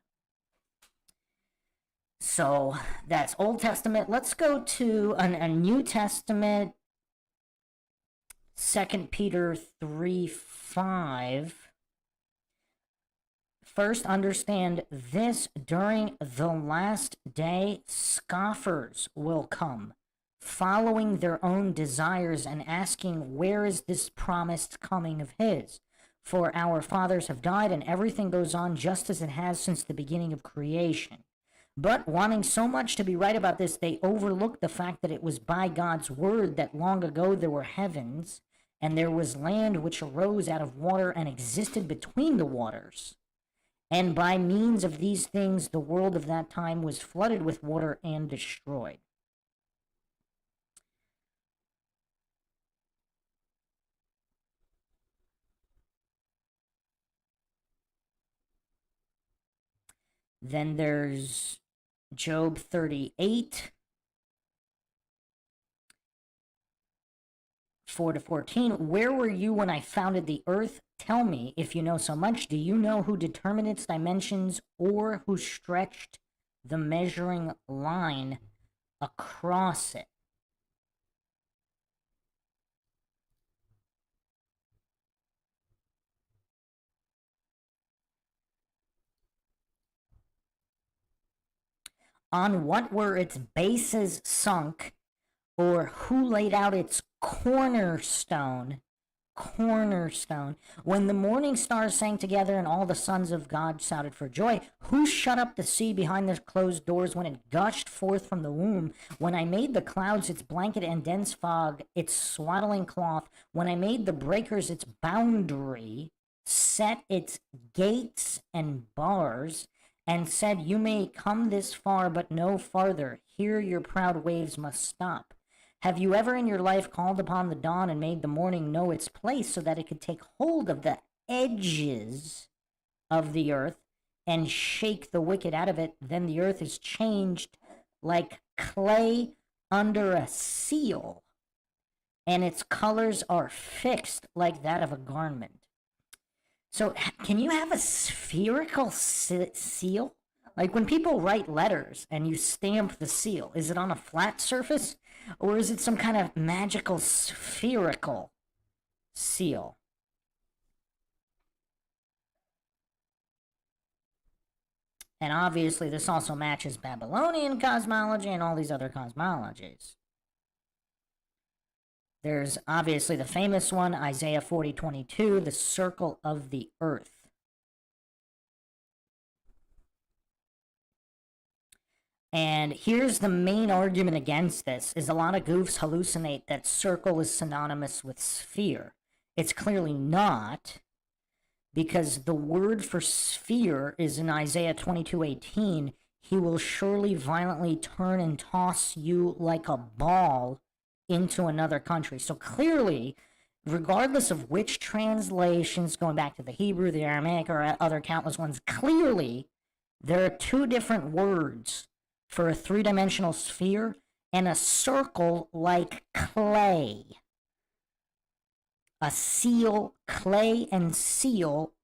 So that's Old Testament. Let's go to a New Testament, 2 Peter 3:5. First, understand this: during the last day, scoffers will come, following their own desires and asking, "Where is this promised coming of his? For our fathers have died, and everything goes on just as it has since the beginning of creation." But wanting so much to be right about this, they overlook the fact that it was by God's word that long ago there were heavens, and there was land which arose out of water and existed between the waters. And by means of these things, the world of that time was flooded with water and destroyed. Then there's Job 38, 4 to 14. "Where were you when I founded the earth? Tell me, if you know so much. Do you know who determined its dimensions, or who stretched the measuring line across it?" "On what were its bases sunk, or who laid out its cornerstone, when the morning stars sang together and all the sons of God shouted for joy? Who shut up the sea behind the closed doors when it gushed forth from the womb? When I made the clouds its blanket and dense fog its swaddling cloth, when I made the breakers its boundary, set its gates and bars, and said, 'You may come this far, but no farther. Here your proud waves must stop.' Have you ever in your life called upon the dawn and made the morning know its place so that it could take hold of the edges of the earth and shake the wicked out of it? Then the earth is changed like clay under a seal, and its colors are fixed like that of a garment." So can you have a spherical seal? Like when people write letters and you stamp the seal, is it on a flat surface, or is it some kind of magical spherical seal? And obviously this also matches Babylonian cosmology and all these other cosmologies. There's obviously the famous one, Isaiah 40:22, the circle of the earth. And here's the main argument against this, is a lot of goofs hallucinate that circle is synonymous with sphere. It's clearly not, because the word for sphere is in Isaiah 22:18. "He will surely violently turn and toss you like a ball into another country." So clearly, regardless of which translations, going back to the Hebrew, the Aramaic, or other countless ones, clearly there are two different words for a three-dimensional sphere and a circle like clay. A seal, clay and seal,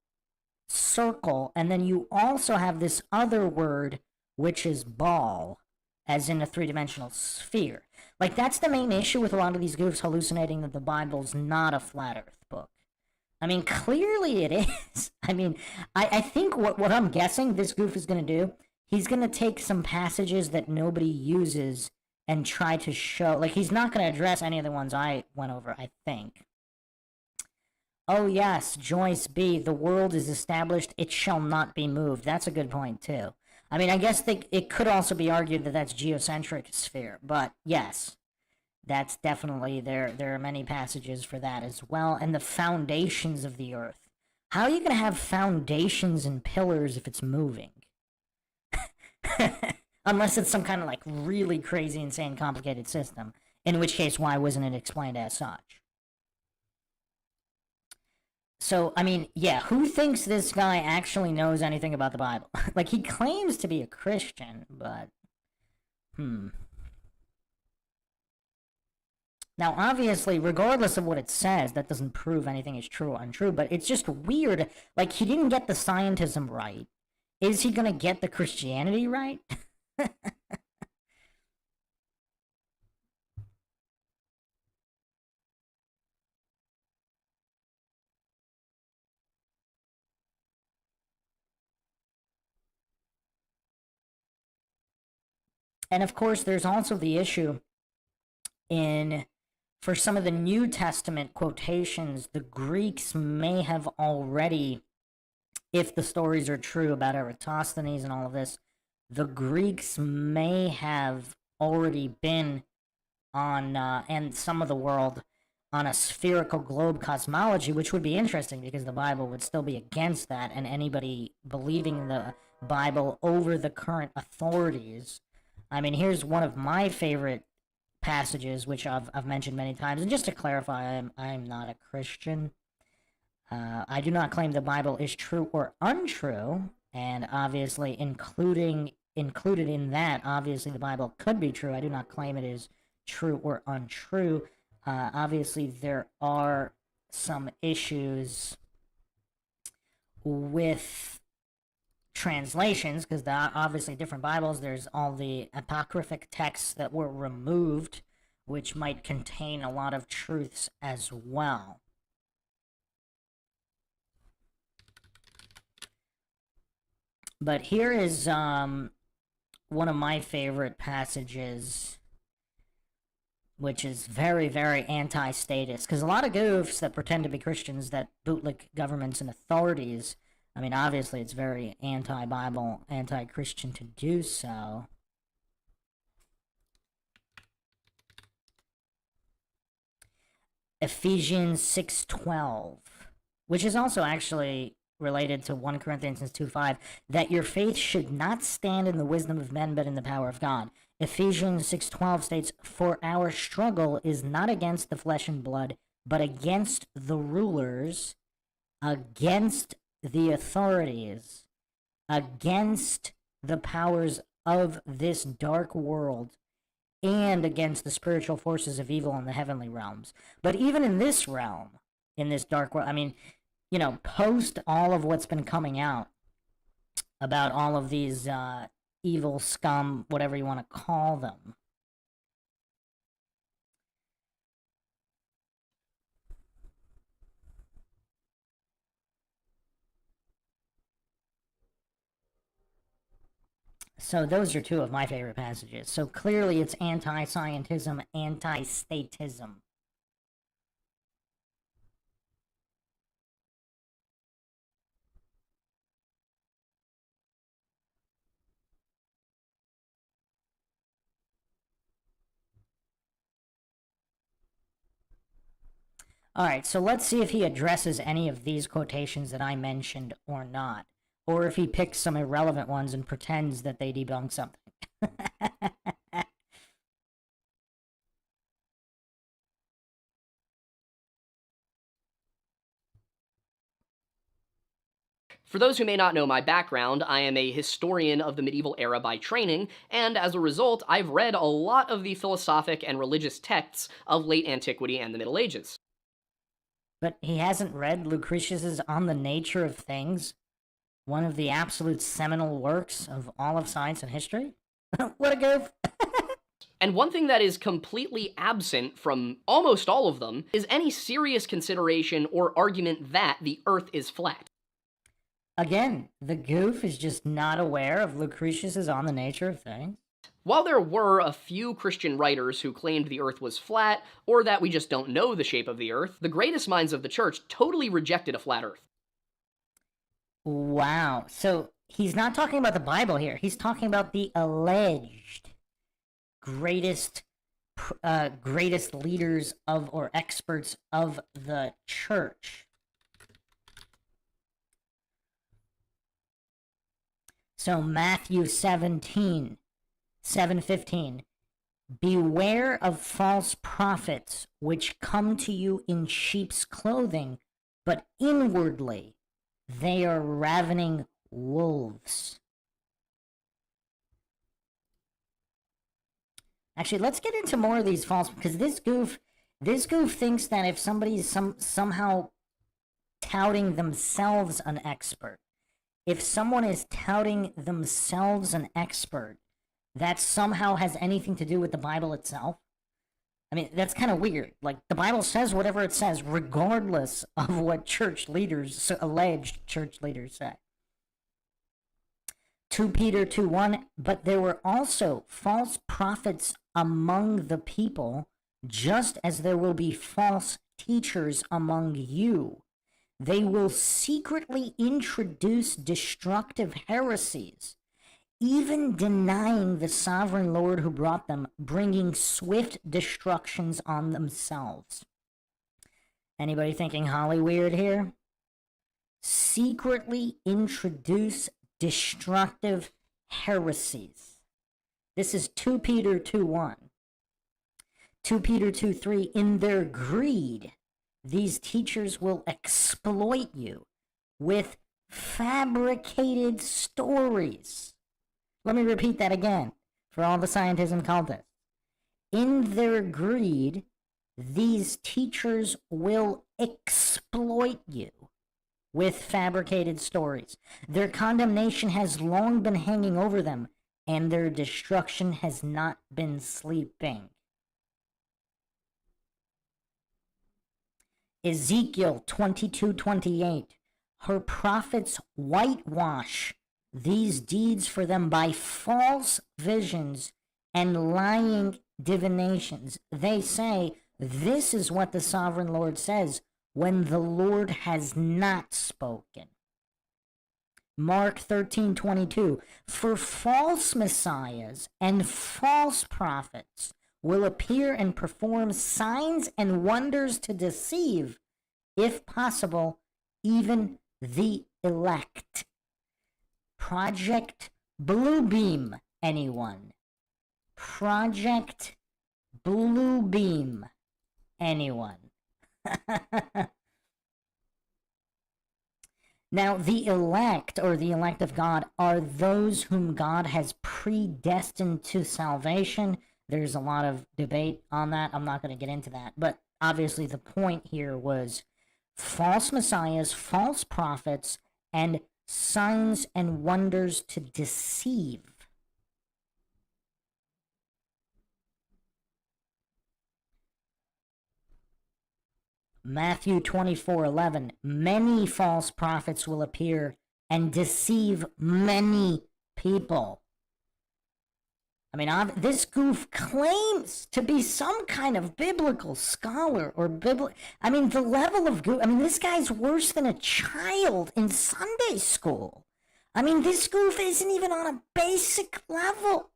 circle, and then you also have this other word, which is ball, as in a three-dimensional sphere. Like, that's the main issue with a lot of these goofs hallucinating that the Bible's not a flat Earth book. I mean, clearly it is. I mean, I think what I'm guessing this goof is going to do, he's going to take some passages that nobody uses and try to show, like, he's not going to address any of the ones I went over, I think. Oh, yes, Joyce B., the world is established, it shall not be moved. That's a good point, too. I mean, I guess it could also be argued that that's geocentric sphere, but yes, that's definitely, there are many passages for that as well, and the foundations of the earth. How are you going to have foundations and pillars if it's moving? Unless it's some kind of, like, really crazy, insane, complicated system, in which case, why wasn't it explained as such? So, I mean, yeah, who thinks this guy actually knows anything about the Bible? Like, he claims to be a Christian, but, Now, obviously, regardless of what it says, that doesn't prove anything is true or untrue, but it's just weird. Like, he didn't get the scientism right. Is he gonna get the Christianity right? And of course, there's also the issue for some of the New Testament quotations, the Greeks may have already, if the stories are true about Eratosthenes and all of this, the Greeks may have already been on, and some of the world, on a spherical globe cosmology, which would be interesting because the Bible would still be against that, and anybody believing the Bible over the current authorities. I mean, here's one of my favorite passages, which I've mentioned many times, and just to clarify, I'm not a Christian. I do not claim the Bible is true or untrue, and obviously included in that, obviously the Bible could be true. I do not claim it is true or untrue. Obviously there are some issues with translations, because there are obviously different Bibles. There's all the apocryphic texts that were removed, which might contain a lot of truths as well. But here is one of my favorite passages, which is very, very anti-statist, because a lot of goofs that pretend to be Christians that bootlick governments and authorities, I mean, obviously it's very anti-Bible, anti-Christian to do so. Ephesians 6:12, which is also actually related to 1 Corinthians 2:5, that your faith should not stand in the wisdom of men, but in the power of God. Ephesians 6:12 states, for our struggle is not against the flesh and blood, but against the rulers, against the authorities, against the powers of this dark world, and against the spiritual forces of evil in the heavenly realms. But even in this realm, in this dark world, I mean, you know, post all of what's been coming out about all of these evil scum, whatever you want to call them, so those are two of my favorite passages. So clearly it's anti-scientism, anti-statism. Alright, so let's see if he addresses any of these quotations that I mentioned or not. Or if he picks some irrelevant ones and pretends that they debunk something. For those who may not know my background, I am a historian of the medieval era by training, and as a result, I've read a lot of the philosophic and religious texts of late antiquity and the Middle Ages. But he hasn't read Lucretius's On the Nature of Things, one of the absolute seminal works of all of science and history? What a goof! And one thing that is completely absent from almost all of them is any serious consideration or argument that the Earth is flat. Again, the goof is just not aware of Lucretius's On the Nature of Things. While there were a few Christian writers who claimed the Earth was flat, or that we just don't know the shape of the Earth, the greatest minds of the church totally rejected a flat Earth. Wow. So he's not talking about the Bible here. He's talking about the alleged greatest leaders of or experts of the church. So Matthew 7:15. Beware of false prophets which come to you in sheep's clothing, but inwardly they are ravening wolves. Actually, let's get into more of these false, because this goof thinks that if somebody's somehow touting themselves an expert, if someone is touting themselves an expert, that somehow has anything to do with the Bible itself. I mean, that's kind of weird. Like, the Bible says whatever it says, regardless of what church leaders, alleged church leaders, say. 2 Peter 2:1, but there were also false prophets among the people, just as there will be false teachers among you. They will secretly introduce destructive heresies, even denying the sovereign Lord who brought them, bringing swift destructions on themselves. Anybody thinking Holly weird here? Secretly introduce destructive heresies. This is 2 Peter 2:1. 2 Peter 2:3, in their greed, these teachers will exploit you with fabricated stories. Let me repeat that again for all the scientism cultists. In their greed, these teachers will exploit you with fabricated stories. Their condemnation has long been hanging over them, and their destruction has not been sleeping. Ezekiel 22:28. Her prophets whitewash these deeds for them by false visions and lying divinations. They say, this is what the sovereign Lord says, when the Lord has not spoken. Mark 13:22. For false messiahs and false prophets will appear and perform signs and wonders to deceive, if possible, even the elect. Project Bluebeam, anyone? Project Bluebeam, anyone? Now, the elect, or the elect of God, are those whom God has predestined to salvation. There's a lot of debate on that. I'm not going to get into that. But obviously the point here was false messiahs, false prophets, and signs and wonders to deceive. Matthew 24:11. Many false prophets will appear and deceive many people. I mean, this goof claims to be some kind of biblical scholar or I mean, the level of goof. I mean, this guy's worse than a child in Sunday school. I mean, this goof isn't even on a basic level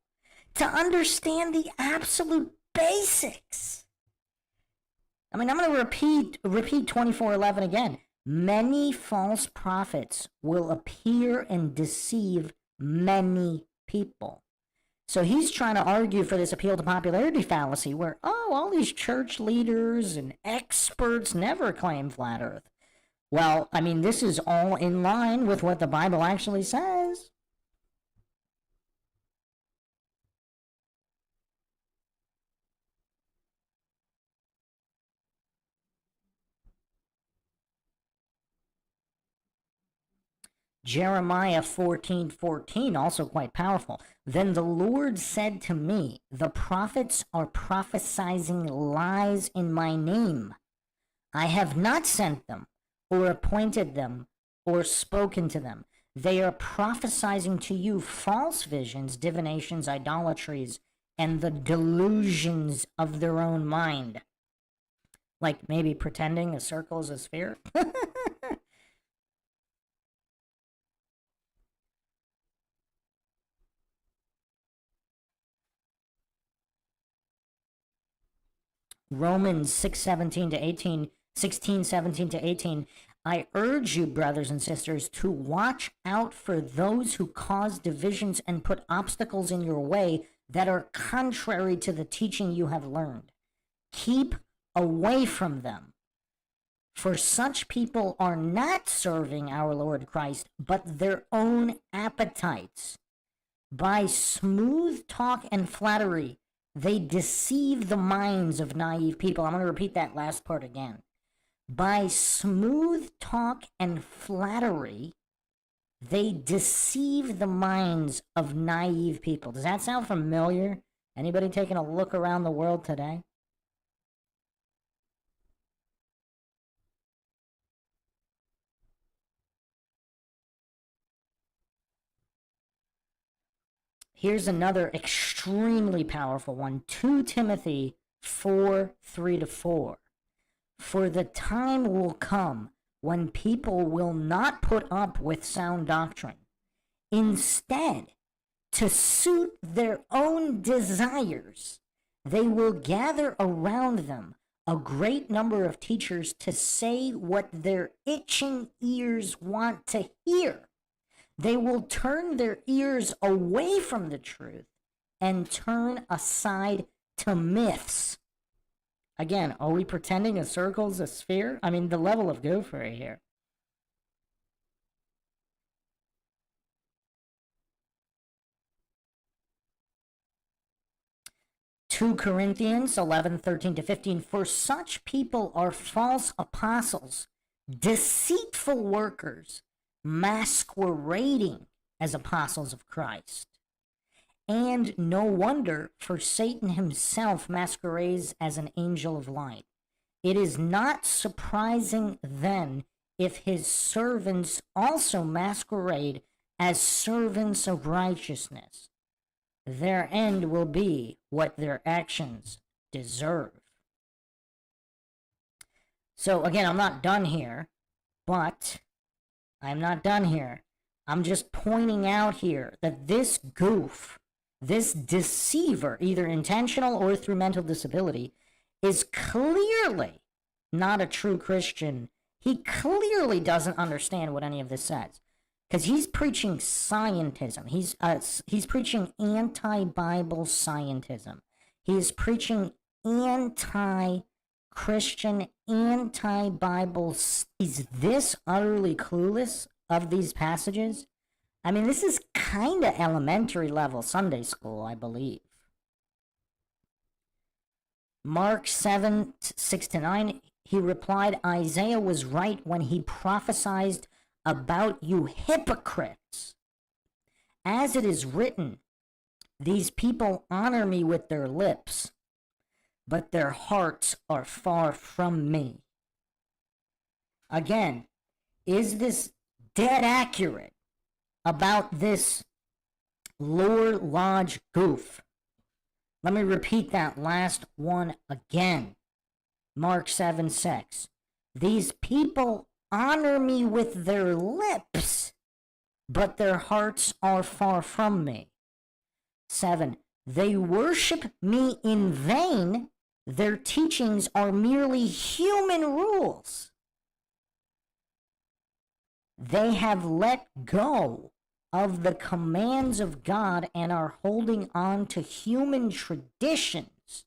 to understand the absolute basics. I mean, I'm going to repeat 24:11 again. Many false prophets will appear and deceive many people. So he's trying to argue for this appeal to popularity fallacy where, all these church leaders and experts never claim flat earth. Well, I mean, this is all in line with what the Bible actually says. Jeremiah 14:14, also quite powerful. Then the Lord said to me, the prophets are prophesying lies in my name. I have not sent them, or appointed them, or spoken to them. They are prophesying to you false visions, divinations, idolatries, and the delusions of their own mind. Like maybe pretending a circle is a sphere. Romans 6:17 to 18, 16, 17 to 18. I urge you, brothers and sisters, to watch out for those who cause divisions and put obstacles in your way that are contrary to the teaching you have learned. Keep away from them. For such people are not serving our Lord Christ, but their own appetites. By smooth talk and flattery, they deceive the minds of naive people. I'm going to repeat that last part again. By smooth talk and flattery, they deceive the minds of naive people. Does that sound familiar? Anybody taking a look around the world today? Here's another extremely powerful one. 2 Timothy 4:3-4. For the time will come when people will not put up with sound doctrine. Instead, to suit their own desires, they will gather around them a great number of teachers to say what their itching ears want to hear. They will turn their ears away from the truth and turn aside to myths. Again, are we pretending a circle is a sphere? I mean, the level of goofery here. Two Corinthians 11:13-15. For such people are false apostles, deceitful workers, masquerading as apostles of Christ. And no wonder, for Satan himself masquerades as an angel of light. It is not surprising then if his servants also masquerade as servants of righteousness. Their end will be what their actions deserve. So again, I'm not done here, but I'm not done here. I'm just pointing out here that this goof, this deceiver, either intentional or through mental disability, is clearly not a true Christian. He clearly doesn't understand what any of this says, because he's preaching scientism. He's preaching anti-Bible scientism. He is preaching anti-Christian, anti-Bible. He's this utterly clueless of these passages. I mean, this is kind of elementary level Sunday school, I believe. Mark 7:6-9, he replied, Isaiah was right when he prophesied about you hypocrites. As it is written, these people honor me with their lips, but their hearts are far from me. Again, is this dead accurate about this Lore Lodge goof? Let me repeat that last one again. Mark 7:6. These people honor me with their lips, but their hearts are far from me. 7. They worship me in vain. Their teachings are merely human rules. They have let go of the commands of God and are holding on to human traditions.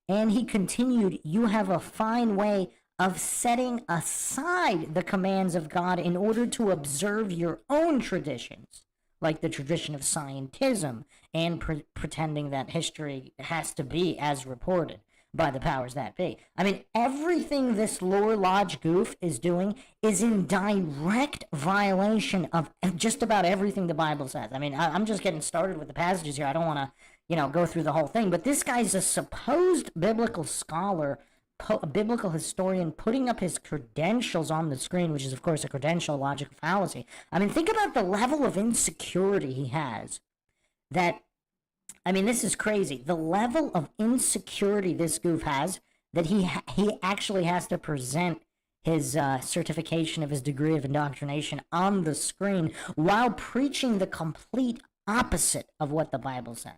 And he continued, you have a fine way of setting aside the commands of God in order to observe your own traditions, like the tradition of scientism and pretending that history has to be as reported. by the powers that be. I mean, everything this Lore Lodge goof is doing is in direct violation of just about everything the Bible says. I mean, I'm just getting started with the passages here. I don't want to, go through the whole thing. But this guy's a supposed biblical scholar, a biblical historian, putting up his credentials on the screen, which is, of course, a credential logical fallacy. I mean, think about the level of insecurity he has. This is crazy. The level of insecurity this goof has, that he actually has to present his certification of his degree of indoctrination on the screen while preaching the complete opposite of what the Bible says.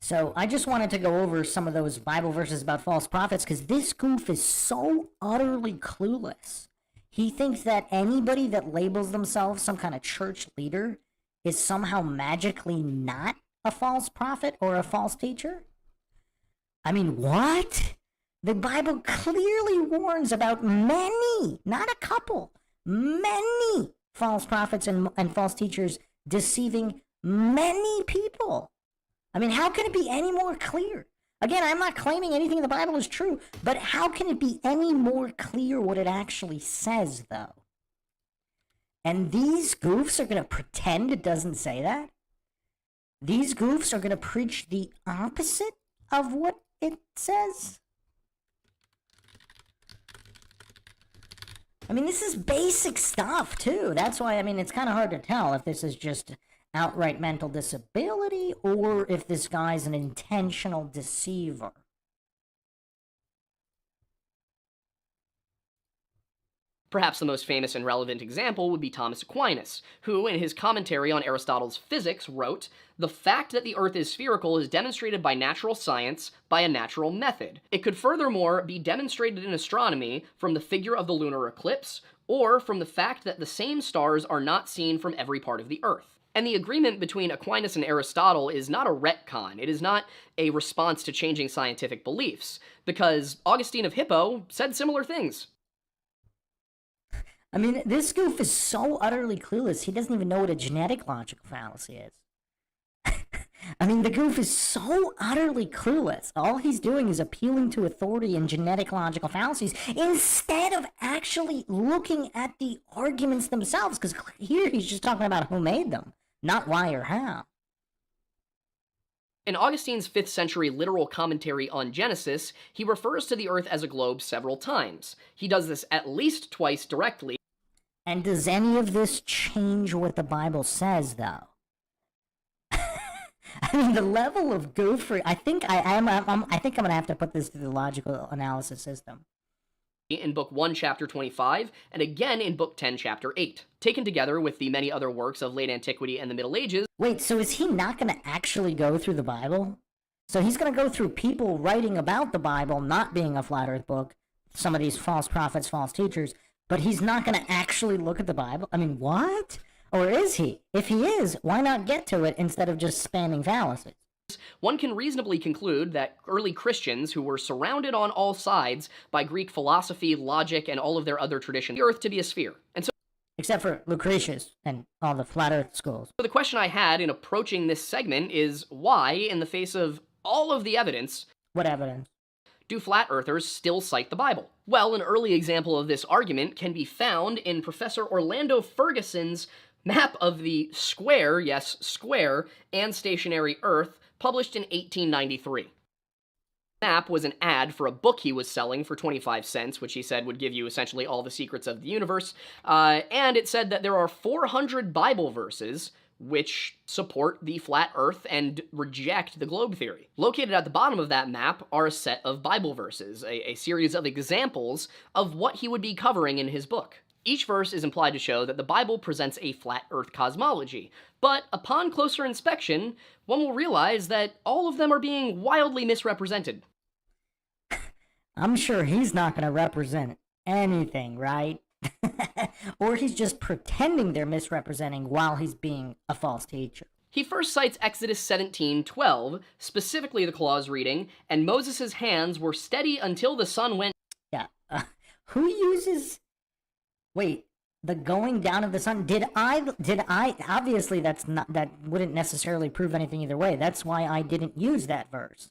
So I just wanted to go over some of those Bible verses about false prophets because this goof is so utterly clueless. He thinks that anybody that labels themselves some kind of church leader is somehow magically not a false prophet or a false teacher. I mean, what? The Bible clearly warns about many, not a couple, many false prophets and false teachers deceiving many people. I mean, how can it be any more clear? Again, I'm not claiming anything in the Bible is true, but how can it be any more clear what it actually says, though? And these goofs are going to pretend it doesn't say that? These goofs are going to preach the opposite of what it says? I mean, this is basic stuff, too. That's why, it's kind of hard to tell if this is just outright mental disability or if this guy's an intentional deceiver. Perhaps the most famous and relevant example would be Thomas Aquinas, who, in his commentary on Aristotle's Physics, wrote, "The fact that the Earth is spherical is demonstrated by natural science by a natural method. It could furthermore be demonstrated in astronomy from the figure of the lunar eclipse, or from the fact that the same stars are not seen from every part of the Earth." And the agreement between Aquinas and Aristotle is not a retcon. It is not a response to changing scientific beliefs, because Augustine of Hippo said similar things. This goof is so utterly clueless, he doesn't even know what a genetic logical fallacy is. The goof is so utterly clueless. All he's doing is appealing to authority in genetic logical fallacies instead of actually looking at the arguments themselves, because here he's just talking about who made them, not why or how. In Augustine's 5th century literal commentary on Genesis, he refers to the Earth as a globe several times. He does this at least twice directly. And does any of this change what the Bible says, though? The level of goofery. I think I'm gonna have to put this through the logical analysis system. In Book 1, Chapter 25, and again in Book 10, Chapter 8. Taken together with the many other works of late antiquity and the Middle Ages. Wait, so is he not going to actually go through the Bible? So he's going to go through people writing about the Bible not being a flat earth book, some of these false prophets, false teachers, but he's not going to actually look at the Bible? What? Or is he? If he is, why not get to it instead of just spamming fallacies? One can reasonably conclude that early Christians, who were surrounded on all sides by Greek philosophy, logic, and all of their other traditions, the Earth to be a sphere. And so, except for Lucretius and all the flat earth schools. So the question I had in approaching this segment is why, in the face of all of the evidence... What evidence? Do flat earthers still cite the Bible? Well, an early example of this argument can be found in Professor Orlando Ferguson's map of the square, yes, square, and stationary Earth, published in 1893. The map was an ad for a book he was selling for 25 cents, which he said would give you essentially all the secrets of the universe, and it said that there are 400 Bible verses which support the flat Earth and reject the globe theory. Located at the bottom of that map are a set of Bible verses, a series of examples of what he would be covering in his book. Each verse is implied to show that the Bible presents a flat Earth cosmology, but upon closer inspection, one will realize that all of them are being wildly misrepresented. I'm sure he's not going to represent anything, right? Or he's just pretending they're misrepresenting while he's being a false teacher. He first cites Exodus 17:12, specifically the clause reading, "And Moses' hands were steady until the sun went..." Yeah, who uses... Wait, The going down of the sun. Did I obviously that wouldn't necessarily prove anything either way. That's why I didn't use that verse.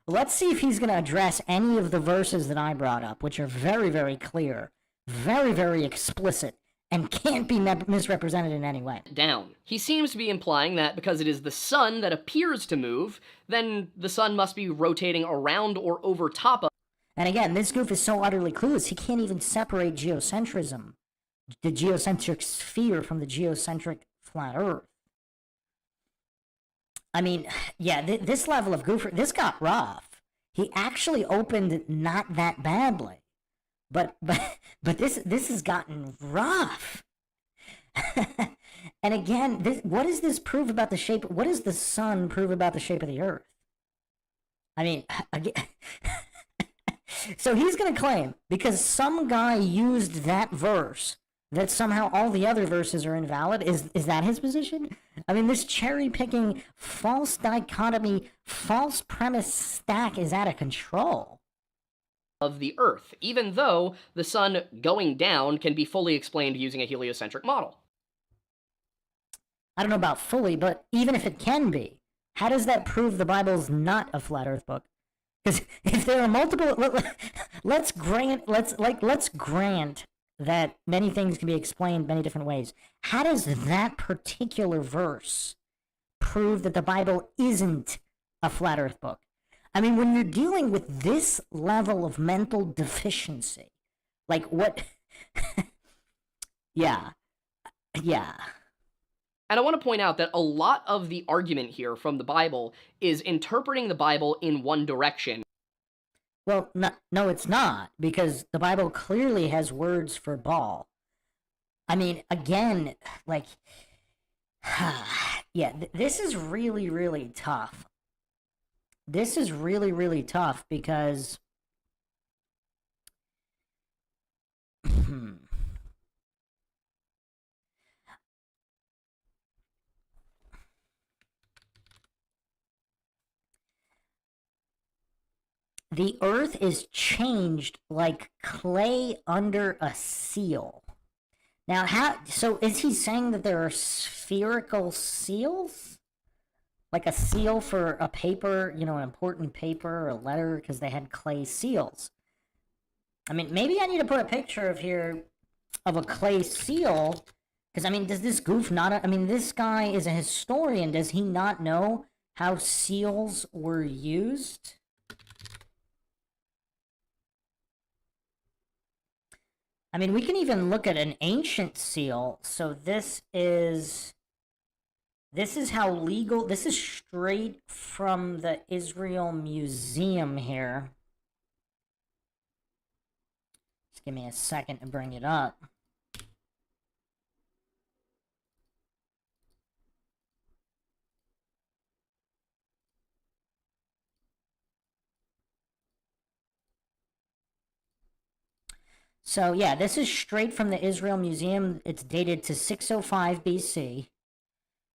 Let's see if he's going to address any of the verses that I brought up, which are very, very clear, very, very explicit, and can't be misrepresented in any way. Down. He seems to be implying that because it is the sun that appears to move, then the sun must be rotating around or over top of. And again, this goof is so utterly clueless, he can't even separate geocentrism, the geocentric sphere, from the geocentric flat Earth. I mean, yeah, this level of goof, this got rough. He actually opened not that badly, but this has gotten rough. And again, what does this prove about the shape? What does the sun prove about the shape of the Earth? I mean, again. So he's going to claim, because some guy used that verse, that somehow all the other verses are invalid. Is that his position? I mean, this cherry-picking, false dichotomy, false premise stack is out of control. Of the Earth, even though the sun going down can be fully explained using a heliocentric model. I don't know about fully, but even if it can be, how does that prove the Bible's not a flat Earth book? Because if there are multiple, let's grant that many things can be explained many different ways. How does that particular verse prove that the Bible isn't a flat Earth book? I mean, when you're dealing with this level of mental deficiency, like what? Yeah. And I want to point out that a lot of the argument here from the Bible is interpreting the Bible in one direction. Well, no, it's not, because the Bible clearly has words for ball. I mean, again, like, yeah, this is really, really tough. This is really, really tough because the Earth is changed like clay under a seal. Now, so is he saying that there are spherical seals? Like a seal for a paper, an important paper or a letter, because they had clay seals. I mean, maybe I need to put a picture of a clay seal, because, I mean, does this goof not, this guy is a historian. Does he not know how seals were used? I mean, we can even look at an ancient seal. So this is how legal, this is straight from the Israel Museum here. Just give me a second to bring it up. So yeah, this is straight from the Israel Museum. It's dated to 605 BC.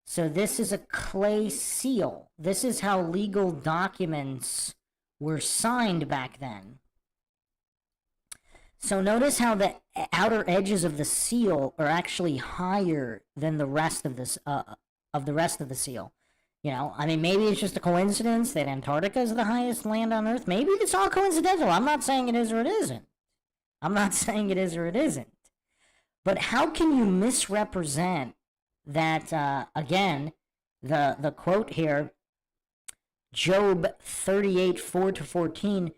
So this is a clay seal. This is how legal documents were signed back then. So notice how the outer edges of the seal are actually higher than the rest of this the seal. I mean, maybe it's just a coincidence that Antarctica is the highest land on Earth. Maybe it's all coincidental. I'm not saying it is or it isn't. But how can you misrepresent that, again, the quote here, Job 38, 4-14,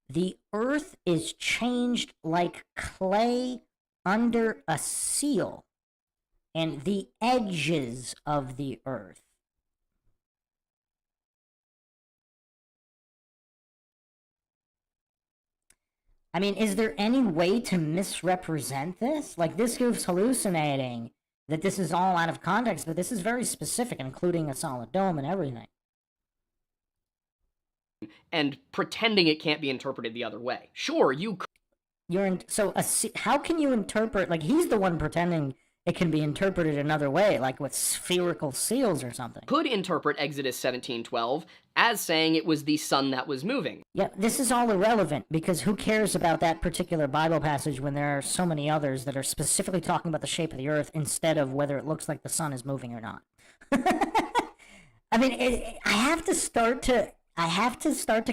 the earth is changed like clay under a seal, and the edges of the earth. I mean, is there any way to misrepresent this? Like, this goof's hallucinating that this is all out of context, but this is very specific, including a solid dome and everything. And pretending it can't be interpreted the other way. Sure, you how can you interpret, like, he's the one pretending it can be interpreted another way, like with spherical seals or something. Could interpret Exodus 17:12 as saying it was the sun that was moving. Yeah, this is all irrelevant, because who cares about that particular Bible passage when there are so many others that are specifically talking about the shape of the earth instead of whether it looks like the sun is moving or not. I mean, I have to start to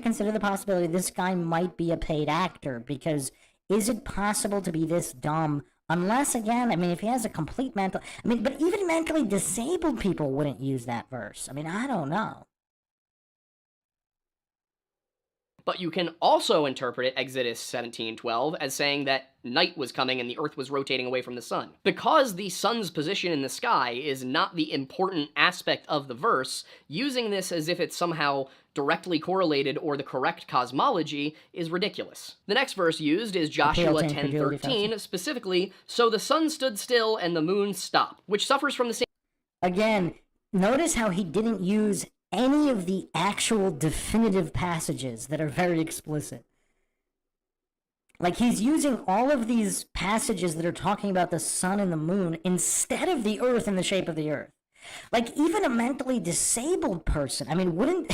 consider the possibility this guy might be a paid actor, because is it possible to be this dumb? Unless, again, I mean, if he has a complete mental... I mean, but even mentally disabled people wouldn't use that verse. I mean, I don't know. But you can also interpret Exodus 17:12 as saying that night was coming and the earth was rotating away from the sun. Because the sun's position in the sky is not the important aspect of the verse, using this as if it's somehow directly correlated or the correct cosmology is ridiculous. The next verse used is Joshua 10:13, specifically, so the sun stood still and the moon stopped, which suffers from the same... Again, notice how he didn't use any of the actual definitive passages that are very explicit. Like, he's using all of these passages that are talking about the sun and the moon instead of the earth and the shape of the earth. Like, even a mentally disabled person, I mean,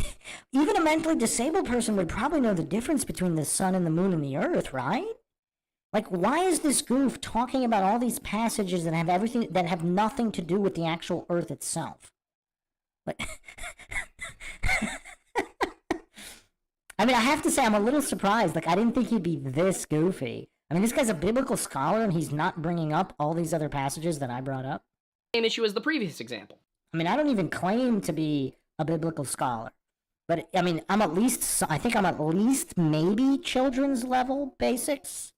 even a mentally disabled person would probably know the difference between the sun and the moon and the earth, right? Like, why is this goof talking about all these passages that have nothing to do with the actual earth itself? Like, I mean, I have to say, I'm a little surprised. Like, I didn't think he'd be this goofy. I mean, this guy's a biblical scholar, and he's not bringing up all these other passages that I brought up. Same issue as the previous example. I mean, I don't even claim to be a biblical scholar. But, I mean, I think I'm at least maybe children's level basics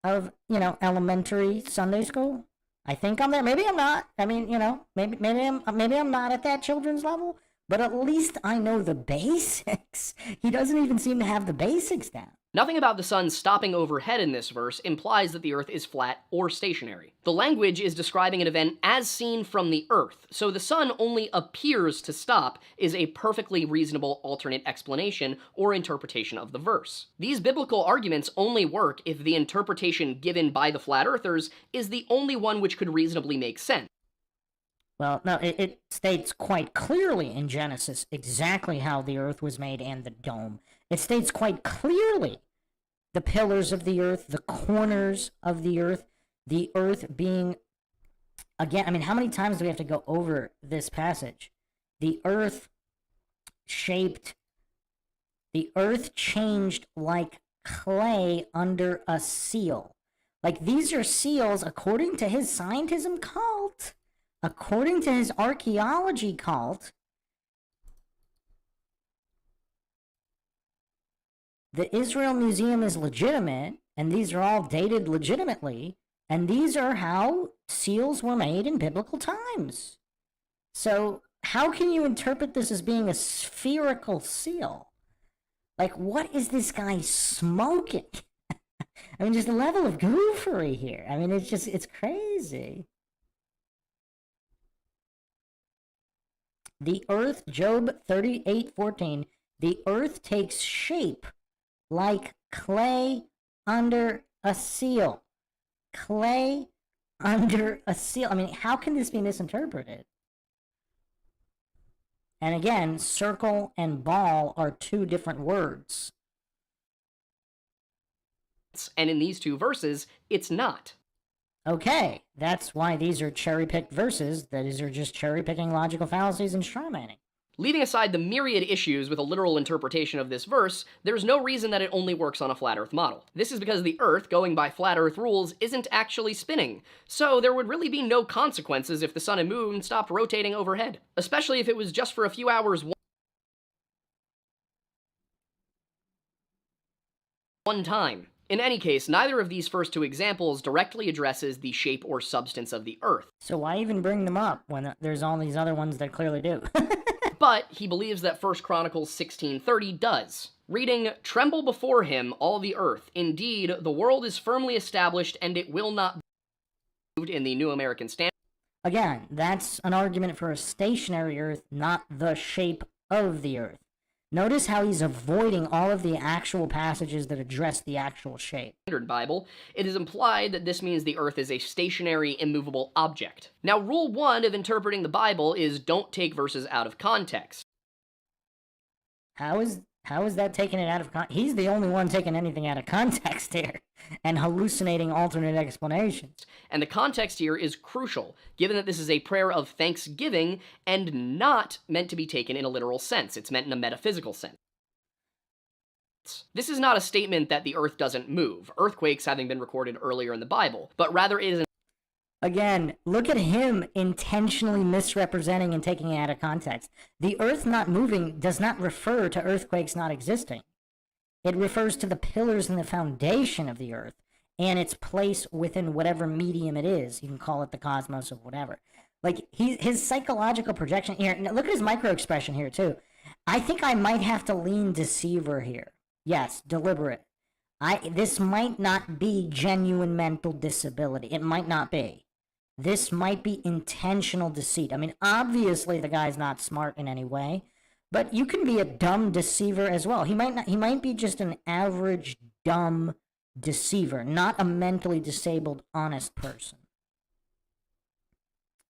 of, elementary Sunday school. I think I'm there. Maybe I'm not. I mean, maybe I'm not at that children's level. But at least I know the basics. He doesn't even seem to have the basics down. Nothing about the sun stopping overhead in this verse implies that the earth is flat or stationary. The language is describing an event as seen from the earth, so the sun only appears to stop is a perfectly reasonable alternate explanation or interpretation of the verse. These biblical arguments only work if the interpretation given by the flat earthers is the only one which could reasonably make sense. Well, no, it states quite clearly in Genesis exactly how the earth was made and the dome. It states quite clearly the pillars of the earth, the corners of the earth being, again, I mean, how many times do we have to go over this passage? The earth changed like clay under a seal. Like, these are seals, according to his scientism cult, according to his archaeology cult, the Israel Museum is legitimate, and these are all dated legitimately, and these are how seals were made in biblical times. So how can you interpret this as being a spherical seal? Like, what is this guy smoking? I mean, just the level of goofery here. I mean, it's crazy. The earth, Job 38:14, the earth takes shape like clay under a seal. Clay under a seal. I mean, how can this be misinterpreted? And again, circle and ball are two different words. And in these two verses, it's not. Okay, that's why these are cherry-picked verses. These are just cherry-picking logical fallacies and strawmanning. Leaving aside the myriad issues with a literal interpretation of this verse, there's no reason that it only works on a flat Earth model. This is because the Earth, going by flat Earth rules, isn't actually spinning, so there would really be no consequences if the sun and moon stopped rotating overhead, especially if it was just for a few hours one time. In any case, neither of these first two examples directly addresses the shape or substance of the Earth. So why even bring them up when there's all these other ones that clearly do? But he believes that 1 Chronicles 16:30 does. Reading, "Tremble before him, all the earth. Indeed, the world is firmly established, and it will not be moved," in the New American Standard. Again, that's an argument for a stationary Earth, not the shape of the Earth. Notice how he's avoiding all of the actual passages that address the actual shape. Standard Bible, it is implied that this means the earth is a stationary, immovable object. Now, rule 1 of interpreting the Bible is don't take verses out of context. How is that taking it out of context? He's the only one taking anything out of context here and hallucinating alternate explanations. And the context here is crucial, given that this is a prayer of thanksgiving and not meant to be taken in a literal sense. It's meant in a metaphysical sense. This is not a statement that the earth doesn't move, earthquakes having been recorded earlier in the Bible, but rather it is an Again, look at him intentionally misrepresenting and taking it out of context. The earth not moving does not refer to earthquakes not existing. It refers to the pillars and the foundation of the earth and its place within whatever medium it is. You can call it the cosmos or whatever. Like, his psychological projection here, look at his micro expression here too. I think I might have to lean deceiver here. Yes, deliberate. This might not be genuine mental disability. It might not be. This might be intentional deceit. I mean, obviously the guy's not smart in any way, but you can be a dumb deceiver as well. He might be just an average dumb deceiver, not a mentally disabled honest person.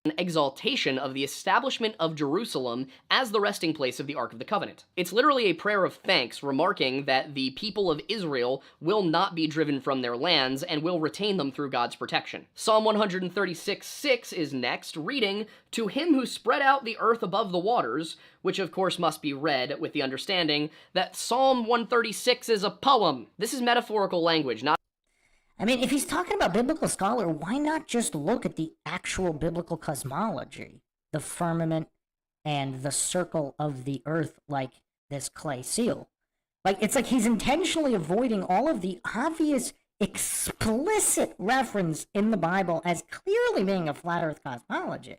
An exaltation of the establishment of Jerusalem as the resting place of the Ark of the Covenant. It's literally a prayer of thanks, remarking that the people of Israel will not be driven from their lands and will retain them through God's protection. Psalm 136:6 is next, reading, "To him who spread out the earth above the waters," which of course must be read with the understanding that Psalm 136 is a poem. This is metaphorical language, not I mean, if he's talking about biblical scholar, why not just look at the actual biblical cosmology? The firmament and the circle of the earth like this clay seal. Like, it's like he's intentionally avoiding all of the obvious, explicit reference in the Bible as clearly being a flat earth cosmology.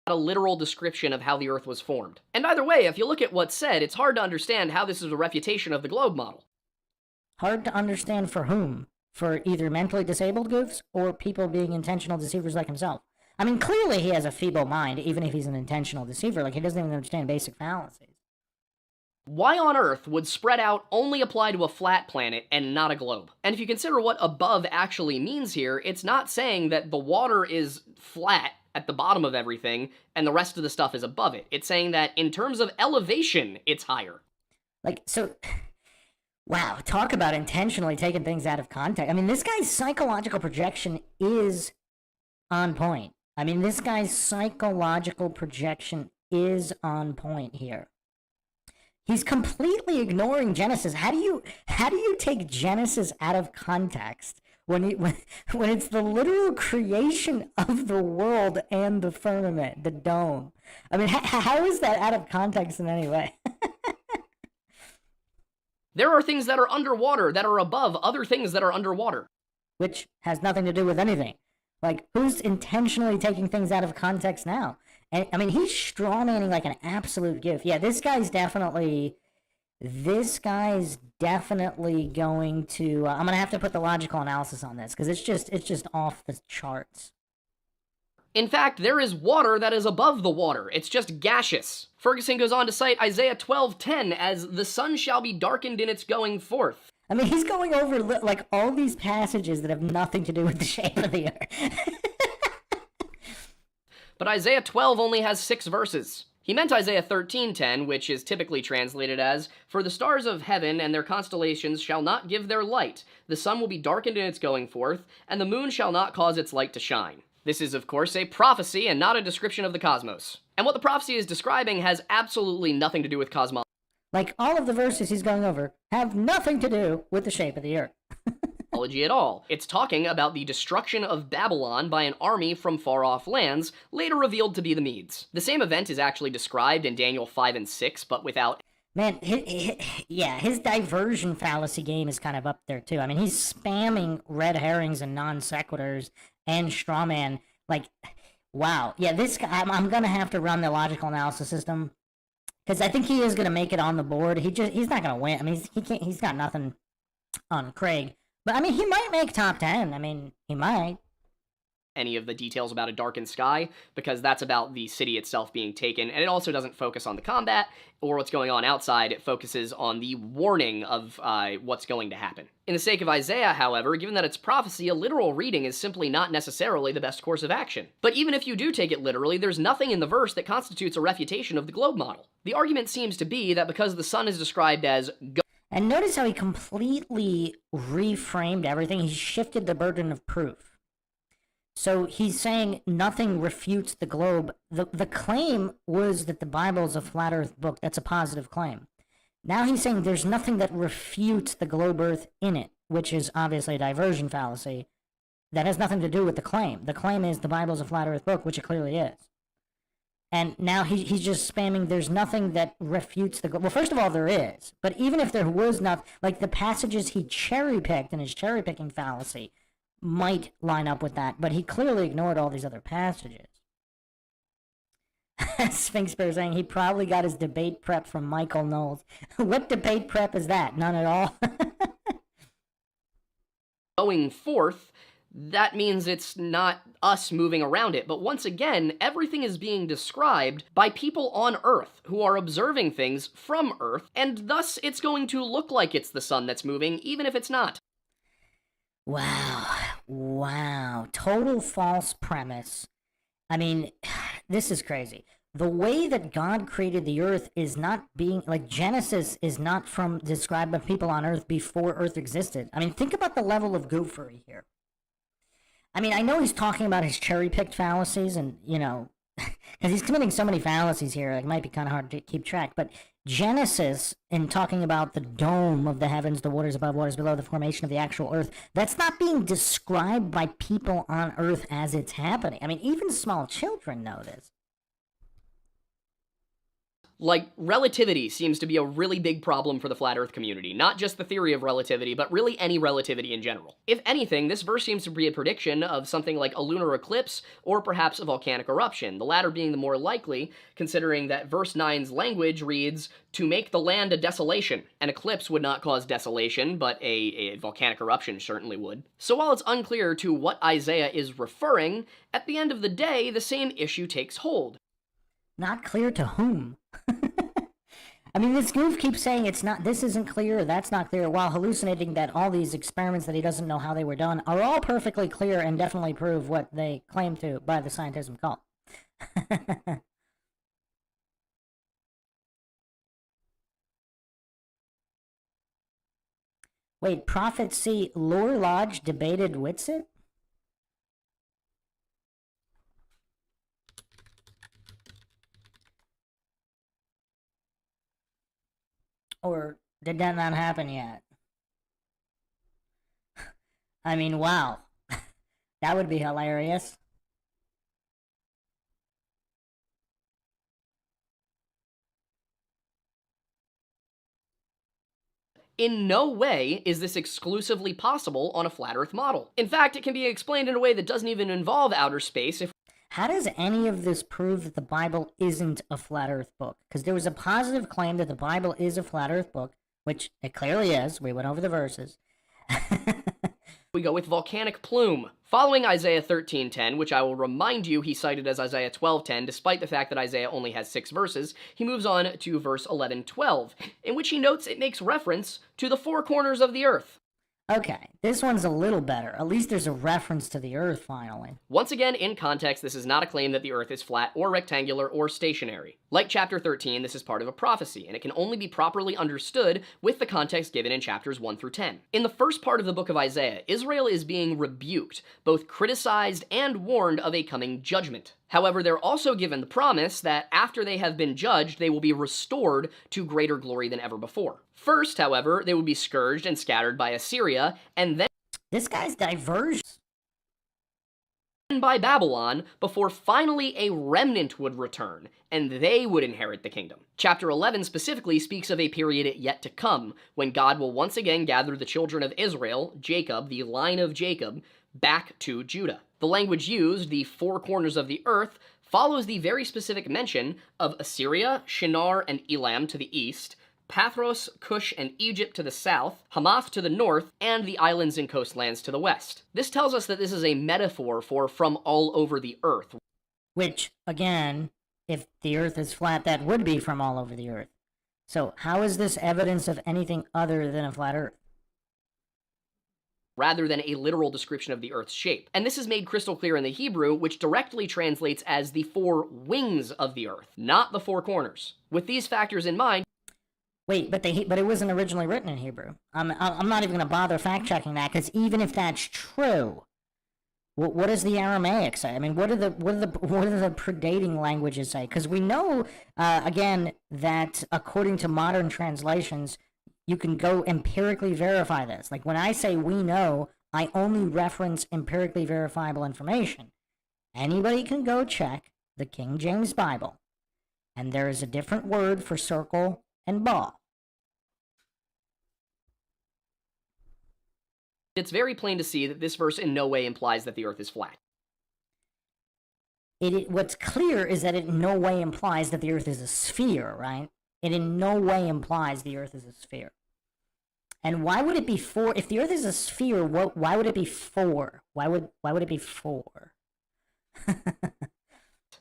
a literal description of how the earth was formed. And either way, if you look at what's said, it's hard to understand how this is a refutation of the globe model. Hard to understand for whom? For either mentally disabled goofs or people being intentional deceivers like himself. I mean, clearly he has a feeble mind, even if he's an intentional deceiver. Like, he doesn't even understand basic fallacies. Why on earth would spread out only apply to a flat planet and not a globe? And if you consider what above actually means here, it's not saying that the water is flat at the bottom of everything and the rest of the stuff is above it. It's saying that in terms of elevation, it's higher. Like, so... Wow, talk about intentionally taking things out of context. I mean, this guy's psychological projection is on point. I mean, this guy's psychological projection is on point here. He's completely ignoring Genesis. How do you take Genesis out of context when it's the literal creation of the world and the firmament, the dome? I mean, how is that out of context in any way? There are things that are underwater that are above other things that are underwater. Which has nothing to do with anything. Like, who's intentionally taking things out of context now? And I mean, he's strawmanning like an absolute gift. Yeah, this guy's definitely going to... I'm gonna have to put the logical analysis on this because it's just off the charts. In fact, there is water that is above the water. It's just gaseous. Ferguson goes on to cite Isaiah 12:10 as the sun shall be darkened in its going forth. I mean, he's going over like all these passages that have nothing to do with the shape of the earth. But Isaiah 12 only has 6 verses. He meant Isaiah 13:10, which is typically translated as, "For the stars of heaven and their constellations shall not give their light. The sun will be darkened in its going forth, and the moon shall not cause its light to shine." This is, of course, a prophecy and not a description of the cosmos. And what the prophecy is describing has absolutely nothing to do with cosmology. Like, all of the verses he's going over have nothing to do with the shape of the earth. At all. It's talking about the destruction of Babylon by an army from far-off lands, later revealed to be the Medes. The same event is actually described in Daniel 5 and 6, but without... Man, his diversion fallacy game is kind of up there, too. I mean, he's spamming red herrings and non sequiturs and strawman. Like, wow. Yeah, this guy, I'm going to have to run the logical analysis system because I think he is going to make it on the board. He's not going to win. I mean, he's got nothing on Craig. But, I mean, he might make top 10. I mean, he might. any of the details about a darkened sky, because that's about the city itself being taken, and it also doesn't focus on the combat or what's going on outside. It focuses on the warning of what's going to happen. In the sake of Isaiah, however, given that it's prophecy, a literal reading is simply not necessarily the best course of action. But even if you do take it literally, there's nothing in the verse that constitutes a refutation of the globe model. The argument seems to be that because the sun is described as And notice how he completely reframed everything. He shifted the burden of proof. So he's saying nothing refutes the globe. The claim was that the Bible is a flat earth book. That's a positive claim. Now he's saying there's nothing that refutes the globe earth in it, which is obviously a diversion fallacy. That has nothing to do with the claim. The claim is the Bible is a flat earth book, which it clearly is. And now he's just spamming, there's nothing that refutes the... Well, first of all, there is. But even if there was not, like the passages he cherry-picked in his cherry-picking fallacy might line up with that. But he clearly ignored all these other passages. Sphinx Bear saying he probably got his debate prep from Michael Knowles. What debate prep is that? None at all. going forth, that means it's not us moving around it. But once again, everything is being described by people on Earth who are observing things from Earth, and thus it's going to look like it's the sun that's moving, even if it's not. Wow. Total false premise. I mean, this is crazy. The way that God created the earth is not being, like, Genesis is not from described by people on Earth before Earth existed. I mean, think about the level of goofery here. I mean, I know he's talking about his cherry-picked fallacies, and, you know, because he's committing so many fallacies here, it might be kind of hard to keep track, but Genesis, in talking about the dome of the heavens, the waters above, waters below, the formation of the actual earth, that's not being described by people on Earth as it's happening. I mean, even small children know this. Like, relativity seems to be a really big problem for the flat earth community. Not just the theory of relativity, but really any relativity in general. If anything, this verse seems to be a prediction of something like a lunar eclipse, or perhaps a volcanic eruption, the latter being the more likely, considering that verse 9's language reads, "to make the land a desolation." An eclipse would not cause desolation, but a volcanic eruption certainly would. So while it's unclear to what Isaiah is referring, at the end of the day, the same issue takes hold. Not clear to whom? I mean, this goof keeps saying it's not, this isn't clear, that's not clear, while hallucinating that all these experiments that he doesn't know how they were done are all perfectly clear and definitely prove what they claim to by the scientism cult. Wait, Prophet C. Lore Lodge debated Whitsit? Or did that not happen yet? I mean, wow. That would be hilarious. In no way is this exclusively possible on a flat Earth model. In fact, it can be explained in a way that doesn't even involve outer space if How does any of this prove that the Bible isn't a flat earth book? Because there was a positive claim that the Bible is a flat earth book, which it clearly is. We went over the verses. we go with volcanic plume. Following Isaiah 13:10, which I will remind you he cited as Isaiah 12:10, despite the fact that Isaiah only has 6 verses, he moves on to verse 11:12, in which he notes it makes reference to the 4 corners of the earth. Okay, this one's a little better. At least there's a reference to the earth, finally. Once again, in context, this is not a claim that the earth is flat or rectangular or stationary. Like chapter 13, this is part of a prophecy, and it can only be properly understood with the context given in chapters 1 through 10. In the first part of the book of Isaiah, Israel is being rebuked, both criticized and warned of a coming judgment. However, they're also given the promise that after they have been judged, they will be restored to greater glory than ever before. First, however, they will be scourged and scattered by Assyria, and then This guy's diversion. by Babylon, before finally a remnant would return, and they would inherit the kingdom. Chapter 11 specifically speaks of a period yet to come, when God will once again gather the children of Israel, Jacob, the line of Jacob, back to Judah. The language used, the 4 corners of the earth, follows the very specific mention of Assyria, Shinar, and Elam to the east, Pathros, Cush, and Egypt to the south, Hamath to the north, and the islands and coastlands to the west. This tells us that this is a metaphor for from all over the earth. Which, again, if the earth is flat, that would be from all over the earth. So how is this evidence of anything other than a flat earth? Rather than a literal description of the Earth's shape. And this is made crystal clear in the Hebrew, which directly translates as the four wings of the Earth, not the four corners. With these factors in mind... Wait, but it wasn't originally written in Hebrew. I'm not even going to bother fact-checking that, because even if that's true, what does the Aramaic say? I mean, what do the predating languages say? Because we know, again, that according to modern translations, you can go empirically verify this. Like, when I say we know, I only reference empirically verifiable information. Anybody can go check the King James Bible, and there is a different word for circle and ball. It's very plain to see that this verse in no way implies that the Earth is flat. What's clear is that it in no way implies that the Earth is a sphere, right? It in no way implies the Earth is a sphere. And why would it be four? If the Earth is a sphere, why would it be four? Why would it be four?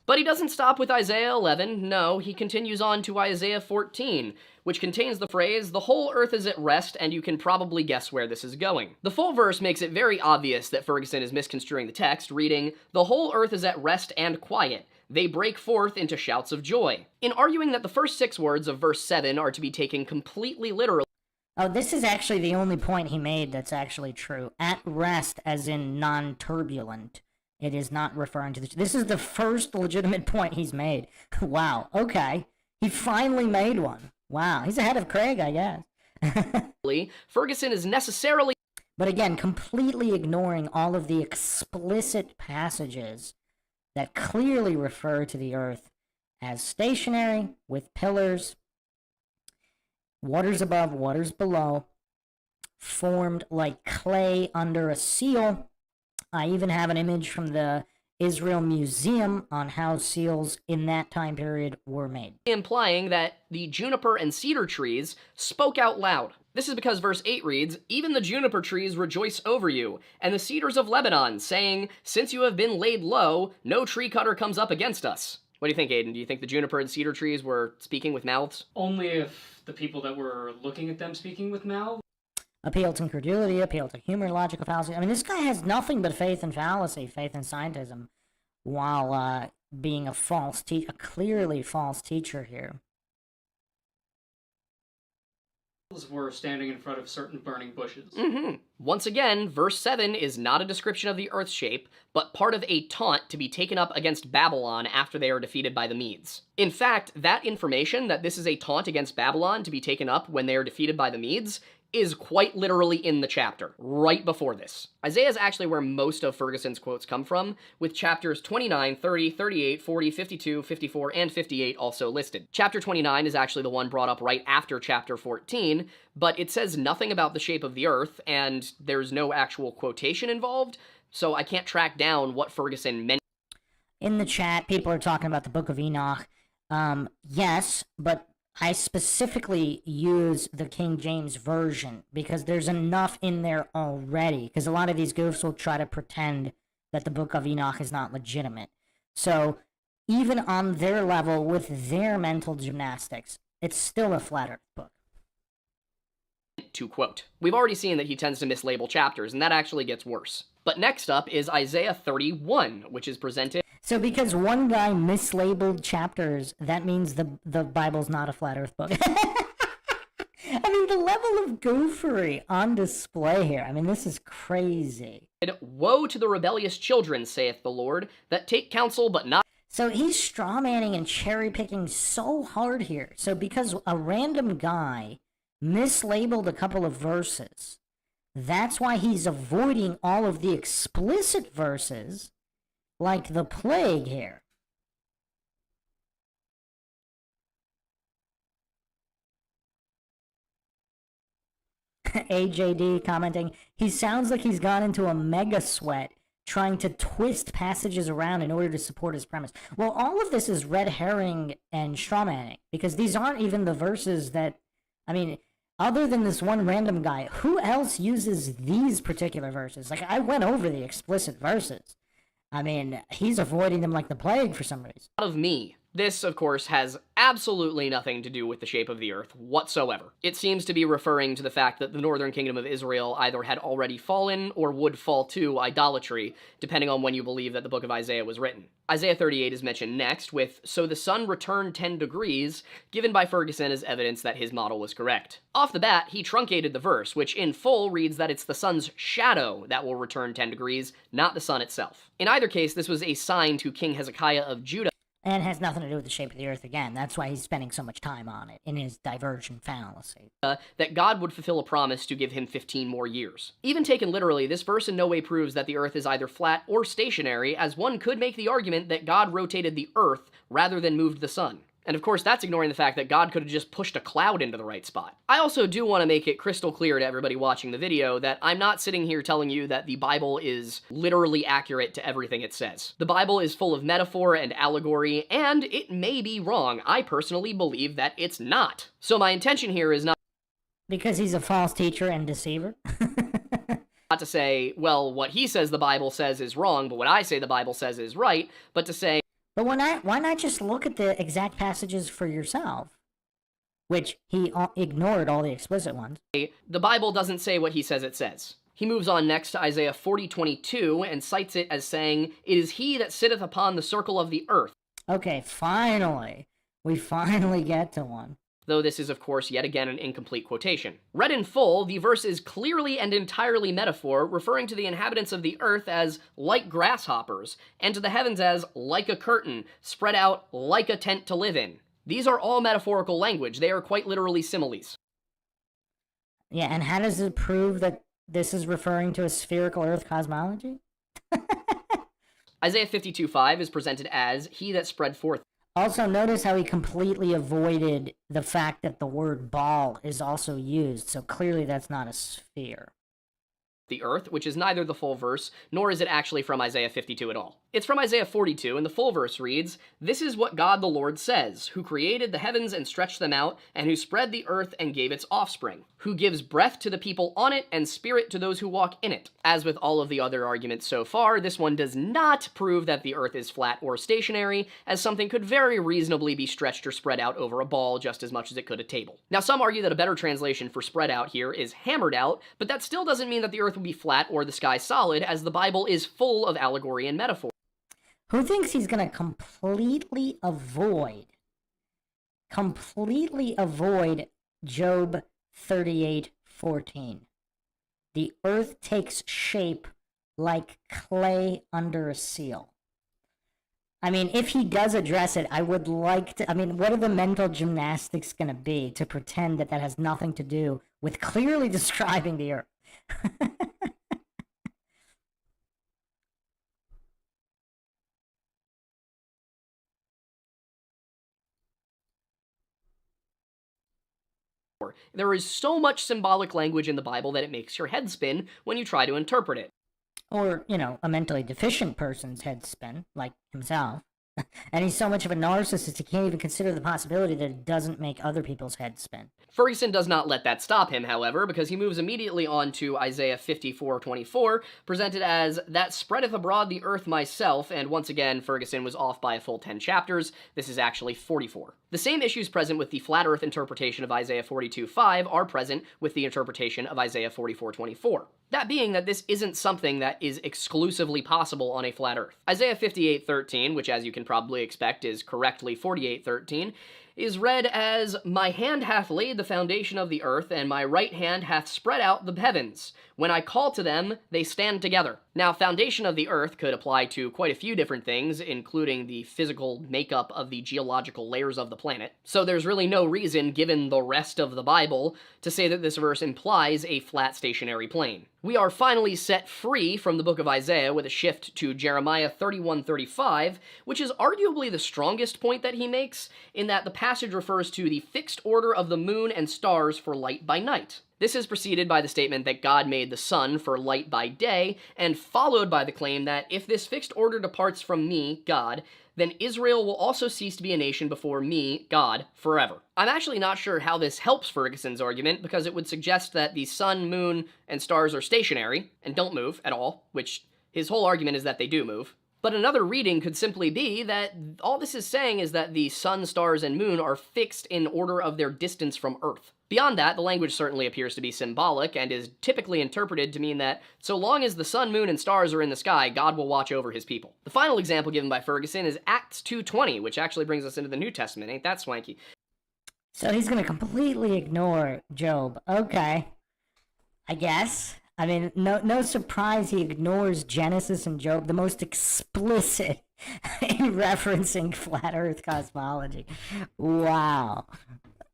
But he doesn't stop with Isaiah 11, no, he continues on to Isaiah 14, which contains the phrase, "The whole earth is at rest," and you can probably guess where this is going. The full verse makes it very obvious that Ferguson is misconstruing the text, reading, "The whole earth is at rest and quiet. They break forth into shouts of joy." In arguing that the first 6 words of verse 7 are to be taken completely literally. Oh, this is actually the only point he made that's actually true. At rest, as in non-turbulent. It is not referring to this. This is the first legitimate point he's made. Wow, okay. He finally made one. Wow, he's ahead of Craig, I guess. Ferguson is necessarily... But again, completely ignoring all of the explicit passages that clearly refer to the Earth as stationary, with pillars, waters above, waters below, formed like clay under a seal. I even have an image from the Israel Museum on how seals in that time period were made. Implying that the juniper and cedar trees spoke out loud. This is because verse 8 reads, "Even the juniper trees rejoice over you, and the cedars of Lebanon, saying, since you have been laid low, no tree cutter comes up against us." What do you think, Aiden? Do you think the juniper and cedar trees were speaking with mouths? Only if the people that were looking at them speaking with mouths. Appeal to incredulity, appeal to humor, logical fallacy. I mean, this guy has nothing but faith in fallacy, faith in scientism, while being a clearly false teacher here. Were standing in front of certain burning bushes. Once again, verse 7 is not a description of the Earth's shape, but part of a taunt to be taken up against Babylon after they are defeated by the Medes. In fact, that information, that this is a taunt against Babylon to be taken up when they are defeated by the Medes, is quite literally in the chapter, right before this. Isaiah is actually where most of Ferguson's quotes come from, with chapters 29, 30, 38, 40, 52, 54, and 58 also listed. Chapter 29 is actually the one brought up right after chapter 14, but it says nothing about the shape of the Earth, and there's no actual quotation involved, so I can't track down what Ferguson meant. In the chat, people are talking about the Book of Enoch. Yes, but I specifically use the King James Version because there's enough in there already. Because a lot of these goofs will try to pretend that the Book of Enoch is not legitimate. So even on their level with their mental gymnastics, it's still a flat earth book. To quote. We've already seen that he tends to mislabel chapters, and that actually gets worse. But next up is Isaiah 31, which is presented... So because one guy mislabeled chapters, that means the Bible's not a flat earth book. I mean, the level of goofery on display here. I mean, this is crazy. "Woe to the rebellious children, saith the Lord, that take counsel but not..." So he's strawmanning and cherry-picking so hard here. So because a random guy mislabeled a couple of verses, that's why he's avoiding all of the explicit verses, like the plague here. AJD commenting, he sounds like he's gone into a mega sweat trying to twist passages around in order to support his premise. Well, all of this is red herring and strawmanning, because these aren't even the verses that I mean, other than this one random guy, who else uses these particular verses? Like, I went over the explicit verses. I mean, he's avoiding them like the plague for some reason. Of me. This, of course, has absolutely nothing to do with the shape of the earth whatsoever. It seems to be referring to the fact that the northern kingdom of Israel either had already fallen or would fall to idolatry, depending on when you believe that the book of Isaiah was written. Isaiah 38 is mentioned next with, "So the sun returned 10 degrees, given by Ferguson as evidence that his model was correct." Off the bat, he truncated the verse, which in full reads that it's the sun's shadow that will return 10 degrees, not the sun itself. In either case, this was a sign to King Hezekiah of Judah, And it has nothing to do with the shape of the earth again. That's why he's spending so much time on it in his divergent fallacy. that God would fulfill a promise to give him 15 more years. Even taken literally, this verse in no way proves that the earth is either flat or stationary, as one could make the argument that God rotated the earth rather than moved the sun. And of course, that's ignoring the fact that God could have just pushed a cloud into the right spot. I also do want to make it crystal clear to everybody watching the video that I'm not sitting here telling you that the Bible is literally accurate to everything it says. The Bible is full of metaphor and allegory, and it may be wrong. I personally believe that it's not. So my intention here is not Because he's a false teacher and deceiver? to say, well, what he says the Bible says is wrong, but what I say the Bible says is right, but to say, But why not just look at the exact passages for yourself? Which he ignored all the explicit ones. the Bible doesn't say what he says it says. He moves on next to Isaiah 40:22 and cites it as saying, "It is he that sitteth upon the circle of the earth." Okay, finally. We finally get to one. Though this is, of course, yet again an incomplete quotation. Read in full, the verse is clearly and entirely metaphor, referring to the inhabitants of the earth as like grasshoppers, and to the heavens as like a curtain, spread out like a tent to live in. These are all metaphorical language. They are quite literally similes. Yeah, and how does it prove that this is referring to a spherical earth cosmology? Isaiah 52:5 is presented as he that spread forth Also, notice how he completely avoided the fact that the word ball is also used, so clearly that's not a sphere. the earth, which is neither the full verse, nor is it actually from Isaiah 52 at all. It's from Isaiah 42, and the full verse reads, "This is what God the Lord says, who created the heavens and stretched them out, and who spread the earth and gave its offspring, who gives breath to the people on it and spirit to those who walk in it." As with all of the other arguments so far, this one does not prove that the earth is flat or stationary, as something could very reasonably be stretched or spread out over a ball just as much as it could a table. Now, some argue that a better translation for spread out here is hammered out, but that still doesn't mean that the earth would be flat or the sky solid, as the Bible is full of allegory and metaphor. Who thinks he's going to completely avoid Job 38:14? The earth takes shape like clay under a seal. I mean, if he does address it, I would like to. I mean, what are the mental gymnastics going to be to pretend that that has nothing to do with clearly describing the earth? There is so much symbolic language in the Bible that it makes your head spin when you try to interpret it. Or, a mentally deficient person's head spin, like himself. And he's so much of a narcissist, he can't even consider the possibility that it doesn't make other people's heads spin. Ferguson does not let that stop him, however, because he moves immediately on to Isaiah 54:24, presented as, "That spreadeth abroad the earth myself," and once again, Ferguson was off by a full 10 chapters. This is actually 44. The same issues present with the flat earth interpretation of Isaiah 42:5 are present with the interpretation of Isaiah 44:24. That being that this isn't something that is exclusively possible on a flat earth. Isaiah 58:13, which as you can probably expect is correctly 48:13, is read as, "My hand hath laid the foundation of the earth, and my right hand hath spread out the heavens. When I call to them, they stand together." Now, foundation of the earth could apply to quite a few different things, including the physical makeup of the geological layers of the planet. So there's really no reason, given the rest of the Bible, to say that this verse implies a flat stationary plane. We are finally set free from the book of Isaiah with a shift to Jeremiah 31:35, which is arguably the strongest point that he makes, in that the passage refers to the fixed order of the moon and stars for light by night. This is preceded by the statement that God made the sun for light by day, and followed by the claim that if this fixed order departs from me, God, then Israel will also cease to be a nation before me, God, forever. I'm actually not sure how this helps Ferguson's argument, because it would suggest that the sun, moon, and stars are stationary, and don't move at all, which his whole argument is that they do move. But another reading could simply be that all this is saying is that the sun, stars, and moon are fixed in order of their distance from Earth. Beyond that, the language certainly appears to be symbolic, and is typically interpreted to mean that so long as the sun, moon, and stars are in the sky, God will watch over his people. The final example given by Ferguson is Acts 2:20, which actually brings us into the New Testament. Ain't that swanky? So he's going to completely ignore Job. Okay. I guess. I mean, no surprise he ignores Genesis and Job, the most explicit in referencing flat Earth cosmology. Wow.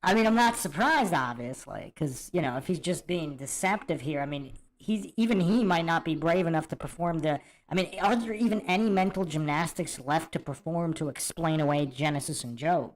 I mean, I'm not surprised, obviously, because, you know, if he's just being deceptive here, I mean, even he might not be brave enough to perform I mean, are there even any mental gymnastics left to perform to explain away Genesis and Job?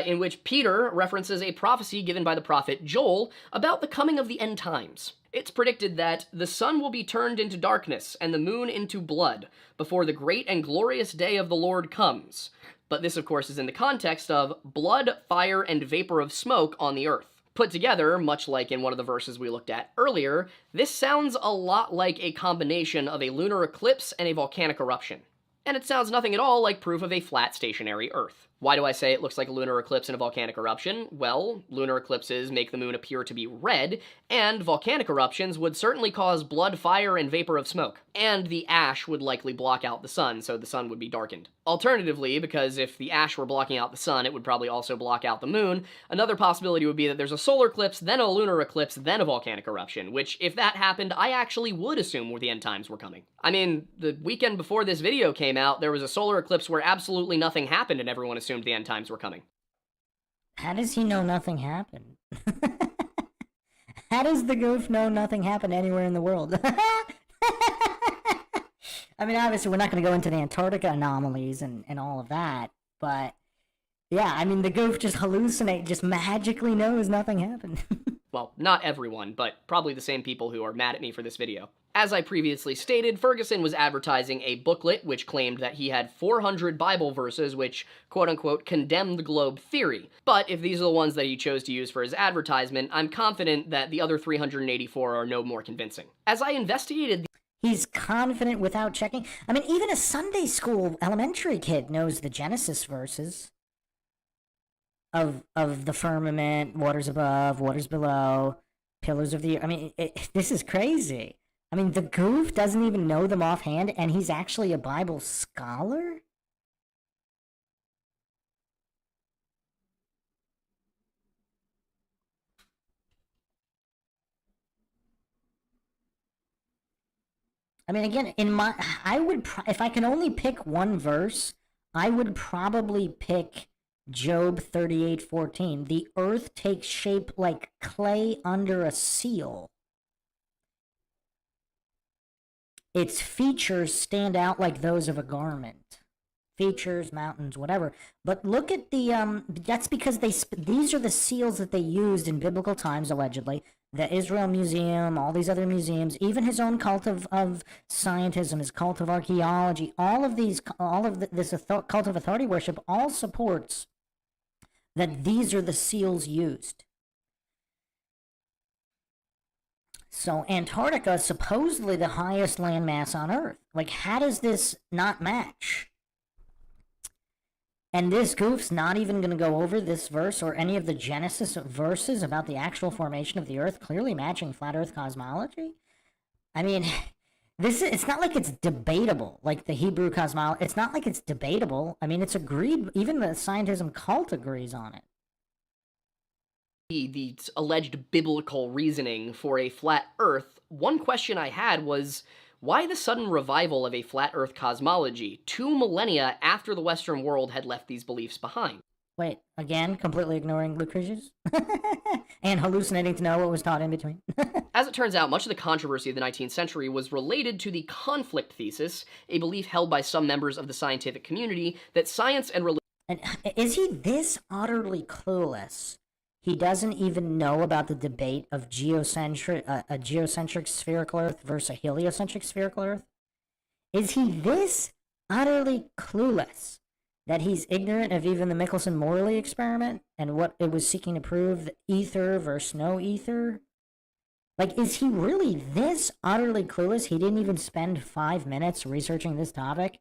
In which Peter references a prophecy given by the prophet Joel about the coming of the end times. It's predicted that the sun will be turned into darkness and the moon into blood before the great and glorious day of the Lord comes. But this, of course, is in the context of blood, fire, and vapor of smoke on the earth. Put together, much like in one of the verses we looked at earlier, this sounds a lot like a combination of a lunar eclipse and a volcanic eruption. And it sounds nothing at all like proof of a flat, stationary Earth. Why do I say it looks like a lunar eclipse and a volcanic eruption? Well, lunar eclipses make the moon appear to be red, and volcanic eruptions would certainly cause blood, fire, and vapor of smoke. And the ash would likely block out the sun, so the sun would be darkened. Alternatively, because if the ash were blocking out the sun, it would probably also block out the moon, another possibility would be that there's a solar eclipse, then a lunar eclipse, then a volcanic eruption, which, if that happened, I actually would assume where the end times were coming. I mean, the weekend before this video came out, there was a solar eclipse where absolutely nothing happened and everyone assumed the end times were coming. How does he know nothing happened? How does the goof know nothing happened anywhere in the world? I mean, obviously, we're not going to go into the Antarctica anomalies and all of that, but yeah, I mean, the goof just just magically knows nothing happened. Well, not everyone, but probably the same people who are mad at me for this video. As I previously stated, Ferguson was advertising a booklet which claimed that he had 400 Bible verses which, quote-unquote, condemned globe theory. But if these are the ones that he chose to use for his advertisement, I'm confident that the other 384 are no more convincing. As I investigated He's confident without checking. I mean, even a Sunday school elementary kid knows the Genesis verses of the firmament, waters above, waters below, pillars of the earth. I mean, this is crazy. I mean, the goof doesn't even know them offhand, and he's actually a Bible scholar? I mean, again, if I can only pick one verse, I would probably pick Job 38:14. The earth takes shape like clay under a seal. Its features stand out like those of a garment. Features, mountains, whatever. But look at that's because these are the seals that they used in biblical times, allegedly. The Israel Museum, all these other museums, even his own cult of scientism, his cult of archaeology, all of this cult of authority worship all supports that these are the seals used. So Antarctica is supposedly the highest landmass on Earth. Like, how does this not match? And this goof's not even going to go over this verse or any of the Genesis verses about the actual formation of the Earth, clearly matching flat Earth cosmology. I mean, it's not like it's debatable, like the Hebrew cosmology. It's not like it's debatable. I mean, it's agreed. Even the scientism cult agrees on it. The alleged biblical reasoning for a flat Earth, one question I had was, Why the sudden revival of a flat Earth cosmology 2 millennia after the Western world had left these beliefs behind? Wait, again, completely ignoring Lucretius? And hallucinating to know what was taught in between? As it turns out, much of the controversy of the 19th century was related to the conflict thesis, a belief held by some members of the scientific community that science and religion. And is he this utterly clueless? He doesn't even know about the debate of a geocentric spherical Earth versus a heliocentric spherical Earth? Is he this utterly clueless that he's ignorant of even the Michelson-Morley experiment and what it was seeking to prove, the ether versus no ether? Like, is he really this utterly clueless he didn't even spend 5 minutes researching this topic?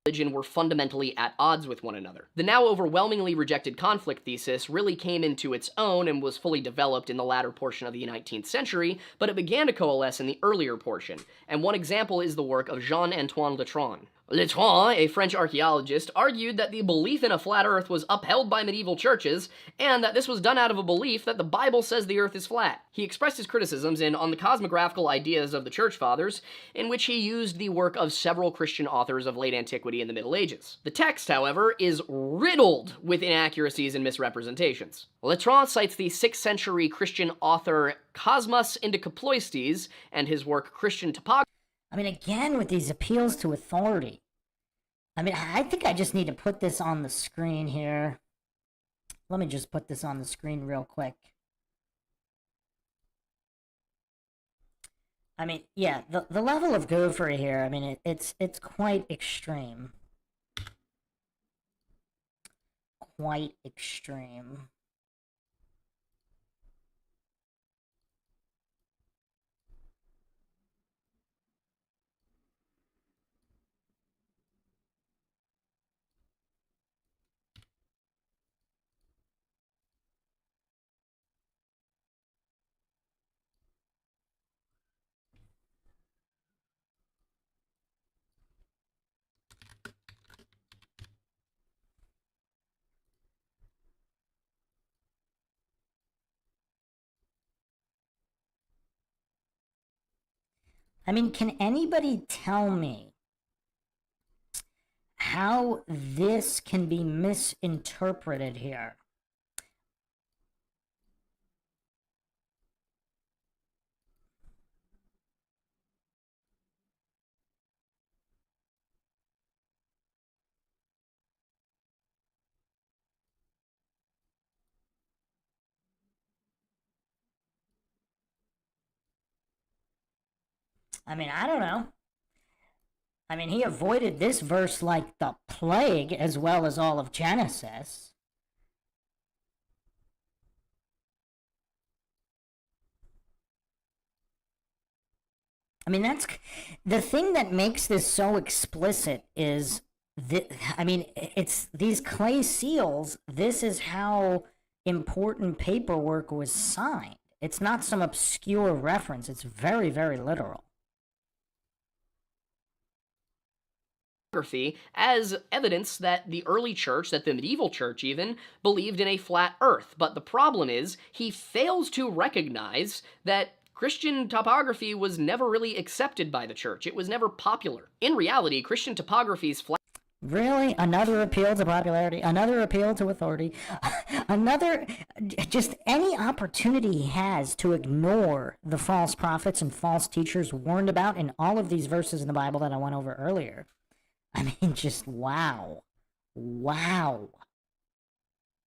Were fundamentally at odds with one another. The now overwhelmingly rejected conflict thesis really came into its own and was fully developed in the latter portion of the 19th century, but it began to coalesce in the earlier portion, and one example is the work of Jean-Antoine Letron. Letron, a French archaeologist, argued that the belief in a flat Earth was upheld by medieval churches, and that this was done out of a belief that the Bible says the Earth is flat. He expressed his criticisms in On the Cosmographical Ideas of the Church Fathers, in which he used the work of several Christian authors of late antiquity and the Middle Ages. The text, however, is riddled with inaccuracies and misrepresentations. Letron cites the 6th century Christian author Cosmas Indicoploistes and his work Christian Topography. I mean, again, with these appeals to authority. I mean, I think I just need to put this on the screen here. Let me just put this on the screen real quick. I mean, yeah, the level of goofery here, I mean, it's quite extreme. Quite extreme. I mean, can anybody tell me how this can be misinterpreted here? I mean, I don't know. I mean, he avoided this verse like the plague, as well as all of Genesis. I mean, that's the thing that makes this so explicit is I mean, it's these clay seals. This is how important paperwork was signed. It's not some obscure reference. It's very, very literal. As evidence that the early church, that the medieval church even, believed in a flat earth. But the problem is, he fails to recognize that Christian topography was never really accepted by the church. It was never popular. In reality, Christian topography's flat... Really? Another appeal to popularity? Another appeal to authority? Another... Just any opportunity he has to ignore the false prophets and false teachers warned about in all of these verses in the Bible that I went over earlier. I mean, just wow. Wow.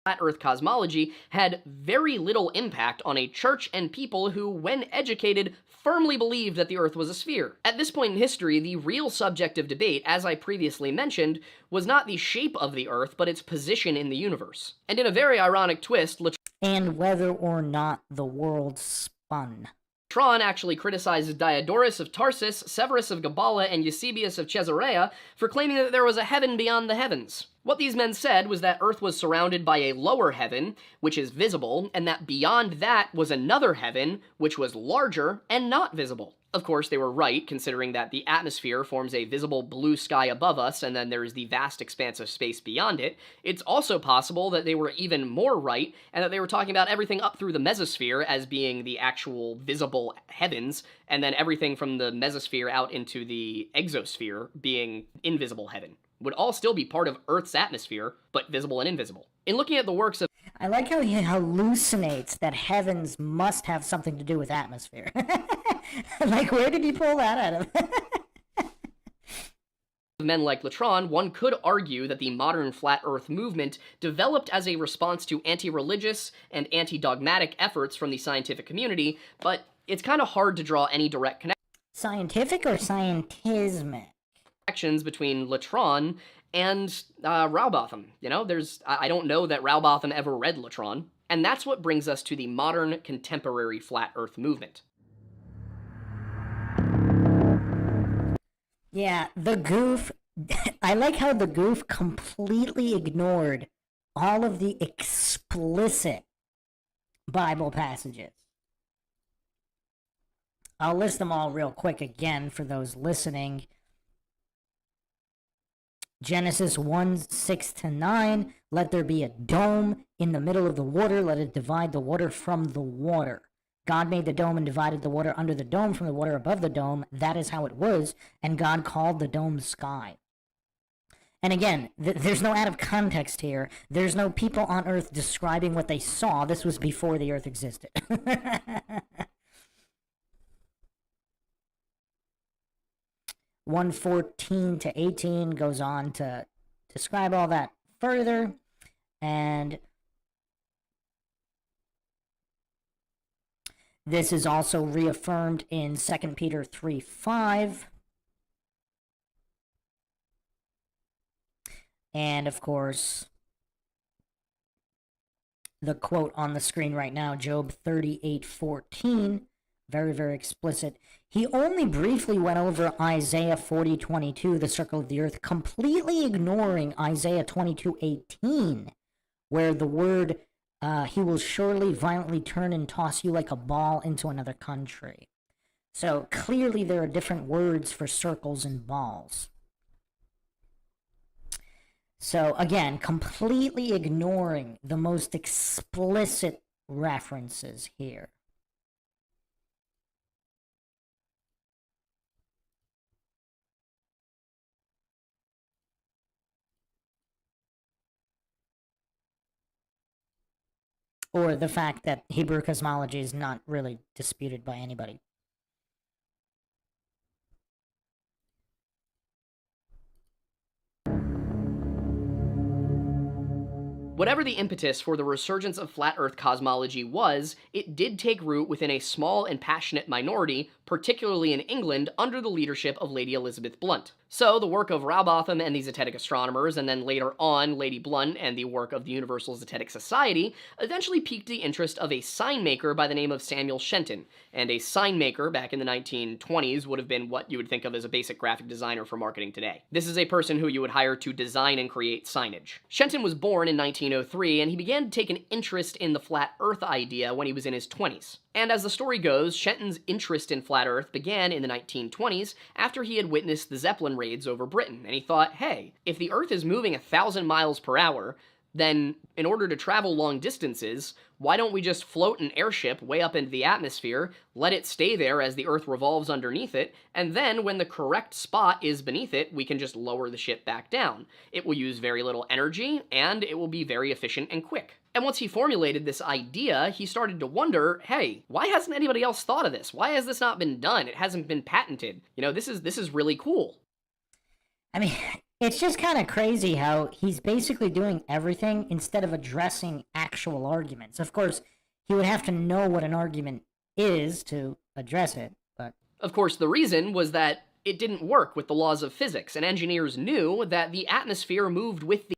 Flat Earth cosmology had very little impact on a church and people who, when educated, firmly believed that the Earth was a sphere. At this point in history, the real subject of debate, as I previously mentioned, was not the shape of the Earth, but its position in the universe. And in a very ironic twist, and whether or not the world spun. Letron actually criticizes Diodorus of Tarsus, Severus of Gabala, and Eusebius of Caesarea for claiming that there was a heaven beyond the heavens. What these men said was that Earth was surrounded by a lower heaven, which is visible, and that beyond that was another heaven, which was larger and not visible. Of course, they were right, considering that the atmosphere forms a visible blue sky above us, and then there is the vast expanse of space beyond it. It's also possible that they were even more right, and that they were talking about everything up through the mesosphere as being the actual visible heavens, and then everything from the mesosphere out into the exosphere being invisible heaven. Would all still be part of Earth's atmosphere, but visible and invisible. In looking at the works of I like how he hallucinates that heavens must have something to do with atmosphere. Like, where did he pull that out of? men like Latron, one could argue that the modern flat Earth movement developed as a response to anti-religious and anti-dogmatic efforts from the scientific community, but it's kind of hard to draw any direct Scientific or scientismic? connections between Latron and Rowbotham. You know, I don't know that Rowbotham ever read Latron, and that's what brings us to the modern contemporary flat Earth movement. Yeah, the goof. I like how the goof completely ignored all of the explicit Bible passages. I'll list them all real quick again for those listening. Genesis 1:6-9, let there be a dome in the middle of the water, let it divide the water from the water. God made the dome and divided the water under the dome from the water above the dome. That is how it was, and God called the dome sky. And again, there's no out of context here. There's no people on earth describing what they saw. This was before the earth existed. 1:14-18 goes on to describe all that further, and this is also reaffirmed in 2 Peter 3:5. And of course, the quote on the screen right now, Job 38:14, very, very explicit. He only briefly went over Isaiah 40:22, the circle of the earth, completely ignoring Isaiah 22:18, where the word, he will surely violently turn and toss you like a ball into another country. So clearly there are different words for circles and balls. So again, completely ignoring the most explicit references here. Or the fact that Hebrew cosmology is not really disputed by anybody. Whatever the impetus for the resurgence of flat Earth cosmology was, it did take root within a small and passionate minority, particularly in England, under the leadership of Lady Elizabeth Blunt. So, the work of Rowbotham and the Zetetic astronomers, and then later on Lady Blunt and the work of the Universal Zetetic Society, eventually piqued the interest of a sign maker by the name of Samuel Shenton. And a sign maker back in the 1920s would have been what you would think of as a basic graphic designer for marketing today. This is a person who you would hire to design and create signage. Shenton was born in 1903, and he began to take an interest in the flat Earth idea when he was in his 20s. And as the story goes, Shenton's interest in flat Earth began in the 1920s after he had witnessed the Zeppelin raids over Britain, and he thought, hey, if the Earth is moving 1,000 miles per hour, then in order to travel long distances, why don't we just float an airship way up into the atmosphere, let it stay there as the Earth revolves underneath it, and then when the correct spot is beneath it, we can just lower the ship back down. It will use very little energy, and it will be very efficient and quick. And once he formulated this idea, he started to wonder, hey, why hasn't anybody else thought of this? Why has this not been done? It hasn't been patented. You know, this is really cool. I mean, it's just kind of crazy how he's basically doing everything instead of addressing actual arguments. Of course, he would have to know what an argument is to address it, but... Of course, the reason was that it didn't work with the laws of physics, and engineers knew that the atmosphere moved with the...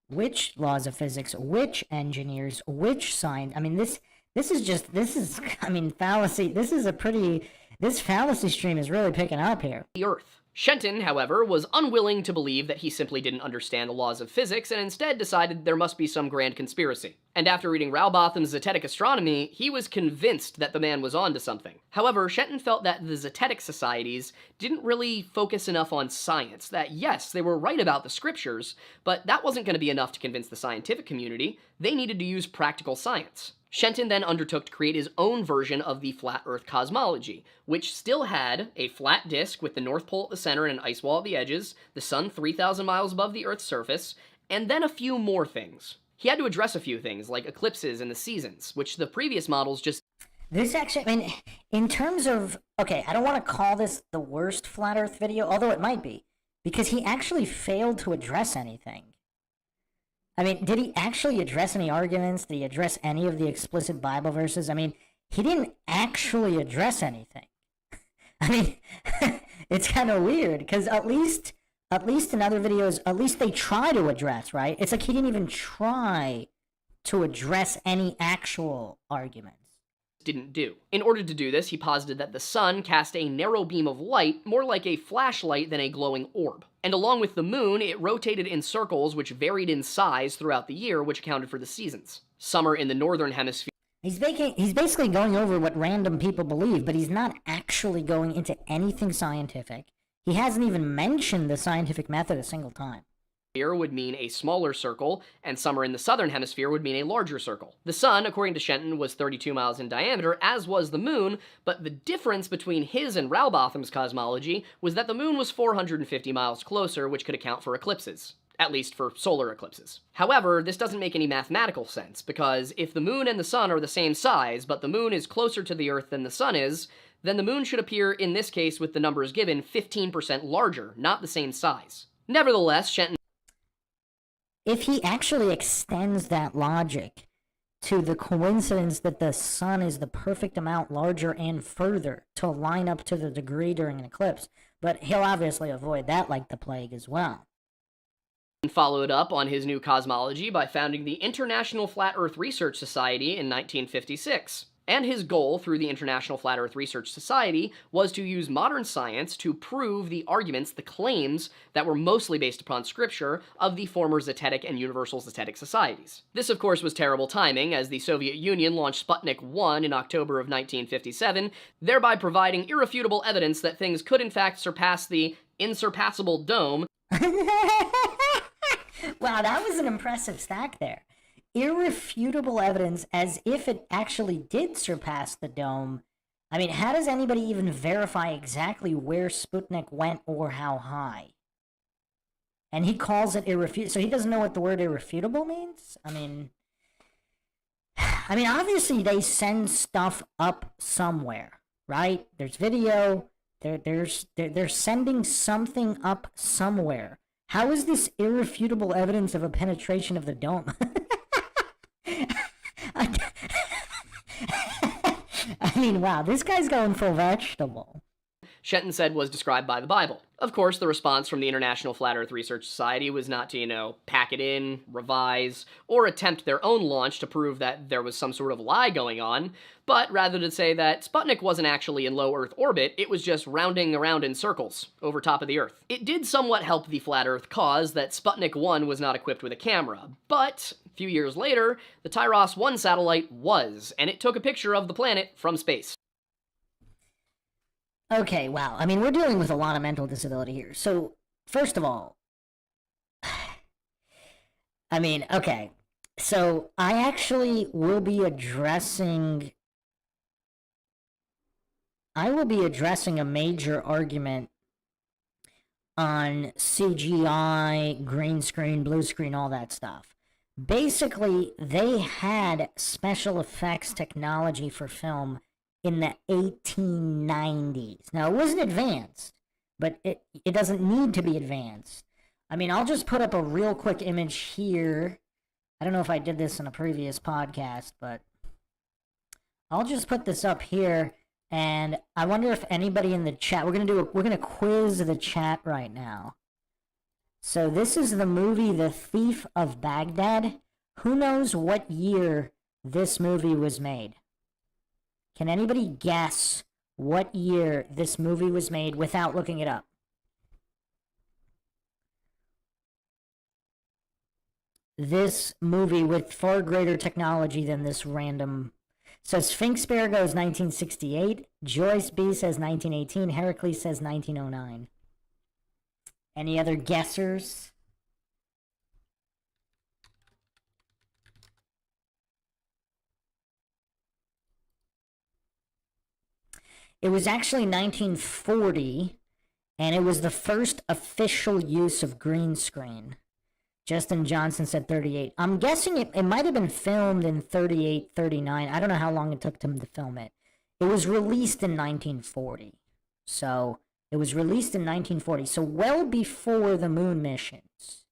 Which laws of physics, which engineers, which science... I mean, this is, I mean, fallacy. This fallacy stream is really picking up here. The Earth. Shenton, however, was unwilling to believe that he simply didn't understand the laws of physics and instead decided there must be some grand conspiracy. And after reading Rowbotham's Zetetic Astronomy, he was convinced that the man was onto something. However, Shenton felt that the Zetetic societies didn't really focus enough on science, that yes, they were right about the scriptures, but that wasn't going to be enough to convince the scientific community. They needed to use practical science. Shenton then undertook to create his own version of the flat Earth cosmology, which still had a flat disk with the North Pole at the center and an ice wall at the edges, the sun 3,000 miles above the Earth's surface, and then a few more things. He had to address a few things, like eclipses and the seasons, which the previous models just... This actually, I mean, in terms of, okay, I don't want to call this the worst flat Earth video, although it might be, because he actually failed to address anything. I mean, did he actually address any arguments? Did he address any of the explicit Bible verses? I mean, he didn't actually address anything. I mean, it's kind of weird, because at least in other videos, at least they try to address, right? It's like he didn't even try to address any actual arguments. Didn't do. In order to do this, he posited that the sun cast a narrow beam of light, more like a flashlight than a glowing orb. And along with the moon, it rotated in circles which varied in size throughout the year, which accounted for the seasons. Summer in the northern hemisphere. He's basically going over what random people believe, but he's not actually going into anything scientific. He hasn't even mentioned the scientific method a single time. Would mean a smaller circle, and summer in the southern hemisphere would mean a larger circle. The sun, according to Shenton, was 32 miles in diameter, as was the moon, but the difference between his and Rowbotham's cosmology was that the moon was 450 miles closer, which could account for eclipses. At least for solar eclipses. However, this doesn't make any mathematical sense, because if the moon and the sun are the same size, but the moon is closer to the Earth than the sun is, then the moon should appear, in this case with the numbers given, 15% larger, not the same size. Nevertheless, Shenton... If he actually extends that logic to the coincidence that the sun is the perfect amount larger and further to line up to the degree during an eclipse, but he'll obviously avoid that like the plague as well. Followed up on his new cosmology by founding the International Flat Earth Research Society in 1956. And his goal through the International Flat Earth Research Society was to use modern science to prove the arguments, the claims that were mostly based upon scripture of the former Zetetic and Universal Zetetic societies. This, of course, was terrible timing, as the Soviet Union launched Sputnik 1 in October of 1957, thereby providing irrefutable evidence that things could in fact surpass the insurpassable dome. Wow, that was an impressive stack there. Irrefutable evidence as if it actually did surpass the dome. I mean, how does anybody even verify exactly where Sputnik went or how high? And he calls it irrefutable, so he doesn't know what the word irrefutable means? I mean, obviously they send stuff up somewhere, right? There's video, they're sending something up somewhere. How is this irrefutable evidence of a penetration of the dome? I mean, wow, this guy's going full vegetable. Shenton said was described by the Bible. Of course, the response from the International Flat Earth Research Society was not to, pack it in, revise, or attempt their own launch to prove that there was some sort of lie going on, but rather to say that Sputnik wasn't actually in low Earth orbit, it was just rounding around in circles over top of the Earth. It did somewhat help the Flat Earth cause that Sputnik 1 was not equipped with a camera, but a few years later, the Tyros 1 satellite was, and it took a picture of the planet from space. Okay, wow. I mean, we're dealing with a lot of mental disability here. So, first of all, I mean, okay. So, I actually will be addressing... a major argument on CGI, green screen, blue screen, all that stuff. Basically, they had special effects technology for film in the 1890s. Now, it wasn't advanced, but it doesn't need to be advanced. I mean, I'll just put up a real quick image here. I don't know if I did this in a previous podcast, but I'll just put this up here, and I wonder if anybody in the chat, we're gonna quiz the chat right now. So this is the movie The Thief of Baghdad. Who knows what year this movie was made? Can anybody guess what year this movie was made without looking it up? this movie with far greater technology than this random. So Sphinx Bear goes 1968. Joyce B says 1918. Heracles says 1909. Any other guessers? It was actually 1940, and it was the first official use of green screen. Justin Johnson said 38. I'm guessing it might have been filmed in 38, 39. I don't know how long it took them to film it. It was released in 1940. So, it was released in 1940. So, well before the moon missions.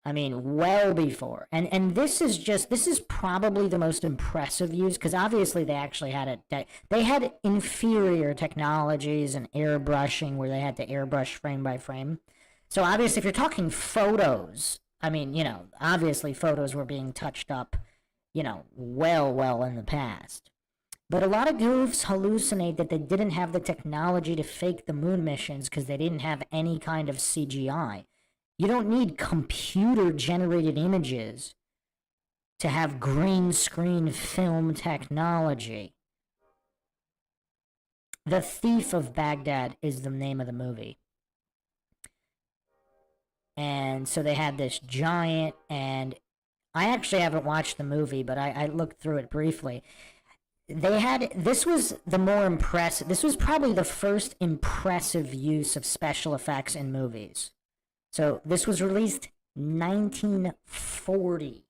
I mean, well before. And this is probably the most impressive use, because obviously they actually had they had inferior technologies and airbrushing where they had to airbrush frame by frame. So obviously if you're talking photos, I mean, you know, obviously photos were being touched up, you know, well in the past. But a lot of goofs hallucinate that they didn't have the technology to fake the moon missions because they didn't have any kind of CGI. You don't need computer-generated images to have green screen film technology. The Thief of Baghdad is the name of the movie. And so they had this giant, and I actually haven't watched the movie, but I looked through it briefly. This was probably the first impressive use of special effects in movies. So this was released 1940.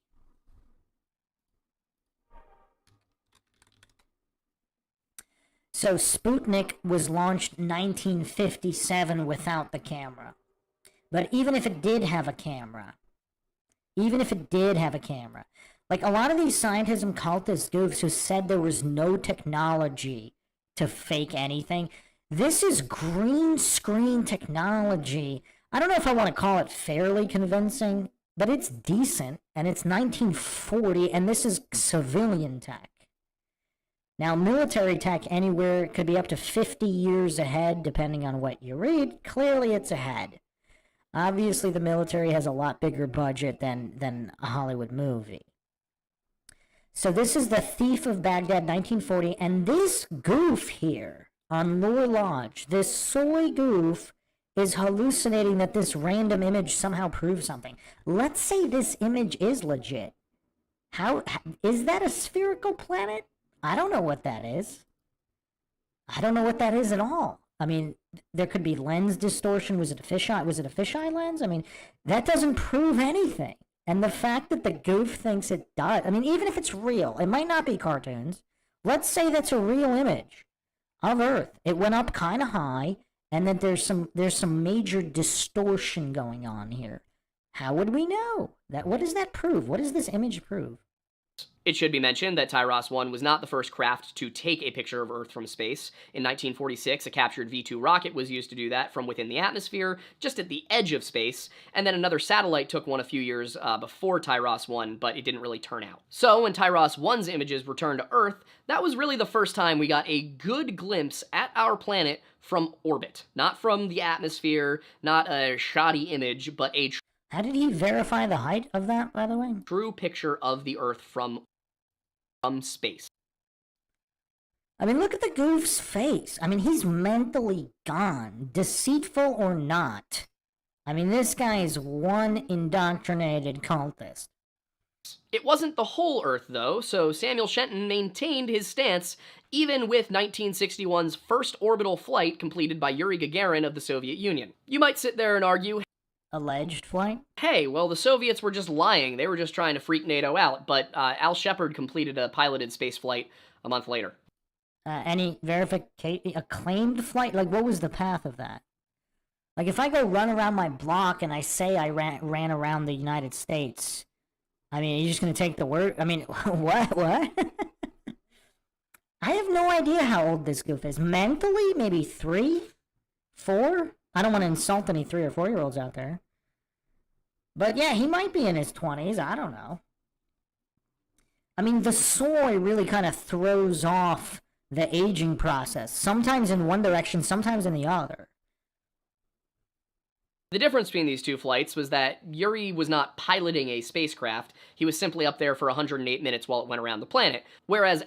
So Sputnik was launched 1957 without the camera. But even if it did have a camera, like a lot of these scientism cultist goofs who said there was no technology to fake anything, this is green screen technology. I don't know if I want to call it fairly convincing, but it's decent, and it's 1940, and this is civilian tech. Now, military tech anywhere could be up to 50 years ahead, depending on what you read. Clearly, it's ahead. Obviously, the military has a lot bigger budget than a Hollywood movie. So this is The Thief of Baghdad, 1940, and this goof here on Lore Lodge, this soy goof, is hallucinating that this random image somehow proves something. Let's say this image is legit. How is that a spherical planet? I don't know what that is. I don't know what that is at all. I mean, there could be lens distortion. Was it a fisheye lens? I mean, that doesn't prove anything. And the fact that the goof thinks it does, I mean, even if it's real, it might not be cartoons. Let's say that's a real image of Earth. It went up kind of high, and that there's some major distortion going on here. How would we know? What does that prove? What does this image prove? It should be mentioned that Tyros 1 was not the first craft to take a picture of Earth from space. In 1946, a captured V-2 rocket was used to do that from within the atmosphere, just at the edge of space, and then another satellite took one a few years before Tyros 1, but it didn't really turn out. So when Tyros 1's images returned to Earth, that was really the first time we got a good glimpse at our planet from orbit. Not from the atmosphere, not a shoddy image, but a How did he verify the height of that, by the way? true picture of the Earth from space. I mean, look at the goof's face. I mean, he's mentally gone, deceitful or not. I mean, this guy is one indoctrinated cultist. It wasn't the whole Earth, though, so Samuel Shenton maintained his stance even with 1961's first orbital flight completed by Yuri Gagarin of the Soviet Union. You might sit there and argue, Alleged flight? hey, well, the Soviets were just lying. They were just trying to freak NATO out, but Al Shepard completed a piloted space flight a month later. Any verification, a claimed flight? Like, what was the path of that? Like, if I go run around my block and I say I ran around the United States, I mean, are you just going to take the word? I mean, what? I have no idea how old this goof is. Mentally, maybe 3? 4? I don't want to insult any 3 or 4-year-olds out there. But yeah, he might be in his 20s. I don't know. I mean, the soy really kind of throws off the aging process. Sometimes in one direction, sometimes in the other. The difference between these two flights was that Yuri was not piloting a spacecraft, he was simply up there for 108 minutes while it went around the planet, whereas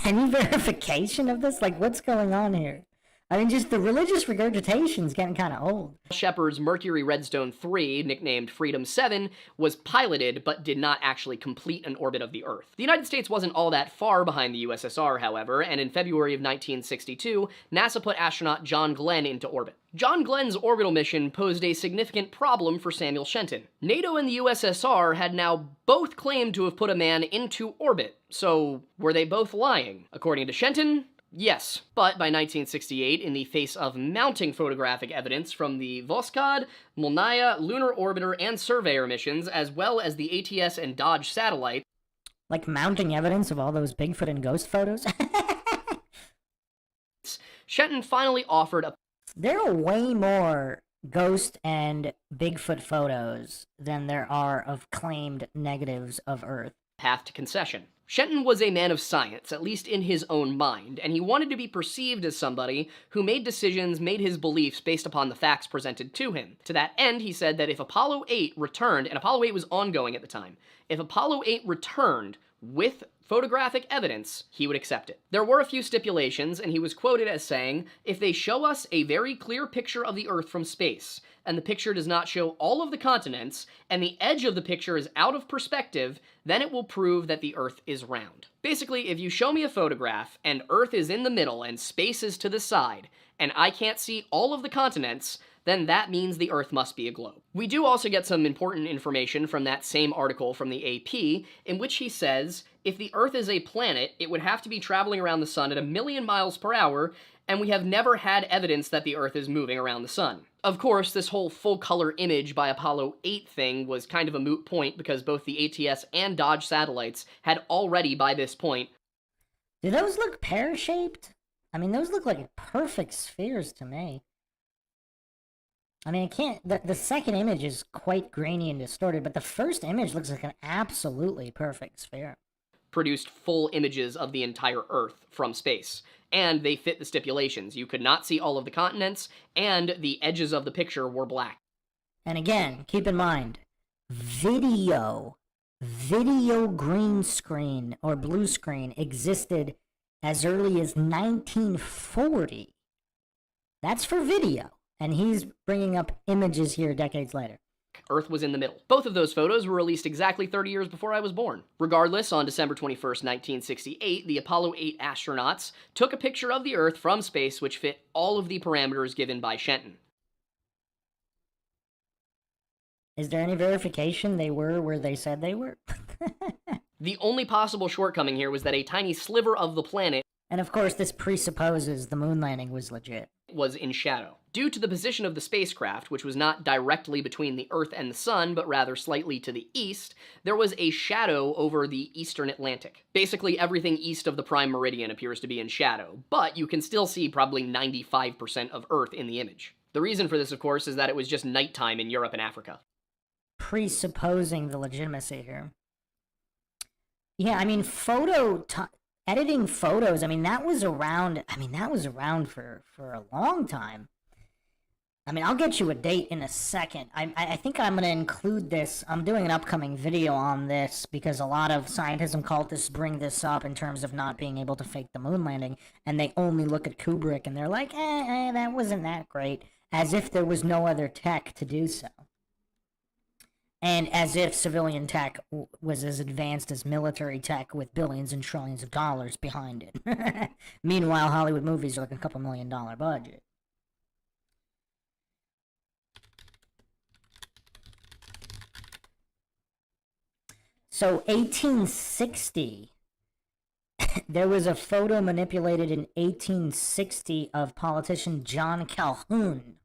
Any verification of this? Like, what's going on here? I mean, just the religious regurgitation's getting kind of old. Shepard's Mercury Redstone 3, nicknamed Freedom 7, was piloted but did not actually complete an orbit of the Earth. The United States wasn't all that far behind the USSR, however, and in February of 1962, NASA put astronaut John Glenn into orbit. John Glenn's orbital mission posed a significant problem for Samuel Shenton. NATO and the USSR had now both claimed to have put a man into orbit, so were they both lying? According to Shenton, yes, but by 1968, in the face of mounting photographic evidence from the Voskhod, Molniya, Lunar Orbiter, and Surveyor missions, as well as the ATS and Dodge satellites, like mounting evidence of all those Bigfoot and ghost photos? Shenton finally offered a There are way more ghost and Bigfoot photos than there are of claimed negatives of Earth. path to concession. Shenton was a man of science, at least in his own mind, and he wanted to be perceived as somebody who made decisions, made his beliefs based upon the facts presented to him. To that end, he said that if Apollo 8 returned, and Apollo 8 was ongoing at the time, if Apollo 8 returned with photographic evidence, he would accept it. There were a few stipulations, and he was quoted as saying, "If they show us a very clear picture of the Earth from space, and the picture does not show all of the continents, and the edge of the picture is out of perspective, then it will prove that the Earth is round." Basically, if you show me a photograph, and Earth is in the middle and space is to the side, and I can't see all of the continents, then that means the Earth must be a globe. We do also get some important information from that same article from the AP, in which he says, if the Earth is a planet, it would have to be traveling around the sun at 1,000,000 miles per hour, and we have never had evidence that the Earth is moving around the sun. Of course, this whole full-color image by Apollo 8 thing was kind of a moot point because both the ATS and Dodge satellites had already, by this point, Do those look pear-shaped? I mean, those look like perfect spheres to me. I mean, the second image is quite grainy and distorted, but the first image looks like an absolutely perfect sphere. produced full images of the entire Earth from space. And they fit the stipulations. You could not see all of the continents, and the edges of the picture were black. And again, keep in mind, video green screen or blue screen existed as early as 1940. That's for video. And he's bringing up images here decades later. Earth was in the middle. Both of those photos were released exactly 30 years before I was born. Regardless, on December 21st, 1968, the Apollo 8 astronauts took a picture of the Earth from space which fit all of the parameters given by Shenton. Is there any verification they were where they said they were? The only possible shortcoming here was that a tiny sliver of the planet, and of course this presupposes the moon landing was legit, was in shadow. Due to the position of the spacecraft, which was not directly between the Earth and the Sun, but rather slightly to the east, there was a shadow over the eastern Atlantic. Basically, everything east of the prime meridian appears to be in shadow, but you can still see probably 95% of Earth in the image. The reason for this, of course, is that it was just nighttime in Europe and Africa. Presupposing the legitimacy here. Yeah, I mean, editing photos, I mean, that was around for a long time. I mean, I'll get you a date in a second. I think I'm going to include this. I'm doing an upcoming video on this because a lot of scientism cultists bring this up in terms of not being able to fake the moon landing, and they only look at Kubrick and they're like, that wasn't that great, as if there was no other tech to do so. And as if civilian tech was as advanced as military tech with billions and trillions of dollars behind it. Meanwhile, Hollywood movies are like a couple $1 million budget. So 1860, there was a photo manipulated in 1860 of politician John Calhoun.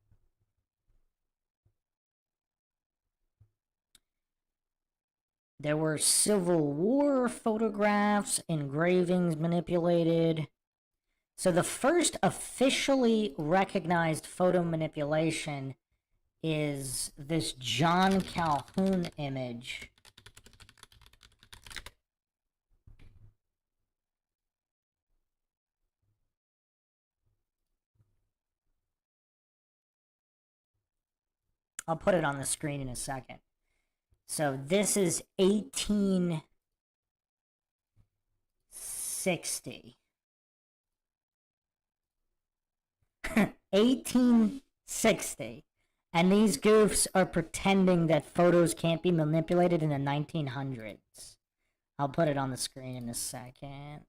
There were Civil War photographs, engravings manipulated. So the first officially recognized photo manipulation is this John Calhoun image. I'll put it on the screen in a second. So this is 1860. 1860. And these goofs are pretending that photos can't be manipulated in the 1900s. I'll put it on the screen in a second.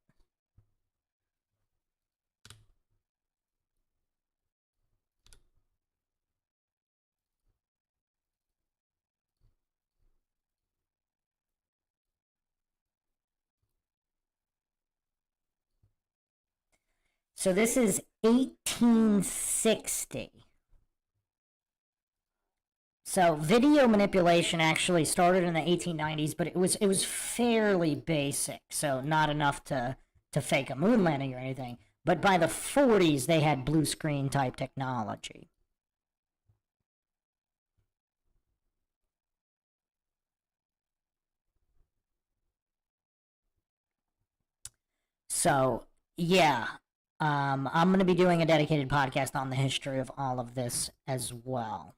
So this is 1860. So video manipulation actually started in the 1890s, but it was fairly basic, so not enough to fake a moon landing or anything. But by the 40s, they had blue screen type technology. So, yeah, I'm going to be doing a dedicated podcast on the history of all of this as well.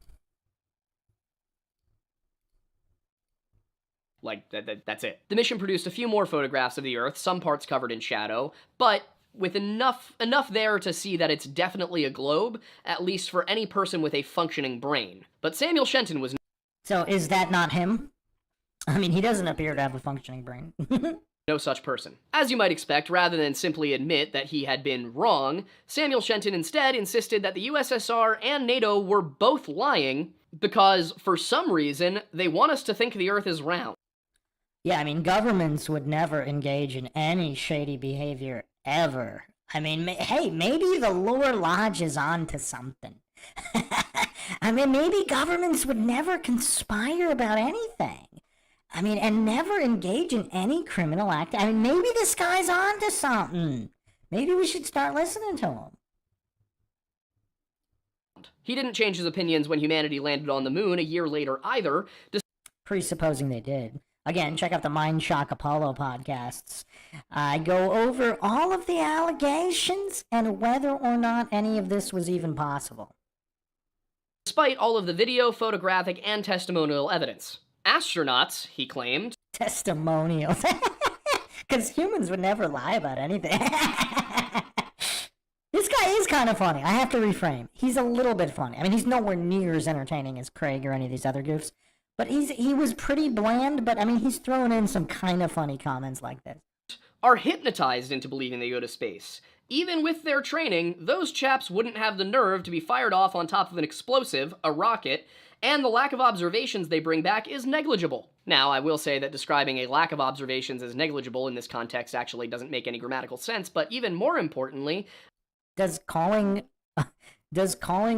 Like, that's it. The mission produced a few more photographs of the Earth, some parts covered in shadow, but with enough there to see that it's definitely a globe, at least for any person with a functioning brain. But Samuel Shenton was So is that not him? I mean, he doesn't appear to have a functioning brain. no such person. As you might expect, rather than simply admit that he had been wrong, Samuel Shenton instead insisted that the USSR and NATO were both lying because, for some reason, they want us to think the Earth is round. Yeah, I mean, governments would never engage in any shady behavior ever. I mean, hey, maybe the Lower Lodge is onto something. I mean, maybe governments would never conspire about anything. I mean, and never engage in any criminal act. I mean, maybe this guy's onto something. Maybe we should start listening to him. He didn't change his opinions when humanity landed on the moon a year later either. Presupposing they did. Again, check out the MINDSHOCK Apollo podcasts. I go over all of the allegations and whether or not any of this was even possible. Despite all of the video, photographic, and testimonial evidence. Astronauts, he claimed. Testimonials. Because humans would never lie about anything. This guy is kind of funny. I have to reframe. He's a little bit funny. I mean, he's nowhere near as entertaining as Craig or any of these other goofs. But he was pretty bland, but I mean, he's throwing in some kind of funny comments like this. Are hypnotized into believing they go to space. Even with their training, those chaps wouldn't have the nerve to be fired off on top of an explosive, a rocket, and the lack of observations they bring back is negligible. Now, I will say that describing a lack of observations as negligible in this context actually doesn't make any grammatical sense, but even more importantly... Does calling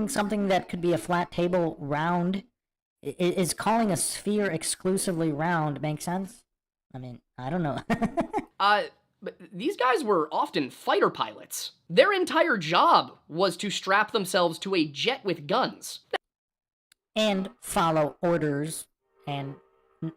something that could be a flat table round... Is calling a sphere exclusively round make sense? I mean, I don't know. But these guys were often fighter pilots. Their entire job was to strap themselves to a jet with guns. And follow orders and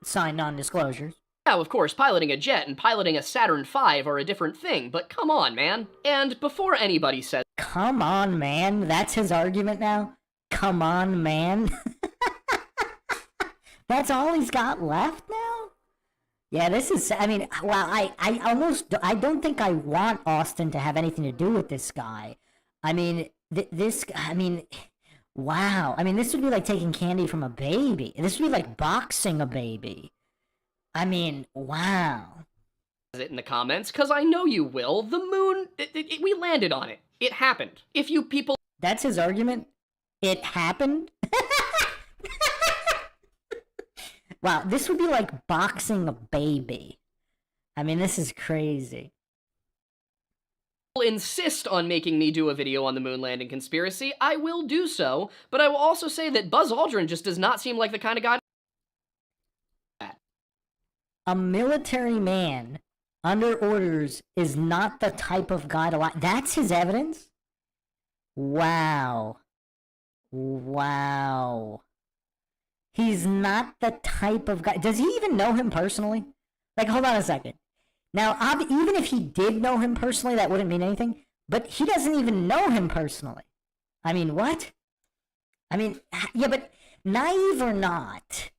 sign non-disclosures. Now, of course, piloting a jet and piloting a Saturn V are a different thing, but come on, man. And before anybody says... Come on, man. That's his argument now? Come on, man. That's all he's got left now? Yeah, this is, I mean, well, I don't think I want Austin to have anything to do with this guy. I mean, wow. I mean, this would be like taking candy from a baby. This would be like boxing a baby. I mean, wow. It in the comments, because I know you will. The moon, we landed on it. It happened. If you people... That's his argument? It happened? Wow, this would be like boxing a baby. I mean, this is crazy. Insist on making me do a video on the moon landing conspiracy, I will do so, but I will also say that Buzz Aldrin just does not seem like the kind of guy... A military man under orders is not the type of guy to lie. That's his evidence? Wow. Wow. He's not the type of guy. Does he even know him personally? Like, hold on a second. Now, even if he did know him personally, that wouldn't mean anything. But he doesn't even know him personally. I mean, what? I mean, yeah, but naive or not,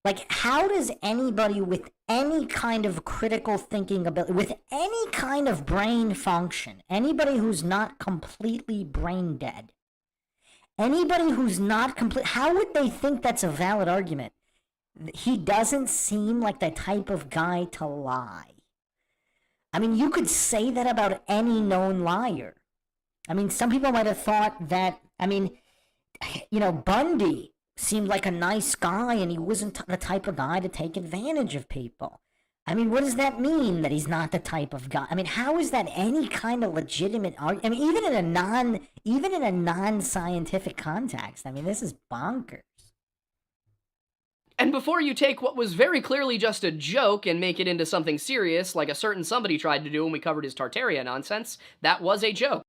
like, how does anybody with any kind of critical thinking ability, with any kind of brain function, anybody who's not completely brain dead, anybody who's not complete, how would they think that's a valid argument? He doesn't seem like the type of guy to lie. I mean, you could say that about any known liar. I mean, some people might have thought that, I mean, you know, Bundy seemed like a nice guy and he wasn't the type of guy to take advantage of people. I mean, what does that mean, that he's not the type of guy? I mean, how is that any kind of legitimate argument? I mean, even in a non-scientific context, I mean, this is bonkers. And before you take what was very clearly just a joke and make it into something serious, like a certain somebody tried to do when we covered his Tartaria nonsense, that was a joke.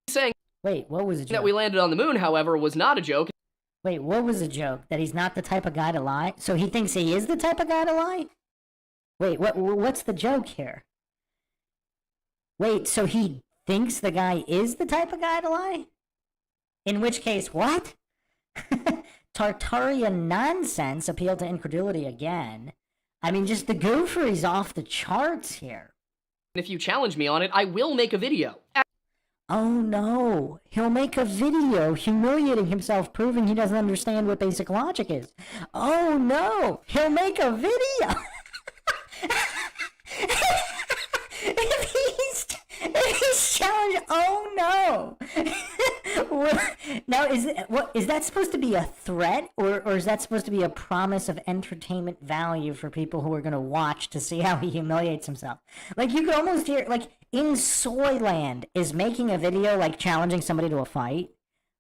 Saying Wait, what was a joke? that we landed on the moon, however, was not a joke. Wait, what was a joke? That he's not the type of guy to lie? So he thinks he is the type of guy to lie? Wait, what's the joke here? Wait, so he thinks the guy is the type of guy to lie? In which case, what? Tartaria nonsense appeal to incredulity again. I mean, just the goofery's off the charts here. If you challenge me on it, I will make a video. Oh no, he'll make a video humiliating himself, proving he doesn't understand what basic logic is. Oh no, he'll make a video. if he's challenged, oh no. Now, is that supposed to be a threat, or is that supposed to be a promise of entertainment value for people who are going to watch to see how he humiliates himself? Like, you could almost hear, like, in Soyland is making a video, like, challenging somebody to a fight.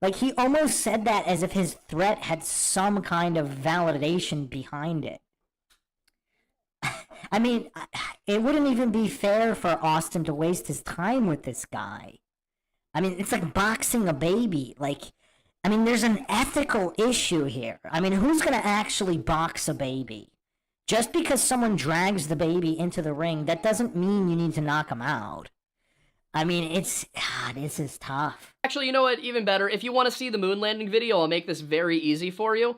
Like, he almost said that as if his threat had some kind of validation behind it. I mean, it wouldn't even be fair for Austin to waste his time with this guy. I mean, it's like boxing a baby. Like, I mean, there's an ethical issue here. I mean, who's going to actually box a baby? Just because someone drags the baby into the ring, that doesn't mean you need to knock him out. I mean, this is tough. Actually, you know what? Even better. If you want to see the moon landing video, I'll make this very easy for you.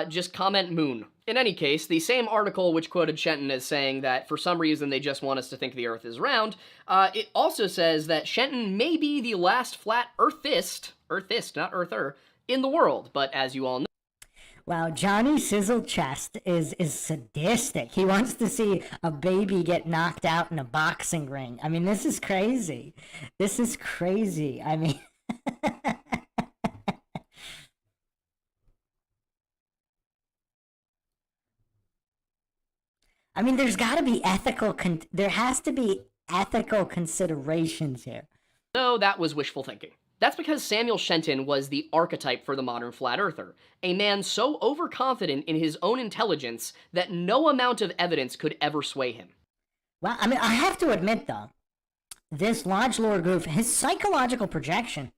Just comment moon. In any case, the same article which quoted Shenton as saying that for some reason they just want us to think the Earth is round, it also says that Shenton may be the last flat earthist, not earther, in the world. But as you all know, wow, Johnny Sizzle Chest is sadistic. He wants to see a baby get knocked out in a boxing ring. I mean, this is crazy. This is crazy. I mean... I mean, there has to be ethical considerations here. no, that was wishful thinking. That's because Samuel Shenton was the archetype for the modern flat earther, a man so overconfident in his own intelligence that no amount of evidence could ever sway him. Well, I mean, I have to admit, though, this Lodge Lore goof, his psychological projection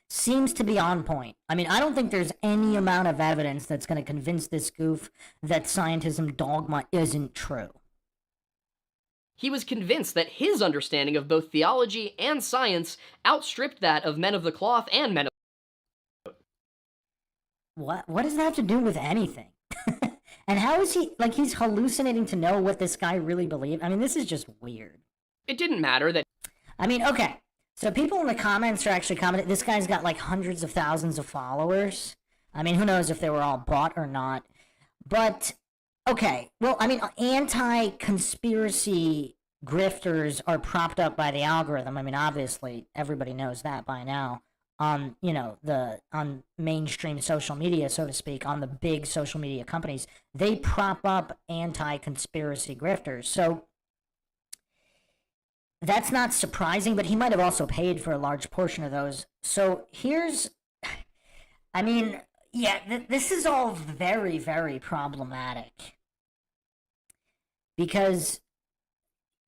seems to be on point. I mean, I don't think there's any amount of evidence that's going to convince this goof that scientism dogma isn't true. He was convinced that his understanding of both theology and science outstripped that of men of the cloth and men of... What does that have to do with anything? And how is he, like, he's hallucinating to know what this guy really believed? I mean, this is just weird. It didn't matter that... I mean, okay, so people in the comments are actually commenting, this guy's got like hundreds of thousands of followers. I mean, who knows if they were all bought or not. But, okay, well, I mean, anti-conspiracy grifters are propped up by the algorithm. I mean, obviously, everybody knows that by now. On, you know, on mainstream social media, so to speak, on the big social media companies, they prop up anti-conspiracy grifters. So that's not surprising, but he might have also paid for a large portion of those. So here's, I mean, yeah, this is all very, very problematic. Because,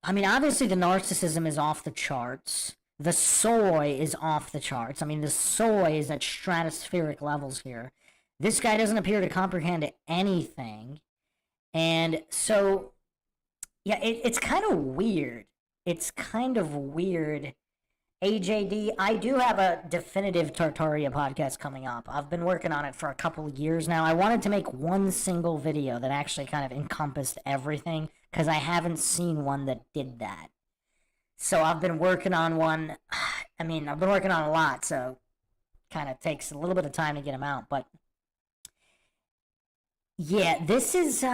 I mean, obviously the narcissism is off the charts. The soy is off the charts. I mean, the soy is at stratospheric levels here. This guy doesn't appear to comprehend anything. And so, yeah, it's kind of weird. It's kind of weird. AJD, I do have a definitive Tartaria podcast coming up. I've been working on it for a couple of years now. I wanted to make one single video that actually kind of encompassed everything, because I haven't seen one that did that. So I've been working on one. I mean, I've been working on a lot, so kind of takes a little bit of time to get them out. But yeah, this is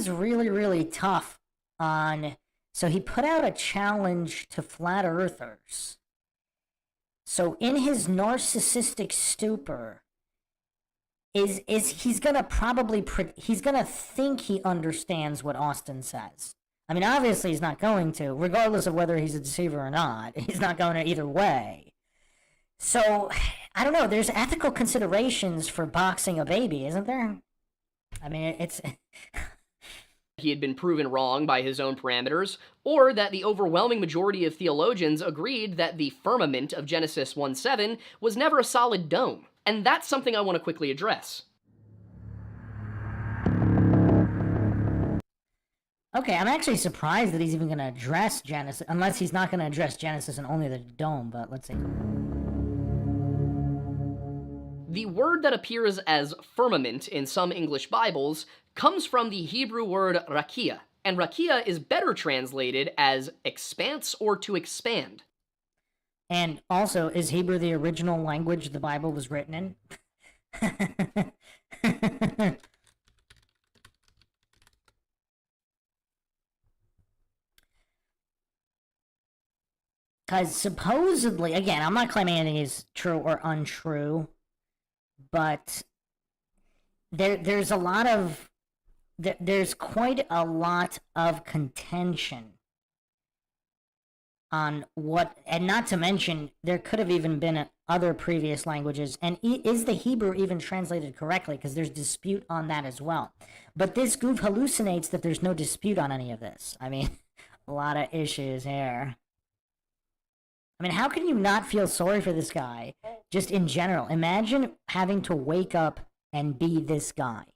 really, really tough on... So he put out a challenge to flat earthers. So in his narcissistic stupor, he's gonna think he understands what Austin says. I mean, obviously he's not going to, regardless of whether he's a deceiver or not. He's not going to either way. So, I don't know, there's ethical considerations for boxing a baby, isn't there? I mean, it's... he had been proven wrong by his own parameters, or that the overwhelming majority of theologians agreed that the firmament of Genesis 1:7 was never a solid dome. And that's something I want to quickly address. Okay, I'm actually surprised that he's even going to address Genesis, unless he's not going to address Genesis and only the dome, but let's see. The word that appears as firmament in some English Bibles comes from the Hebrew word rakia, and rakia is better translated as expanse or to expand. And also, is Hebrew the original language the Bible was written in? Because supposedly, again, I'm not claiming anything is true or untrue, but there's quite a lot of contention on what, and not to mention, there could have even been other previous languages, and is the Hebrew even translated correctly? Because there's dispute on that as well. But this goof hallucinates that there's no dispute on any of this. I mean, a lot of issues here. I mean, how can you not feel sorry for this guy, just in general? Imagine having to wake up and be this guy.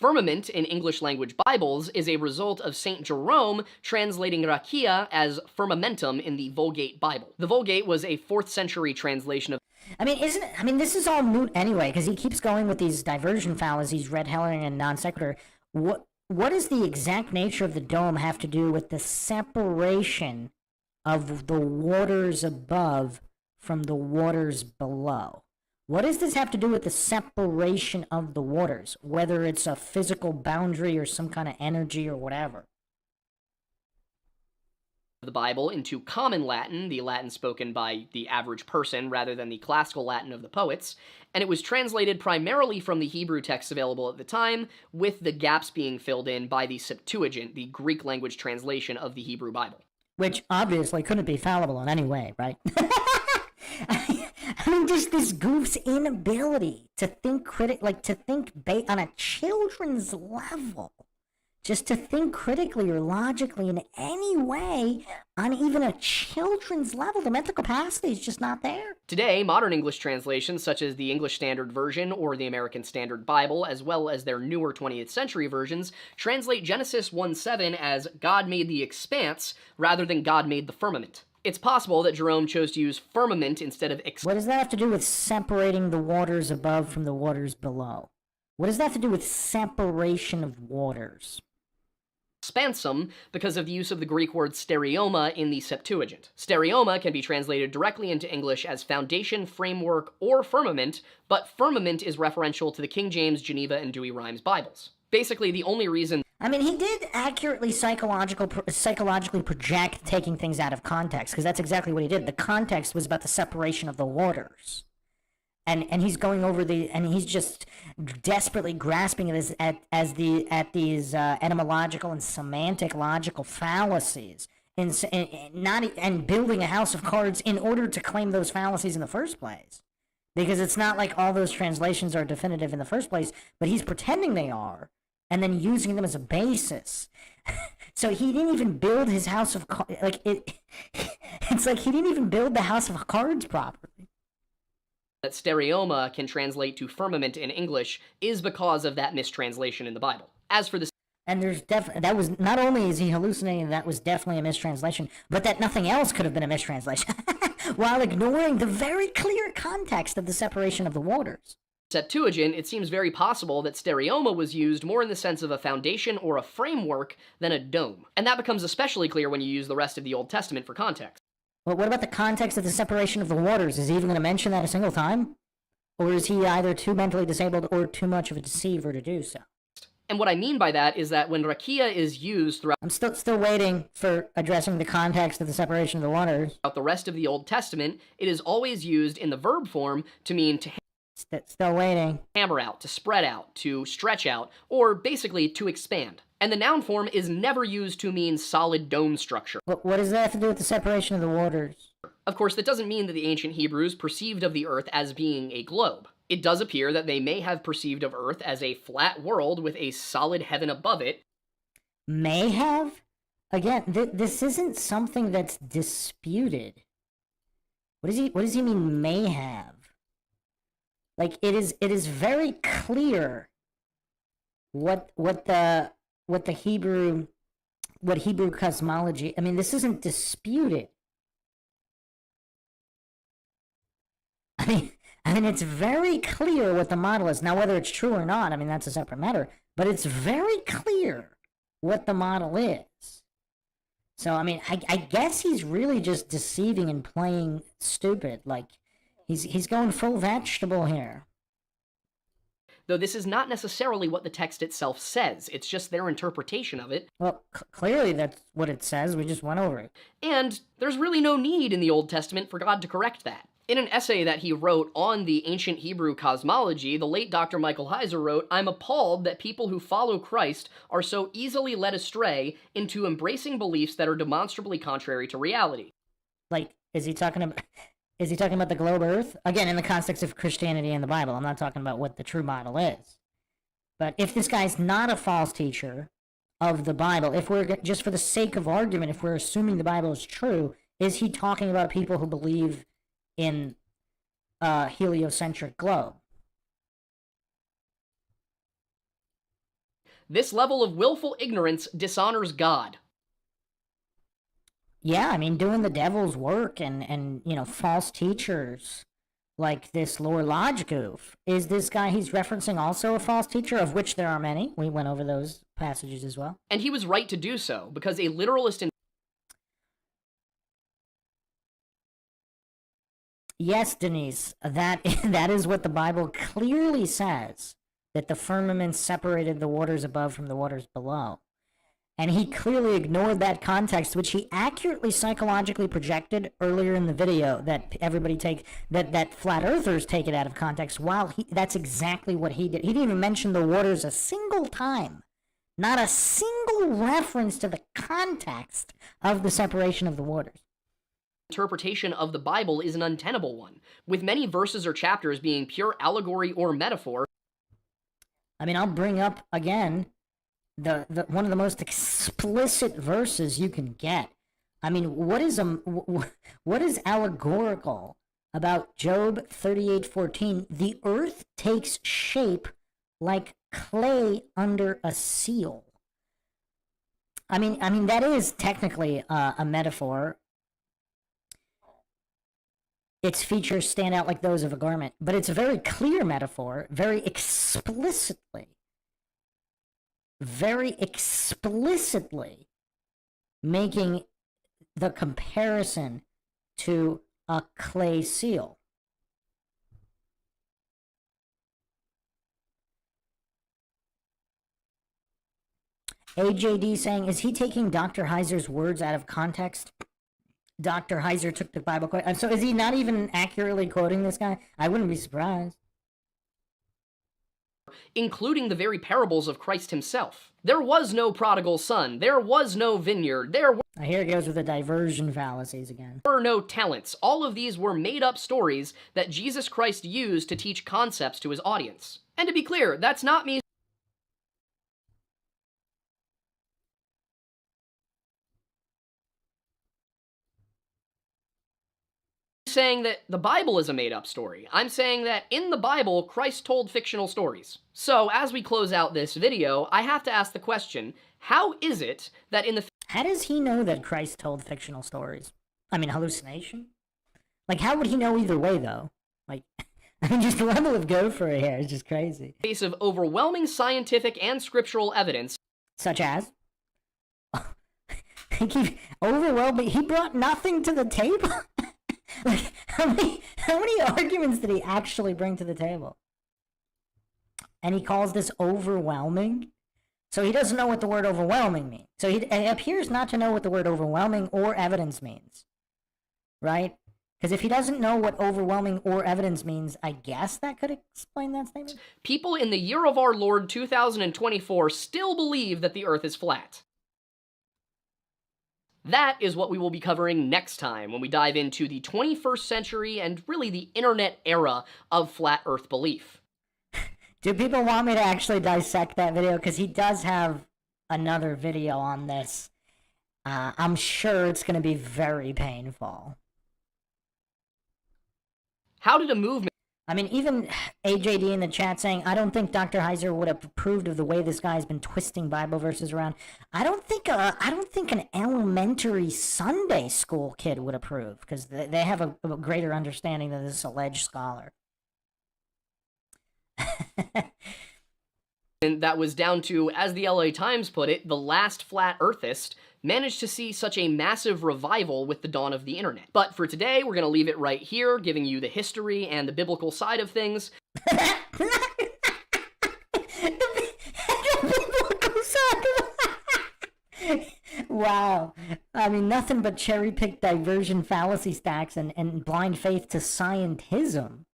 Firmament in English language Bibles is a result of St. Jerome translating rakia as firmamentum in the Vulgate Bible. The Vulgate was a 4th century translation of... I mean, this is all moot anyway, because he keeps going with these diversion fallacies, red herring and non sequitur. What does the exact nature of the dome have to do with the separation of the waters above from the waters below? What does this have to do with the separation of the waters, whether it's a physical boundary or some kind of energy or whatever? The Bible into common Latin, the Latin spoken by the average person rather than the classical Latin of the poets, and it was translated primarily from the Hebrew texts available at the time, with the gaps being filled in by the Septuagint, the Greek language translation of the Hebrew Bible. Which obviously couldn't be fallible in any way, right? I mean, just this goof's inability to think on a children's level. Just to think critically or logically in any way on even a children's level. The mental capacity is just not there. Today, modern English translations, such as the English Standard Version or the American Standard Bible, as well as their newer 20th century versions, translate Genesis 1:7 as God made the expanse rather than God made the firmament. It's possible that Jerome chose to use firmament instead of What does that have to do with separating the waters above from the waters below? What does that have to do with separation of waters? expansum because of the use of the Greek word stereoma in the Septuagint. Stereoma can be translated directly into English as foundation, framework, or firmament, but firmament is referential to the King James, Geneva, and Dewey Rhymes Bibles. Basically, the only reason... I mean, he did accurately psychologically project taking things out of context, because that's exactly what he did. The context was about the separation of the waters. And he's going over and he's just desperately grasping it at these etymological and semantic logical fallacies, and building a house of cards in order to claim those fallacies in the first place, because it's not like all those translations are definitive in the first place, but he's pretending they are, and then using them as a basis. So he didn't even build his house of cards. It's like he didn't even build the house of cards properly. That stereoma can translate to firmament in English is because of that mistranslation in the Bible. As for the... And that was, not only is he hallucinating, that was definitely a mistranslation, but that nothing else could have been a mistranslation, while ignoring the very clear context of the separation of the waters. Septuagint, it seems very possible that stereoma was used more in the sense of a foundation or a framework than a dome. And that becomes especially clear when you use the rest of the Old Testament for context. But what about the context of the separation of the waters? Is he even going to mention that a single time? Or is he either too mentally disabled or too much of a deceiver to do so? And what I mean by that is that when rakia is used throughout I'm still waiting for addressing the context of the separation of the waters. the rest of the Old Testament, it is always used in the verb form to mean to Still waiting. hammer out, to spread out, to stretch out, or basically to expand. And the noun form is never used to mean solid dome structure. What does that have to do with the separation of the waters? Of course, that doesn't mean that the ancient Hebrews perceived of the earth as being a globe. It does appear that they may have perceived of earth as a flat world with a solid heaven above it. May have? Again, this isn't something that's disputed. What does he mean may have? Like, it is very clear what Hebrew cosmology, I mean, this isn't disputed. I mean, it's very clear what the model is. Now, whether it's true or not, I mean, that's a separate matter. But it's very clear what the model is. So, I mean, I guess he's really just deceiving and playing stupid. Like, he's going full vegetable here. Though this is not necessarily what the text itself says, it's just their interpretation of it. Well, clearly that's what it says. We just went over it. And there's really no need in the Old Testament for God to correct that. In an essay that he wrote on the ancient Hebrew cosmology, the late Dr. Michael Heiser wrote, "I'm appalled that people who follow Christ are so easily led astray into embracing beliefs that are demonstrably contrary to reality." Like, is he talking about the globe Earth? Again, in the context of Christianity and the Bible. I'm not talking about what the true model is. But if this guy's not a false teacher of the Bible, if we're just for the sake of argument, if we're assuming the Bible is true, is he talking about people who believe in a heliocentric globe? This level of willful ignorance dishonors God. Yeah, I mean, doing the devil's work and false teachers like this Lore Lodge goof. Is this guy he's referencing also a false teacher, of which there are many? We went over those passages as well. And he was right to do so, because a literalist Yes, Denise, that is what the Bible clearly says, that the firmament separated the waters above from the waters below. And he clearly ignored that context, which he accurately psychologically projected earlier in the video, that everybody that flat earthers take it out of context, while that's exactly what he did. He didn't even mention the waters a single time. Not a single reference to the context of the separation of the waters. interpretation of the Bible is an untenable one, with many verses or chapters being pure allegory or metaphor. I mean, I'll bring up again the one of the most explicit verses you can get. I mean, what is allegorical about Job 38:14? The earth takes shape like clay under a seal. I mean that is technically a metaphor. Its features stand out like those of a garment, but it's a very clear metaphor, very explicitly making the comparison to a clay seal. AJD saying, is he taking Dr. Heiser's words out of context? Dr. Heiser took the Bible quote. So is he not even accurately quoting this guy? I wouldn't be surprised. Including the very parables of Christ himself. There was no prodigal son. There was no vineyard. There Here it goes with the diversion fallacies again. were no talents. All of these were made-up stories that Jesus Christ used to teach concepts to his audience. And to be clear, that's not me saying that the Bible is a made-up story. I'm saying that in the Bible, Christ told fictional stories. So, as we close out this video, I have to ask the question, how is it that in the... How does he know that Christ told fictional stories? I mean, hallucination? Like, how would he know either way, though? Like, I mean, just the level of gopher here is just crazy. face of overwhelming scientific and scriptural evidence... Such as? Overwhelming. He brought nothing to the table? Like, how many arguments did he actually bring to the table? And he calls this overwhelming? So he doesn't know what the word overwhelming means. So he appears not to know what the word overwhelming or evidence means. Right? Because if he doesn't know what overwhelming or evidence means, I guess that could explain that statement. People in the year of our Lord 2024 still believe that the Earth is flat. That is what we will be covering next time when we dive into the 21st century and really the internet era of flat Earth belief. Do people want me to actually dissect that video? Because he does have another video on this. I'm sure it's going to be very painful. How did a movement... I mean, even AJD in the chat saying, I don't think Dr. Heiser would have approved of the way this guy's been twisting Bible verses around. I don't think an elementary Sunday school kid would approve, because they have a greater understanding than this alleged scholar. And that was down to, as the LA Times put it, the last flat earthist managed to see such a massive revival with the dawn of the internet. But for today, we're going to leave it right here, giving you the history and the biblical side of things. Wow. I mean, nothing but cherry-picked diversion fallacy stacks and blind faith to scientism.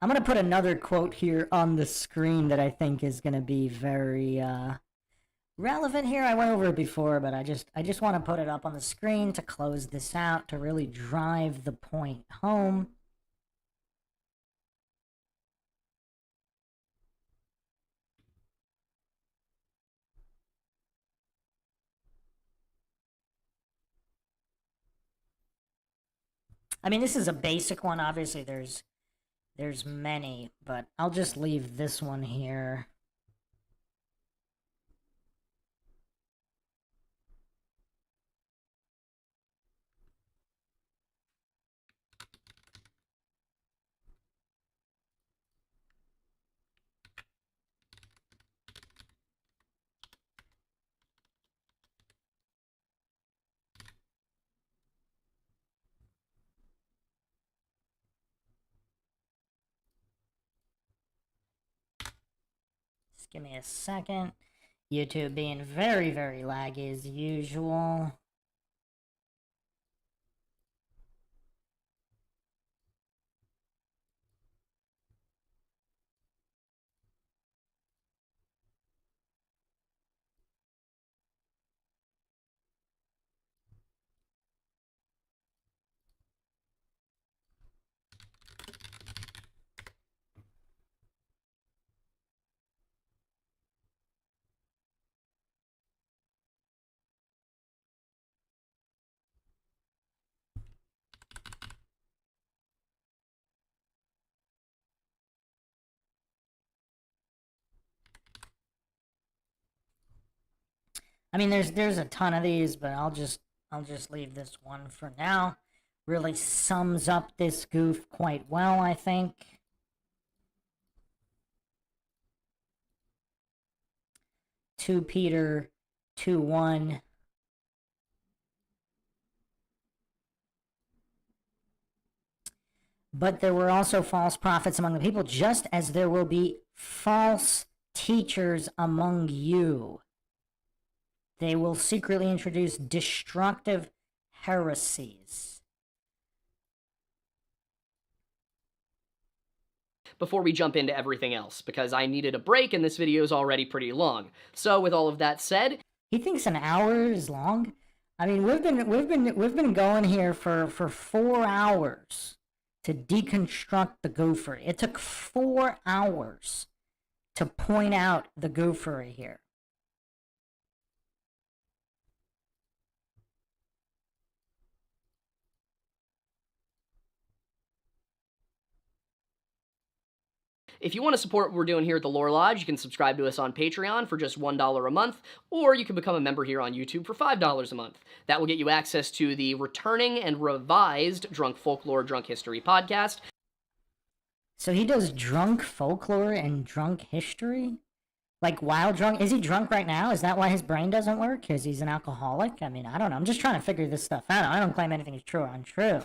I'm going to put another quote here on the screen that I think is going to be very relevant here. I went over it before, but I just want to put it up on the screen to close this out, to really drive the point home. I mean, this is a basic one. Obviously, there's many, but I'll just leave this one here. Give me a second. YouTube being very, very laggy as usual. I mean, there's a ton of these, but I'll just leave this one for now. Really sums up this goof quite well, I think. Two Peter 2:1. But there were also false prophets among the people, just as there will be false teachers among you. They will secretly introduce destructive heresies. Before we jump into everything else, because I needed a break and this video is already pretty long. So with all of that said... He thinks an hour is long? I mean, we've been going here for 4 hours to deconstruct the gopher. It took 4 hours to point out the gophery here. If you want to support what we're doing here at the Lore Lodge, you can subscribe to us on Patreon for just $1 a month, or you can become a member here on YouTube for $5 a month. That will get you access to the returning and revised Drunk Folklore, Drunk History podcast. So he does drunk folklore and drunk history? Like, while drunk? Is he drunk right now? Is that why his brain doesn't work? Because he's an alcoholic? I mean, I don't know. I'm just trying to figure this stuff out. I don't claim anything is true or untrue.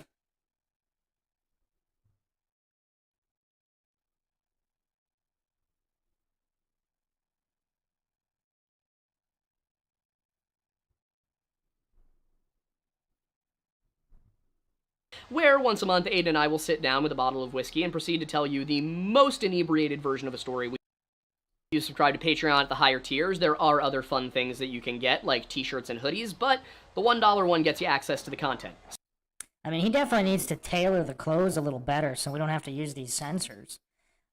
Where once a month, Aiden and I will sit down with a bottle of whiskey and proceed to tell you the most inebriated version of a story. You subscribe to Patreon at the higher tiers, there are other fun things that you can get, like t-shirts and hoodies, but the $1 one gets you access to the content. I mean, he definitely needs to tailor the clothes a little better so we don't have to use these censors.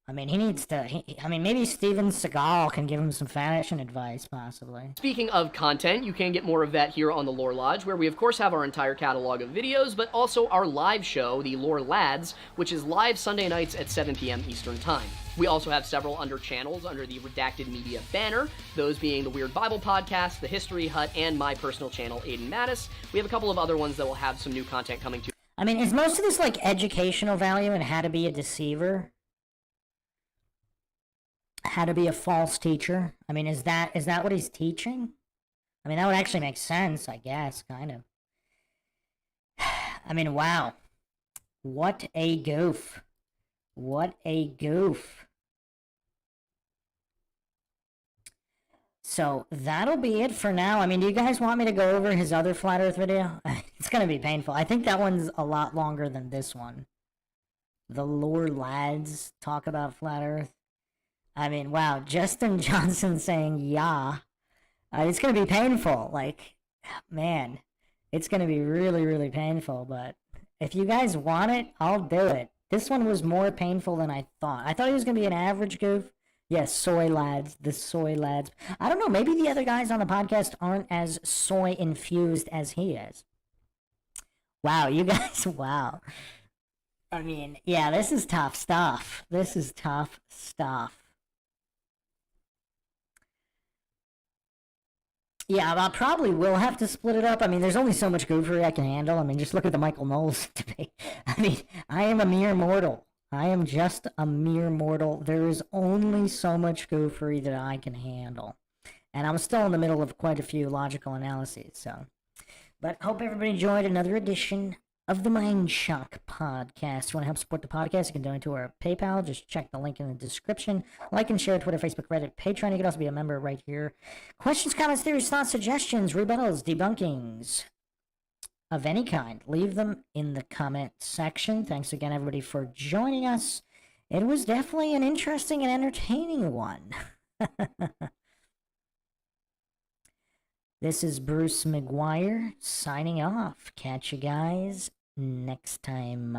I mean, he needs to... I mean, maybe Steven Seagal can give him some fashion advice, possibly. Speaking of content, you can get more of that here on the Lore Lodge, where we of course have our entire catalog of videos, but also our live show, the Lore Lads, which is live Sunday nights at 7 p.m. Eastern Time. We also have several under channels under the Redacted Media banner, those being the Weird Bible Podcast, the History Hut, and my personal channel, Aiden Mattis. We have a couple of other ones that will have some new content coming to. I mean, is most of this, like, educational value in how to be a deceiver? How to be a false teacher? I mean, is that what he's teaching? I mean, that would actually make sense, I guess, kind of. I mean, wow. What a goof. What a goof. So, that'll be it for now. I mean, do you guys want me to go over his other Flat Earth video? It's gonna be painful. I think that one's a lot longer than this one. The Lore Lads talk about Flat Earth. I mean, wow, Justin Johnson saying, yeah. It's going to be painful. Like, man, it's going to be really, really painful. But if you guys want it, I'll do it. This one was more painful than I thought. I thought he was going to be an average goof. Yes, soy lads, the soy lads. I don't know, maybe the other guys on the podcast aren't as soy-infused as he is. Wow, you guys, wow. I mean, yeah, this is tough stuff. This is tough stuff. Yeah, I probably will have to split it up. I mean, there's only so much goofery I can handle. I mean, just look at the Michael Knowles debate. I mean, I am a mere mortal. I am just a mere mortal. There is only so much goofery that I can handle. And I'm still in the middle of quite a few logical analyses, so. But hope everybody enjoyed another edition of the MINDSHOCK podcast. If you want to help support the podcast, you can donate to our PayPal. Just check the link in the description. Like and share Twitter, Facebook, Reddit, Patreon. You can also be a member right here. Questions, comments, theories, thoughts, suggestions, rebuttals, debunkings of any kind. Leave them in the comment section. Thanks again, everybody, for joining us. It was definitely an interesting and entertaining one. This is Bruce McGuire signing off. Catch you guys next time.